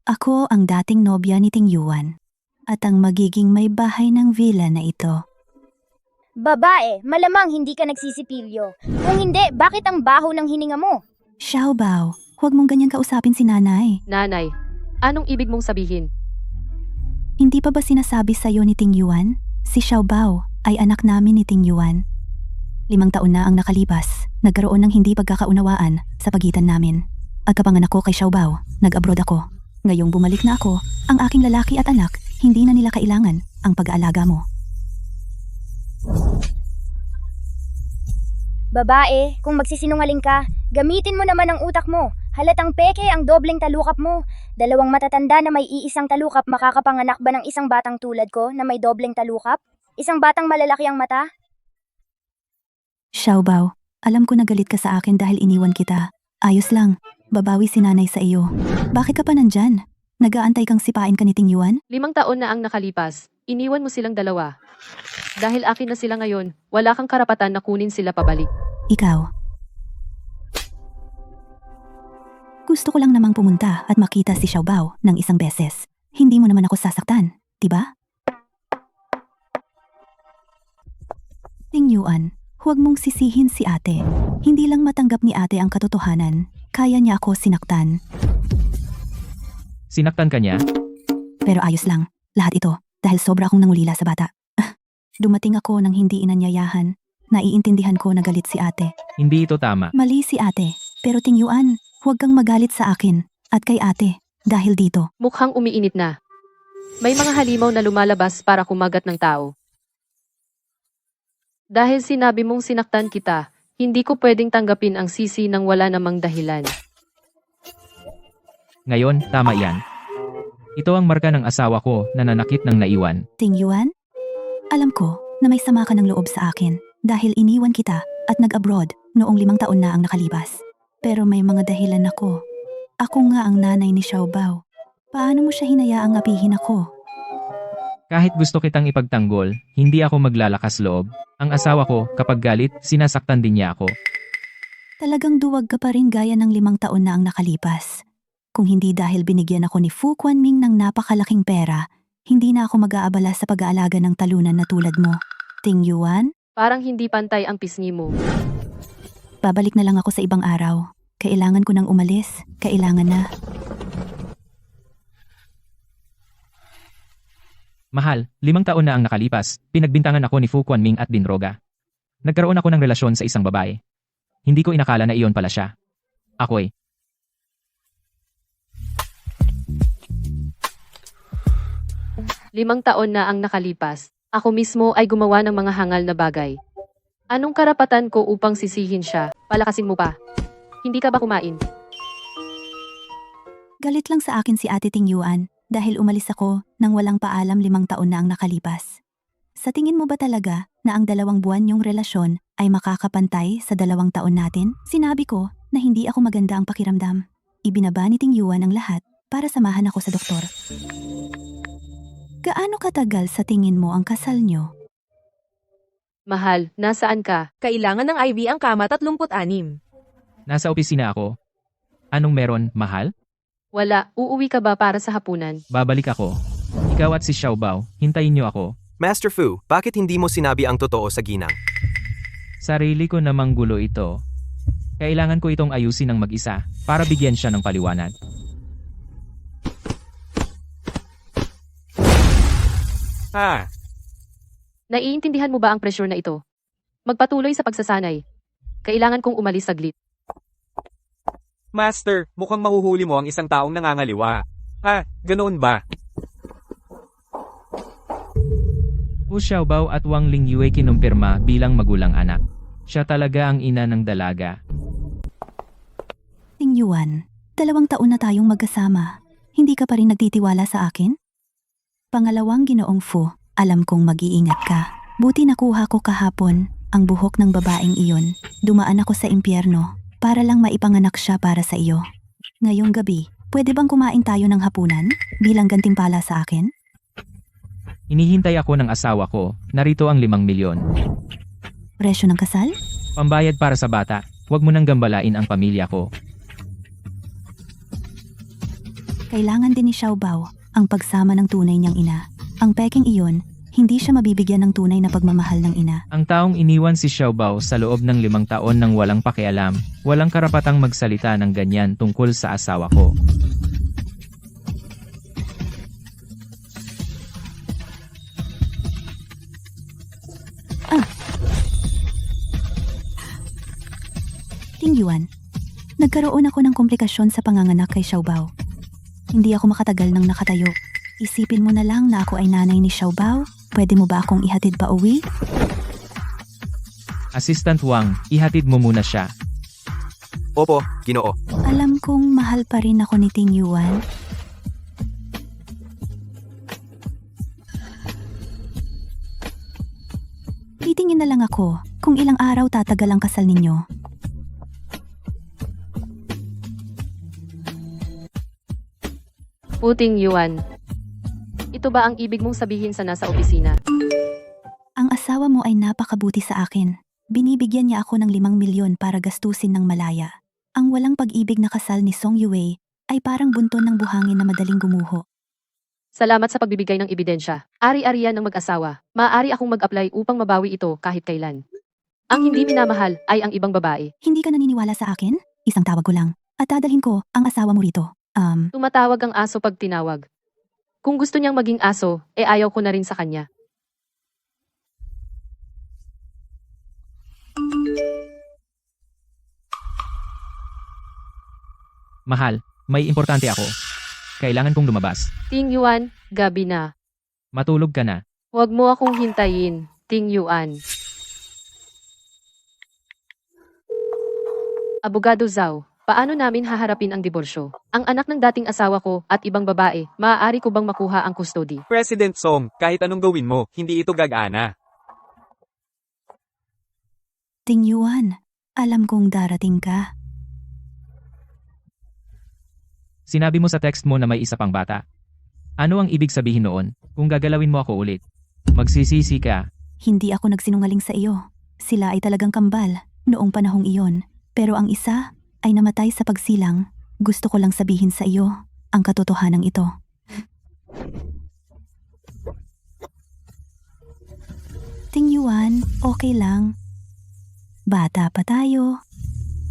Ako ang dating nobya ni Ting Yuan. At ang magiging may bahay ng villa na ito. Babae, malamang hindi ka nagsisipilyo. Kung hindi, bakit ang baho ng hininga mo? Xiaobao, huwag mong ganyan kausapin si nanay. Nanay, anong ibig mong sabihin? Hindi pa ba sinasabi sa'yo ni Ting Yuan? Si Xiaobao ay anak namin ni Ting Yuan. 5 taon na ang nakalipas, nagkaroon ng hindi pagkakaunawaan sa pagitan namin. Pagkapanganak ko kay Xiaobao, nag-abroad ako. Ngayong bumalik na ako, ang aking lalaki at anak, hindi na nila kailangan ang pag-aalaga mo. Babae, kung magsisinungaling ka, gamitin mo naman ang utak mo. Halatang peke ang dobleng talukap mo. 2 matatanda na may iisang talukap, makakapanganak ba ng isang batang tulad ko na may dobleng talukap? Isang batang malalaki ang mata? Xiaobao, alam ko na galit ka sa akin dahil iniwan kita. Ayos lang, babawi si nanay sa iyo. Bakit ka pa nandyan? Nag-aantay kang sipain ka ni Ting Yuan? 5 taon na ang nakalipas, iniwan mo silang dalawa. Dahil akin na sila ngayon, wala kang karapatan na kunin sila pabalik. Ikaw. Gusto ko lang namang pumunta at makita si Xiaobao ng isang beses. Hindi mo naman ako sasaktan, diba? Ting Yuan, huwag mong sisihin si ate. Hindi lang matanggap ni ate ang katotohanan, kaya niya ako sinaktan. Sinaktan ka niya? Pero ayos lang, lahat ito dahil sobra akong nangulila sa bata. Dumating ako nang hindi inanyayahan. Naiintindihan ko na galit si ate. Hindi ito tama. Mali si ate, pero Ting Yuan, huwag kang magalit sa akin at kay ate dahil dito. Mukhang umiinit na. May mga halimaw na lumalabas para kumagat ng tao. Dahil sinabi mong sinaktan kita, hindi ko pwedeng tanggapin ang sisi ng wala namang dahilan. Ngayon, tama yan. Ito ang marka ng asawa ko na nanakit ng naiwan. Ting Yuan, alam ko na may sama ka ng loob sa akin dahil iniwan kita at nag-abroad noong 5 taon na ang nakalipas. Pero may mga dahilan ako. Ako nga ang nanay ni Xiaobao. Paano mo siya hinayaang apihin ako? Kahit gusto kitang ipagtanggol, hindi ako maglalakas loob. Ang asawa ko, kapag galit, sinasaktan din niya ako. Talagang duwag ka pa rin gaya ng 5 taon na ang nakalipas. Kung hindi dahil binigyan ako ni Fu Quanming ng napakalaking pera, hindi na ako mag-aabala sa pag-aalaga ng talunan na tulad mo. Ting Yuan? Parang hindi pantay ang pisngi mo. Babalik na lang ako sa ibang araw. Kailangan ko nang umalis. Kailangan na. Mahal, 5 taon na ang nakalipas, pinagbintangan ako ni Fu Quanming at Dinroga. Nagkaroon ako ng relasyon sa isang babae. Hindi ko inakala na iyon pala siya. Ako'y 5 taon na ang nakalipas, ako mismo ay gumawa ng mga hangal na bagay. Anong karapatan ko upang sisihin siya? Palakasin mo pa. Hindi ka ba kumain? Galit lang sa akin si Ate Ting Yuan dahil umalis ako nang walang paalam 5 taon na ang nakalipas. Sa tingin mo ba talaga na ang 2 buwan niyong relasyon ay makakapantay sa 2 taon natin? Sinabi ko na hindi ako maganda ang pakiramdam. Ibinaba ni Ting Yuan ang lahat para samahan ako sa doktor. Gaano katagal sa tingin mo ang kasal nyo? Mahal, nasaan ka? Kailangan ng IV ang kama 36. Nasa opisina ako. Anong meron, mahal? Wala, uuwi ka ba para sa hapunan? Babalik ako. Ikaw at si Xiaobao, hintayin niyo ako. Master Fu, bakit hindi mo sinabi ang totoo sa ginang? Sarili ko namang gulo ito. Kailangan ko itong ayusin ng mag-isa para bigyan siya ng paliwanag. Naiintindihan mo ba ang pressure na ito? Magpatuloy sa pagsasanay. Kailangan kong umalis saglit. Master, mukhang mahuhuli mo ang isang taong nangangaliwa. Ganoon ba? Hu Xiaobao at Wang Lingyue kinumpirma bilang magulang anak. Siya talaga ang ina ng dalaga. Ting Yuan, 2 taon na tayong magkasama. Hindi ka pa rin nagtitiwala sa akin? Pangalawang Ginoong Fu, alam kong mag-iingat ka. Buti nakuha ko kahapon ang buhok ng babaeng iyon. Dumaan ako sa impyerno para lang maipanganak siya para sa iyo. Ngayong gabi, pwede bang kumain tayo ng hapunan bilang gantimpala sa akin? Inihintay ako ng asawa ko. Narito ang 5 milyon. Presyo ng kasal? Pambayad para sa bata. Huwag mo nang gambalain ang pamilya ko. Kailangan din ni Xiaobao ang pagsama ng tunay niyang ina. Ang peking iyon, hindi siya mabibigyan ng tunay na pagmamahal ng ina. Ang taong iniwan si Xiaobao sa loob ng 5 taon nang walang pakialam, walang karapatang magsalita ng ganyan tungkol sa asawa ko. Ting Yuan, nagkaroon ako ng komplikasyon sa panganganak kay Xiaobao. Hindi ako makatagal nang nakatayo. Isipin mo na lang na ako ay nanay ni Xiaobao. Pwede mo ba akong ihatid pa uwi? Assistant Wang, ihatid mo muna siya. Opo, Ginoo. Alam kong mahal pa rin ako ni Ting Yuan. Titingin na lang ako kung ilang araw tatagal ang kasal ninyo. Puting Yuan. Ito ba ang ibig mong sabihin sa nasa opisina? Ang asawa mo ay napakabuti sa akin. Binibigyan niya ako ng 5 milyon para gastusin ng malaya. Ang walang pag-ibig na kasal ni Song Yue ay parang bunton ng buhangin na madaling gumuho. Salamat sa pagbibigay ng ebidensya. Ari-arian ng mag-asawa. Maaari akong mag-apply upang mabawi ito kahit kailan. Ang hindi minamahal ay ang ibang babae. Hindi ka naniniwala sa akin? Isang tawag ko lang. At dadalhin ko ang asawa mo rito. Tumatawag ang aso pag tinawag. Kung gusto niyang maging aso, ayaw ko na rin sa kanya. Mahal, may importante ako. Kailangan kong lumabas. Ting Yuan, gabi na. Matulog ka na. Huwag mo akong hintayin, Ting Yuan. Abogado Zhao, paano namin haharapin ang diborsyo? Ang anak ng dating asawa ko at ibang babae, maaari ko bang makuha ang custody? President Song, kahit anong gawin mo, hindi ito gagana. Ting Yuan, alam kong darating ka. Sinabi mo sa text mo na may isa pang bata. Ano ang ibig sabihin noon? Kung gagalawin mo ako ulit, magsisisi ka. Hindi ako nagsinungaling sa iyo. Sila ay talagang kambal noong panahong iyon. Pero ang isa ay namatay sa pagsilang. Gusto ko lang sabihin sa iyo ang katotohanan ito. Ting Yuan, okay lang. Bata pa tayo.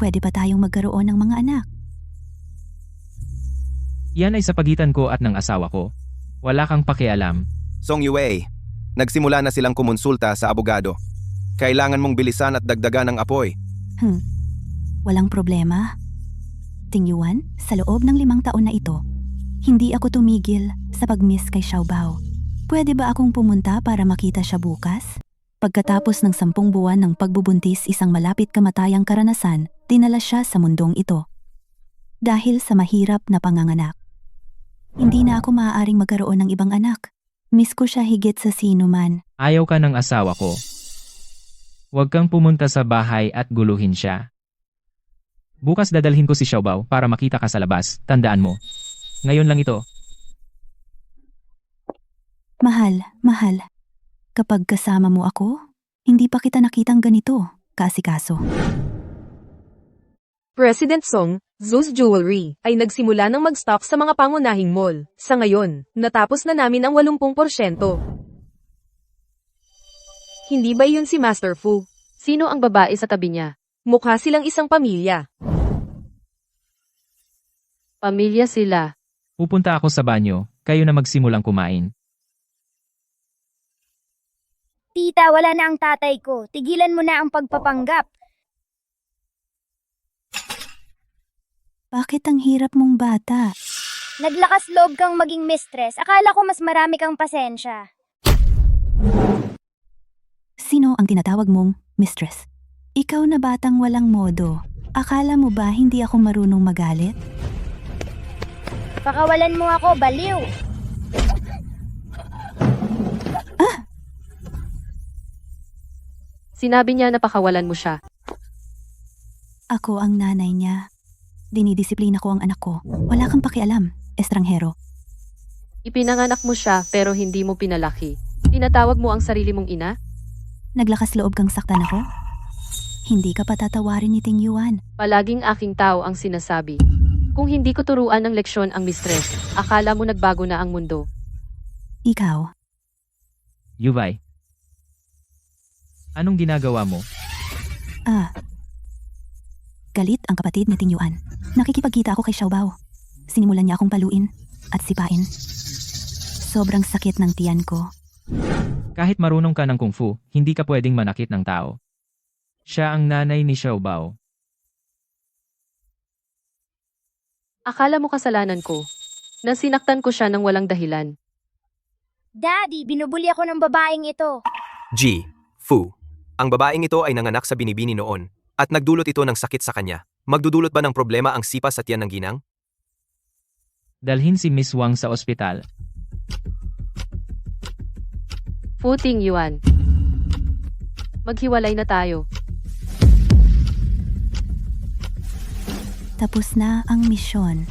Pwede pa tayong magkaroon ng mga anak. Yan ay sa pagitan ko at ng asawa ko. Wala kang pakialam. Song Yue, nagsimula na silang kumonsulta sa abogado. Kailangan mong bilisan at dagdagan ang apoy. Walang problema. Ting Yuan, sa loob ng 5 taon na ito, hindi ako tumigil sa pag-miss kay Xiaobao. Pwede ba akong pumunta para makita siya bukas? Pagkatapos ng 10 buwan ng pagbubuntis, isang malapit kamatayang karanasan, dinala siya sa mundong ito. Dahil sa mahirap na panganganak. Hindi na ako maaaring magkaroon ng ibang anak. Miss ko siya higit sa sino man. Ayaw ka ng asawa ko. Huwag kang pumunta sa bahay at guluhin siya. Bukas dadalhin ko si Xiaobao para makita ka sa labas, tandaan mo. Ngayon lang ito. Mahal, mahal. Kapag kasama mo ako, hindi pa kita nakitang ganito, kaasikaso. President Song, Zeus Jewelry, ay nagsimula ng mag-stock sa mga pangunahing mall. Sa ngayon, natapos na namin ang 80%. Hindi ba yun si Master Fu? Sino ang babae sa tabi niya? Mukha silang isang pamilya. Pamilya sila. Pupunta ako sa banyo, kayo na magsimulang kumain. Tita, wala na ang tatay ko. Tigilan mo na ang pagpapanggap. Bakit ang hirap mong bata? Naglakas loob kang maging mistress. Akala ko mas marami kang pasensya. Sino ang tinatawag mong mistress? Ikaw na batang walang modo. Akala mo ba hindi ako marunong magalit? Pakawalan mo ako, baliw. Sinabi niya na pakawalan mo siya. Ako ang nanay niya. Dinidisiplina ko ang anak ko. Wala kang pakialam, estranghero. Ipinanganak mo siya pero hindi mo pinalaki. Tinatawag mo ang sarili mong ina? Naglakas loob kang saktan ako? Hindi ka patatawarin ni Ting Yuan. Palaging aking tao ang sinasabi. Kung hindi ko turuan ng leksyon ang mistress, akala mo nagbago na ang mundo. Ikaw, Yuvay. Anong ginagawa mo? galit ang kapatid ni Ting Yuan. Nakikipagkita ako kay Xiaobao. Sinimulan niya akong paluin at sipain. Sobrang sakit ng tiyan ko. Kahit marunong ka ng kung fu, hindi ka pwedeng manakit ng tao. Siya ang nanay ni Xiaobao. Akala mo kasalanan ko. Nasinaktan ko siya ng walang dahilan. Daddy, binubuli ako ng babaeng ito. G. Fu. Ang babaeng ito ay nanganak sa binibini noon, at nagdulot ito ng sakit sa kanya. Magdudulot ba ng problema ang sipa sa tiyan ng ginang? Dalhin si Miss Wang sa ospital. Fu Ting Yuan. Maghiwalay na tayo. Tapos na ang misyon.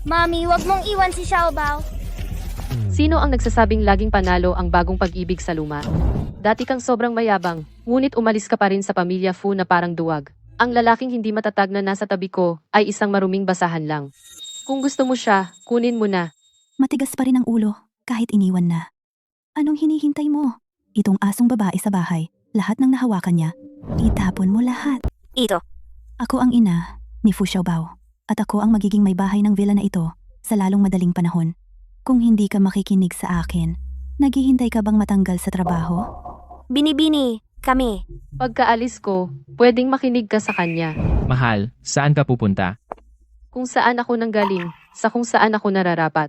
Mami, wag mong iwan si Xiaobao. Sino ang nagsasabing laging panalo ang bagong pag-ibig sa luma? Dati kang sobrang mayabang, ngunit umalis ka pa rin sa pamilya Fu na parang duwag. Ang lalaking hindi matatag na nasa tabi ko ay isang maruming basahan lang. Kung gusto mo siya, kunin mo na. Matigas pa rin ang ulo kahit iniwan na. Anong hinihintay mo? Itong asong babae sa bahay, lahat ng nahawakan niya, itapon mo lahat. Ito. Ako ang ina ni Fu Xiaobao at ako ang magiging may bahay ng villa na ito sa lalong madaling panahon. Kung hindi ka makikinig sa akin, naghihintay ka bang matanggal sa trabaho? Binibini, kami. Pagkaalis ko, pwedeng makinig ka sa kanya. Mahal, saan ka pupunta? Kung saan ako nanggaling, sa kung saan ako nararapat.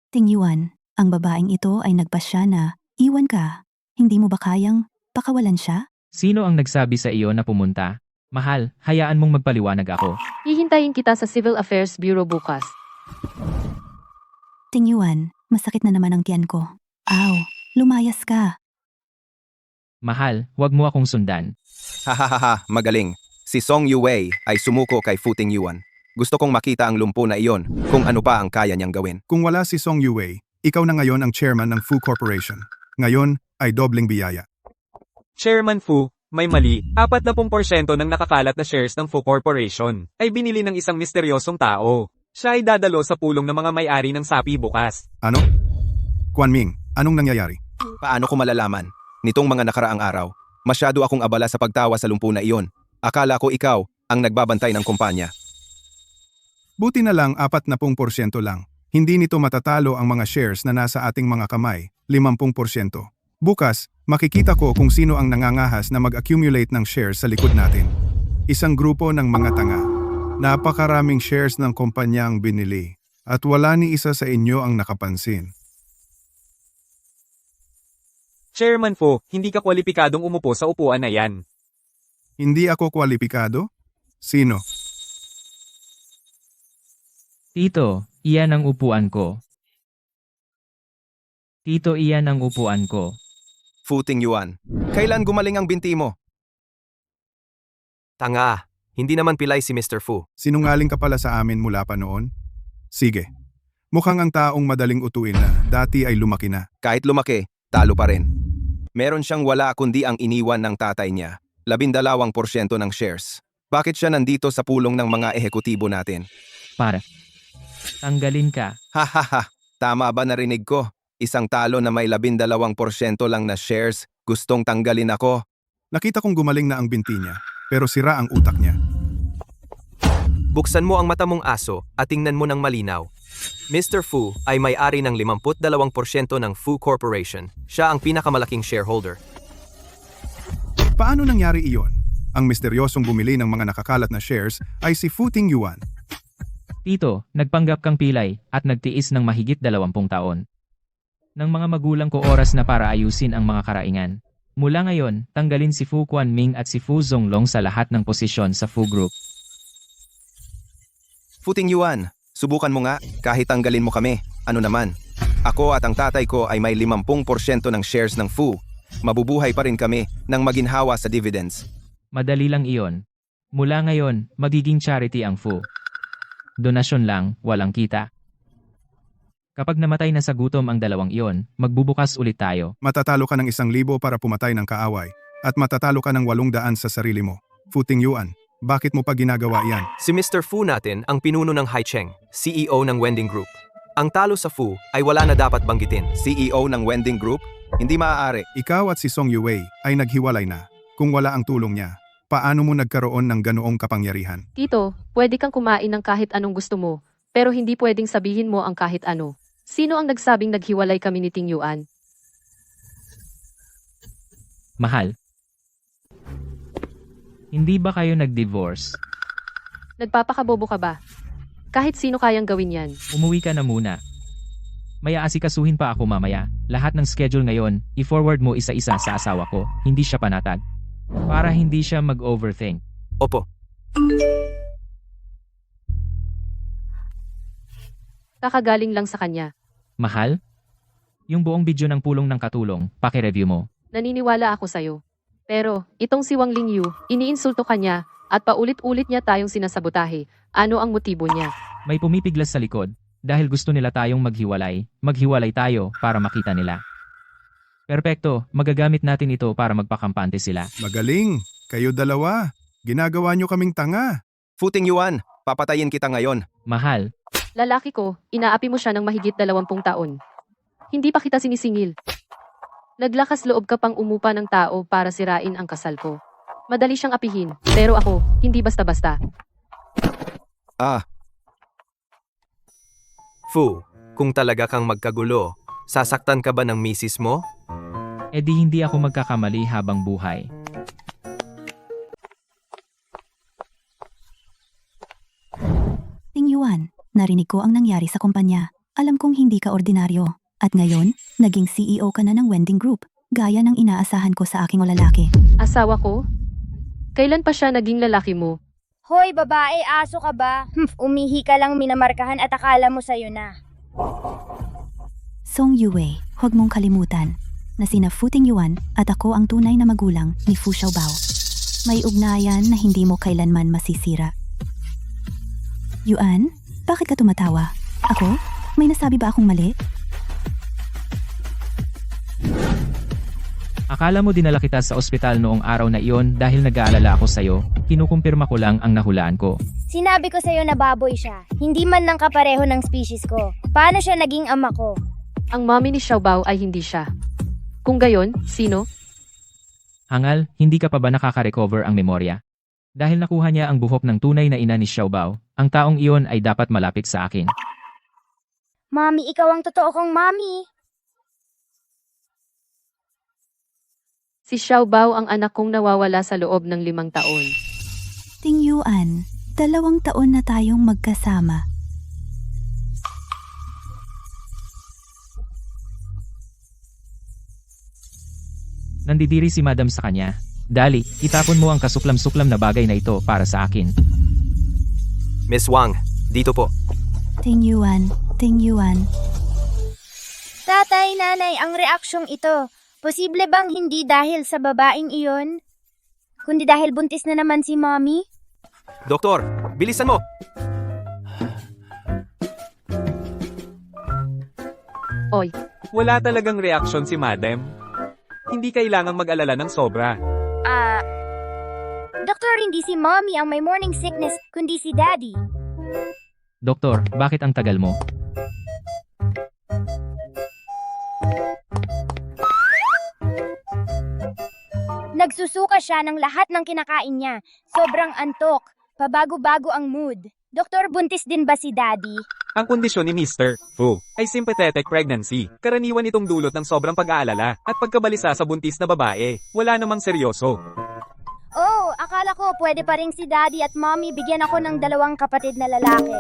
Ting Yuan, ang babaeng ito ay nagpasya na, iwan ka. Hindi mo ba kayang pakawalan siya? Sino ang nagsabi sa iyo na pumunta? Mahal, hayaan mong magpaliwanag ako. Hihintayin kita sa Civil Affairs Bureau bukas. Ting Yuan, masakit na naman ang tiyan ko. Aw, lumayas ka. Mahal, huwag mo akong sundan. Hahaha, magaling. Si Song Yuwei ay sumuko kay Fu Ting Yuan. Gusto kong makita ang lumpo na iyon kung ano pa ang kaya niyang gawin. Kung wala si Song Yuwei, ikaw na ngayon ang chairman ng Fu Corporation. Ngayon ay dobleng biyaya. Chairman Fu, may mali. 40% ng nakakalat na shares ng Fu Corporation ay binili ng isang misteryosong tao. Siya ay dadalo sa pulong ng mga may-ari ng sapi bukas. Ano? Quan Ming, anong nangyayari? Paano ko malalaman? Nitong mga nakaraang araw, masyado akong abala sa pagtawa sa lumpo na iyon. Akala ko ikaw ang nagbabantay ng kumpanya. Buti na lang 40% lang. Hindi nito matatalo ang mga shares na nasa ating mga kamay, 50%. Bukas, makikita ko kung sino ang nangangahas na mag-accumulate ng shares sa likod natin. Isang grupo ng mga tanga. Napakaraming shares ng kumpanya ang binili at wala ni isa sa inyo ang nakapansin. Chairman Fu, hindi ka kwalipikadong umupo sa upuan na yan. Hindi ako kwalipikado? Sino? Tito, iyan ang upuan ko. Tito, iyan ang upuan ko. Fu Tingyuan. Kailan gumaling ang binti mo? Tanga, hindi naman pilay si Mr. Fu. Sinungaling ka pala sa amin mula pa noon? Sige. Mukhang ang taong madaling utuin na dati ay lumaki na. Kahit lumaki, talo pa rin. Meron siyang wala kundi ang iniwan ng tatay niya. 12% ng shares. Bakit siya nandito sa pulong ng mga ehekutibo natin? Para. Tanggalin ka. Hahaha, tama ba narinig ko? Isang talo na may 12% lang na shares, gustong tanggalin ako. Nakita kong gumaling na ang binti niya, pero sira ang utak niya. Buksan mo ang mata mong aso at tingnan mo ng malinaw. Mr. Fu ay may-ari ng 52% ng Fu Corporation. Siya ang pinakamalaking shareholder. Paano nangyari iyon? Ang misteryosong bumili ng mga nakakalat na shares ay si Fu Tingyuan. Tito, nagpanggap kang pilay at nagtiis ng mahigit 20 taon. Nang mga magulang ko oras na para ayusin ang mga karaingan. Mula ngayon, tanggalin si Fu Quanming at si Fu Zonglong sa lahat ng posisyon sa Fu Group. Fu Tingyuan, subukan mo nga, kahit tanggalin mo kami. Ano naman? Ako at ang tatay ko ay may 50% ng shares ng Fu. Mabubuhay pa rin kami nang maginhawa sa dividends. Madali lang iyon. Mula ngayon, magiging charity ang Fu. Donasyon lang, walang kita. Kapag namatay na sa gutom ang dalawang iyon, magbubukas ulit tayo. Matatalo ka ng 1,000 para pumatay ng kaaway at matatalo ka ng 800 sa sarili mo. Fu Tingyuan, bakit mo pa ginagawa yan? Si Mr. Fu natin ang pinuno ng Haicheng, CEO ng Wending Group. Ang talo sa Fu ay wala na dapat banggitin. CEO ng Wending Group? Hindi maaari. Ikaw at si Song Yuwei ay naghiwalay na. Kung wala ang tulong niya, paano mo nagkaroon ng ganoong kapangyarihan? Tito, pwede kang kumain ng kahit anong gusto mo, pero hindi pwedeng sabihin mo ang kahit ano. Sino ang nagsabing naghiwalay kami ni Tingyuan? Mahal. Hindi ba kayo nag-divorce? Nagpapakabobo ka ba? Kahit sino kayang gawin yan. Umuwi ka na muna. May aasikasuhin pa ako mamaya. Lahat ng schedule ngayon, i-forward mo isa-isa sa asawa ko. Hindi siya panatag. Para hindi siya mag-overthink. Opo. Kakagaling lang sa kanya. Mahal? Yung buong video ng pulong ng katulong, paki-review mo. Naniniwala ako sa'yo. Pero, itong si Wang Lingyu, iniinsulto ka niya, at paulit-ulit niya tayong sinasabotahe. Ano ang motibo niya? May pumipiglas sa likod. Dahil gusto nila tayong maghiwalay tayo para makita nila. Perpekto, magagamit natin ito para magpakampante sila. Magaling! Kayo dalawa! Ginagawa nyo kaming tanga! Fu Tingyuan, papatayin kita ngayon. Mahal. Lalaki ko, inaapi mo siya ng mahigit 20 taon. Hindi pa kita sinisingil. Naglakas loob ka pang umupa ng tao para sirain ang kasal ko. Madali siyang apihin, pero ako, hindi basta-basta. Fu, kung talaga kang magkagulo, sasaktan ka ba ng misis mo? E di hindi ako magkakamali habang buhay. Tingyuan, narinig ko ang nangyari sa kumpanya. Alam kong hindi ka ordinaryo. At ngayon, naging CEO ka na ng Wending Group, gaya ng inaasahan ko sa aking lalaki. Asawa ko? Kailan pa siya naging lalaki mo? Hoy babae, aso ka ba? Umihi ka lang minamarkahan at akala mo sa'yo na. Song Yuwei, huwag mong kalimutan na sina Fu Tingyuan at ako ang tunay na magulang ni Fu Xiaobao. May ugnayan na hindi mo kailanman masisira. Yuan, bakit ka tumatawa? Ako? May nasabi ba akong mali? Akala mo dinala kita sa ospital noong araw na iyon dahil nag-aalala ako sa'yo, kinukumpirma ko lang ang nahulaan ko. Sinabi ko sa'yo na baboy siya. Hindi man lang kapareho ng species ko. Paano siya naging ama ko? Ang mommy ni Xiaobao ay hindi siya. Kung gayon, sino? Hangal, hindi ka pa ba nakaka-recover ang memorya? Dahil nakuha niya ang buhok ng tunay na ina ni Xiaobao, ang taong iyon ay dapat malapit sa akin. Mami, ikaw ang totoo kong mami. Si Xiaobao ang anak kong nawawala sa loob ng 5 taon. Tingyuan, 2 taon na tayong magkasama. Nandidiri si Madam sa kanya. Dali, itapon mo ang kasuklam-suklam na bagay na ito para sa akin. Miss Wang, dito po. Tingyuan. Tatay, nanay, ang reaksyong ito. Posible bang hindi dahil sa babaeng iyon? Kundi dahil buntis na naman si Mommy? Doktor, bilisan mo! Oy, Wala talagang reaksyon si Madam. Hindi kailangang mag-alala ng sobra. Doktor, hindi si Mommy ang may morning sickness, kundi si Daddy. Doktor, bakit ang tagal mo? Nagsusuka siya ng lahat ng kinakain niya. Sobrang antok. Pabago-bago ang mood. Doktor, buntis din ba si Daddy? Ang kondisyon ni Mr. Fu ay sympathetic pregnancy. Karaniwan itong dulot ng sobrang pag-aalala at pagkabalisa sa buntis na babae. Wala namang seryoso. Oh, akala ko pwede pa rin si Daddy at Mommy bigyan ako ng 2 kapatid na lalaki.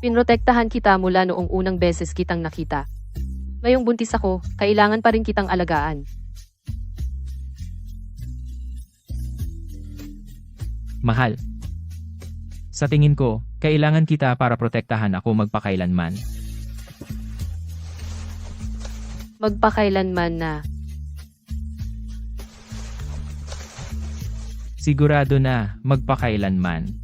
pinrotektahan kita mula noong unang beses kitang nakita. Ngayong buntis ako, kailangan pa rin kitang alagaan. Mahal. Sa tingin ko, kailangan kita para protektahan ako magpakailanman. Magpakailanman na. Sigurado na magpakailanman.